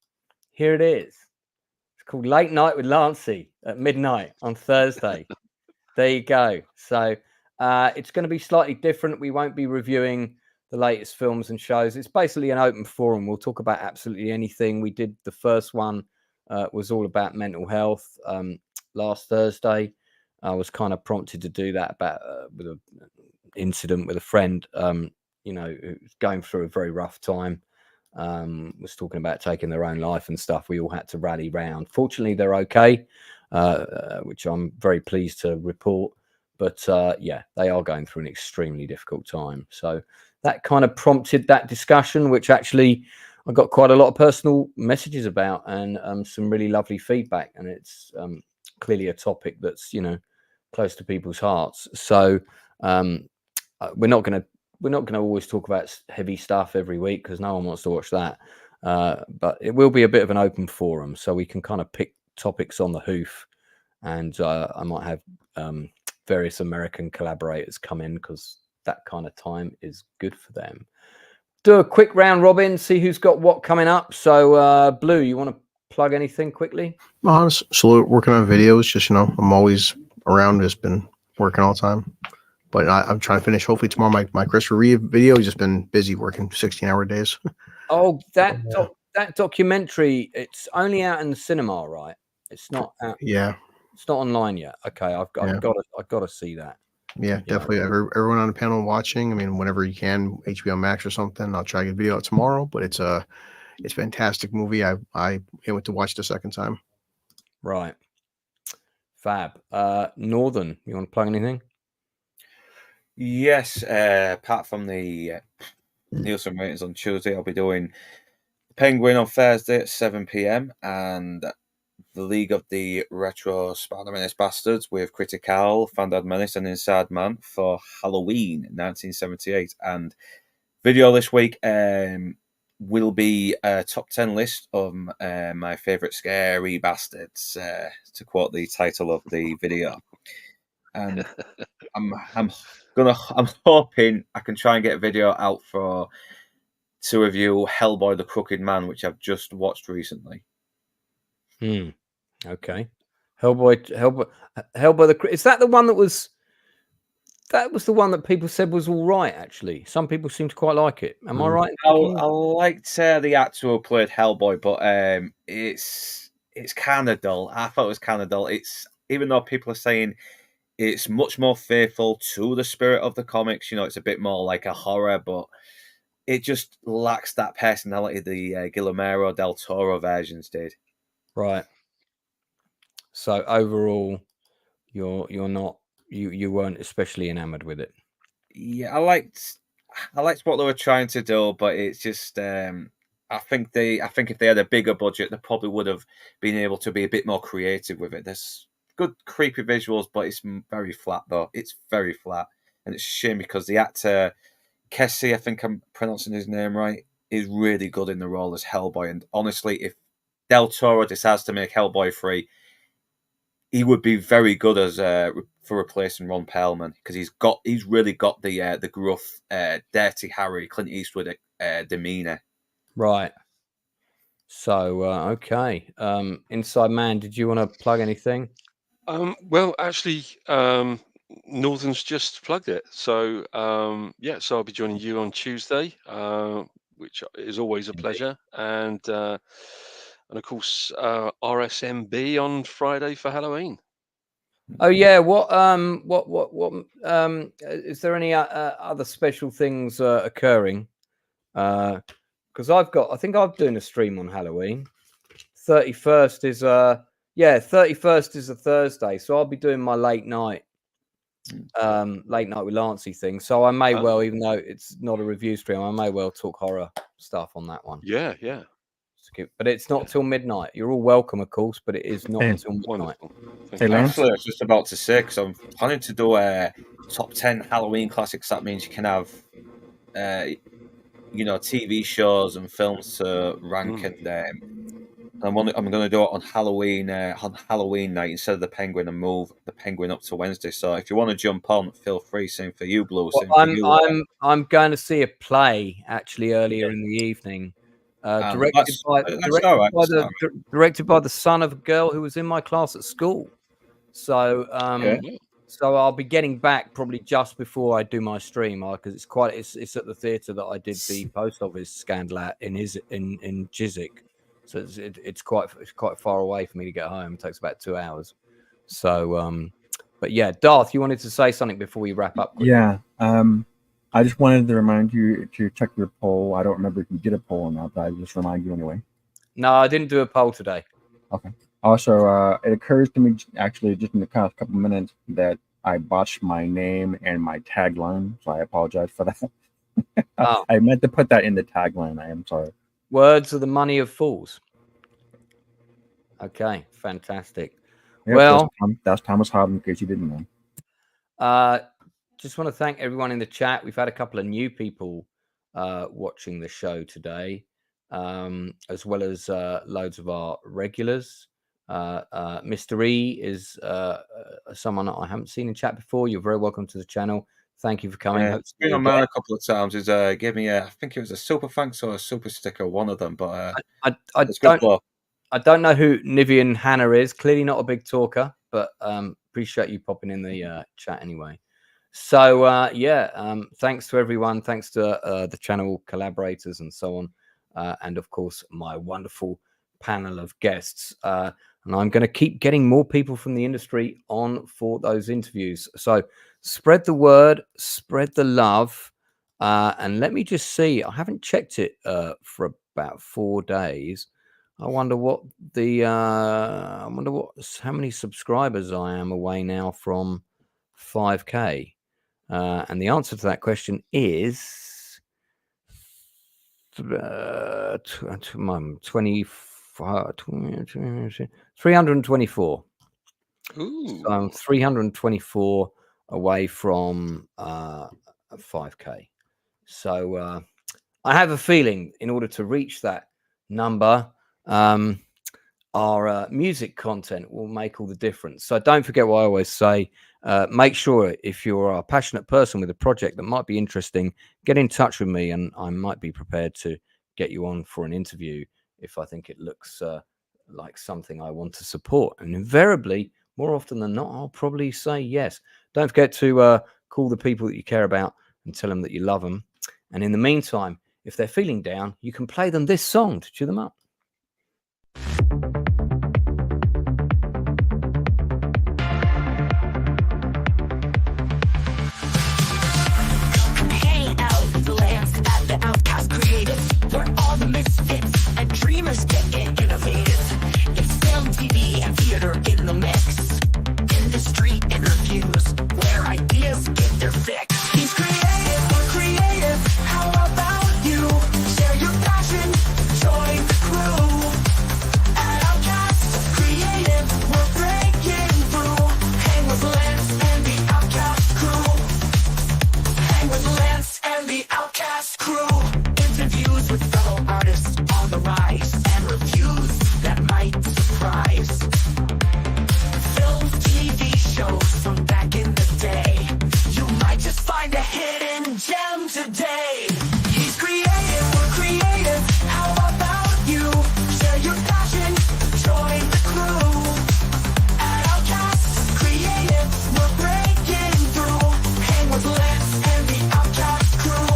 Here it is. It's called Late Night with Lancey at midnight on Thursday. There you go. So it's going to be slightly different. We won't be reviewing the latest films and shows. It's basically an open forum. We'll talk about absolutely anything. We did the first one was all about mental health last Thursday. I was kind of prompted to do that about with an incident with a friend, who's going through a very rough time. Was talking about taking their own life and stuff. We all had to rally round. Fortunately, they're okay, which I'm very pleased to report. But yeah, they are going through an extremely difficult time. So that kind of prompted that discussion, which actually I got quite a lot of personal messages about and some really lovely feedback. And it's clearly a topic that's, close to people's hearts. So we're not going to always talk about heavy stuff every week because no one wants to watch that. But it will be a bit of an open forum, so we can kind of pick topics on the hoof. And I might have various American collaborators come in because that kind of time is good for them. do a quick round robin, see who's got what coming up. So, Blue, you want to plug anything quickly? So working on videos. Just I'm always around. Just been working all the time. But I'm trying to finish hopefully tomorrow my Christopher Reeve video. He's just been busy working 16-hour days. Oh, that documentary, it's only out in the cinema, right? It's not out. Yeah. It's not online yet. Okay, I've got to see that. Yeah, definitely. Everyone on the panel watching. I mean, whenever you can, HBO Max or something. I'll try to get a video out tomorrow. But it's a fantastic movie. I can't wait to watch it a second time. Right. Fab. Northern, you want to plug anything? Yes, apart from the Nielsen ratings on Tuesday, I'll be doing Penguin on Thursday at 7 p.m. and the League of the Retro Spider-Man Bastards with Critical, Fandad Menace, and Inside Man for Halloween 1978. And video this week will be a top 10 list of my favourite scary bastards, to quote the title of the video. And I'm hoping I can try and get a video out for to review Hellboy the Crooked Man, which I've just watched recently. Okay. Hellboy is that the one that was the one that people said was all right, actually? Some people seem to quite like it. Am I right? I liked the actor who played Hellboy, but it's kind of dull. I thought it was kind of dull. It's, even though people are saying it's much more faithful to the spirit of the comics, it's a bit more like a horror, but it just lacks that personality the Guillermo del Toro versions did. Right. So overall, you're not you weren't especially enamored with it. Yeah, I liked what they were trying to do, but it's just I think if they had a bigger budget, they probably would have been able to be a bit more creative with it. There's good creepy visuals, but it's very flat though. It's very flat, and it's a shame because the actor Kessie, I think I'm pronouncing his name right, is really good in the role as Hellboy. And honestly, if Del Toro decides to make Hellboy 3, he would be very good as for replacing Ron Perlman, because he's really got the gruff, dirty Harry, Clint Eastwood demeanor. Right. So okay, Inside Man, did you want to plug anything? Well, actually, Northern's just plugged it. So so I'll be joining you on Tuesday, which is always a pleasure, and of course RSMB on Friday for Halloween. Oh yeah, what is there any other special things occurring? Because I think I'm doing a stream on Halloween. 31st is 31st is a Thursday, so I'll be doing my late night with Lancey thing. So I may well, even though it's not a review stream, I may well talk horror stuff on that one. Yeah. But it's not till midnight. You're all welcome, of course, but it is not until midnight. Hey, actually, I was just about to say, because I'm planning to do a top 10 Halloween classics. That means you can have, TV shows and films to rank, and I'm going to do it on Halloween night instead of the Penguin, and move the Penguin up to Wednesday. So if you want to jump on, feel free. Same for you, Blue. I'm going to see a play actually earlier in the evening. Directed by the son of a girl who was in my class at school. So so I'll be getting back probably just before I do my stream, because it's at the theatre that I did the post office scandal at in Chiswick. So it's quite far away for me to get home. It takes about 2 hours. So but yeah, Darth, you wanted to say something before we wrap up quickly? Yeah. I just wanted to remind you to check your poll. I don't remember if you did a poll or not, but I just remind you anyway. No, I didn't do a poll today. Okay. Also, it occurs to me actually just in the past couple minutes that I botched my name and my tagline, so I apologize for that. I meant to put that in the tagline. I am sorry. Words are the money of fools. Okay, fantastic. Yep, well, that's Thomas Hobbes, in case you didn't know. Just want to thank everyone in the chat. We've had a couple of new people watching the show today, as well as loads of our regulars. Mr. E is someone that I haven't seen in chat before. You're very welcome to the channel. Thank you for coming. Yeah, Hope to it's been see you on mine again. a couple of times. He's gave me I think it was a super thanks or a super sticker, one of them. But I it's good blow. I don't know who Nivian Hannah is. Clearly not a big talker, but appreciate you popping in the chat anyway. So thanks to everyone. Thanks to the channel collaborators and so on, and of course my wonderful panel of guests. And I'm going to keep getting more people from the industry on for those interviews. So spread the word, spread the love, and let me just see. I haven't checked it for about 4 days. I wonder what how many subscribers I am away now from 5K. And the answer to that question is 324. Ooh. So I'm 324 away from 5K. So I have a feeling in order to reach that number, our music content will make all the difference. So don't forget what I always say. Make sure if you're a passionate person with a project that might be interesting, get in touch with me and I might be prepared to get you on for an interview if I think it looks like something I want to support. And invariably, more often than not, I'll probably say yes. Don't forget to call the people that you care about and tell them that you love them. And in the meantime, if they're feeling down, you can play them this song to cheer them up. Dreamers getting innovative. It's film, TV, and theater in the mix. Industry interviews where ideas get their fix. He's creative, we're creative. How about you? Share your passion, join the crew. At Outcast Creative, we're breaking through. Hang with Lance and the Outcast crew. Hang with Lance and the Outcast crew. Interviews with fellow artists on the rise and reviews that might surprise. Film, TV shows from back in the day. You might just find a hidden gem today. He's creative, we're creative. How about you? Share your passion, join the crew. At Outcast Creative, we're breaking through. Hang with Lance and the Outcast crew.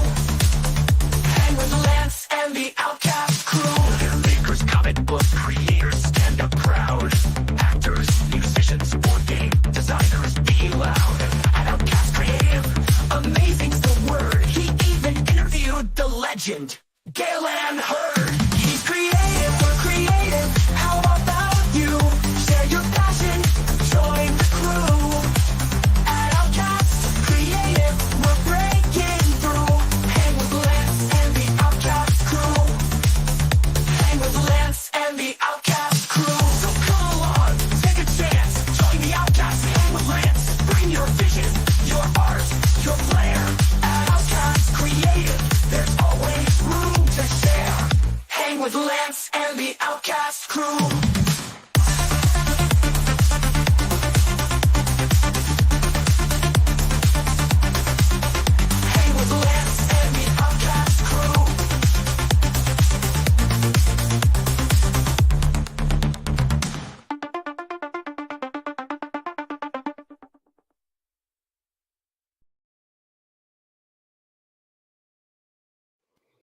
Hang with Lance and the Outcast crew. Filmmakers, comic book creators, stand-up crowd. Actors, musicians, board game designers, be loud. At Outcast Creative, amazing's the word. He even interviewed the legend, Galen Hurd. He's creative, we're creative. How about you? Share your passion, join the crew. At Outcast Creative, we're breaking through. Hang with Lance and the Outcast crew. Hang with Lance and the Outcast crew. So come along, take a chance. Join the Outcast, hang with Lance. Bring your vision, your art, your flair. At Outcast Creative, there's always room to share. Hang with Lance and the Outcast crew.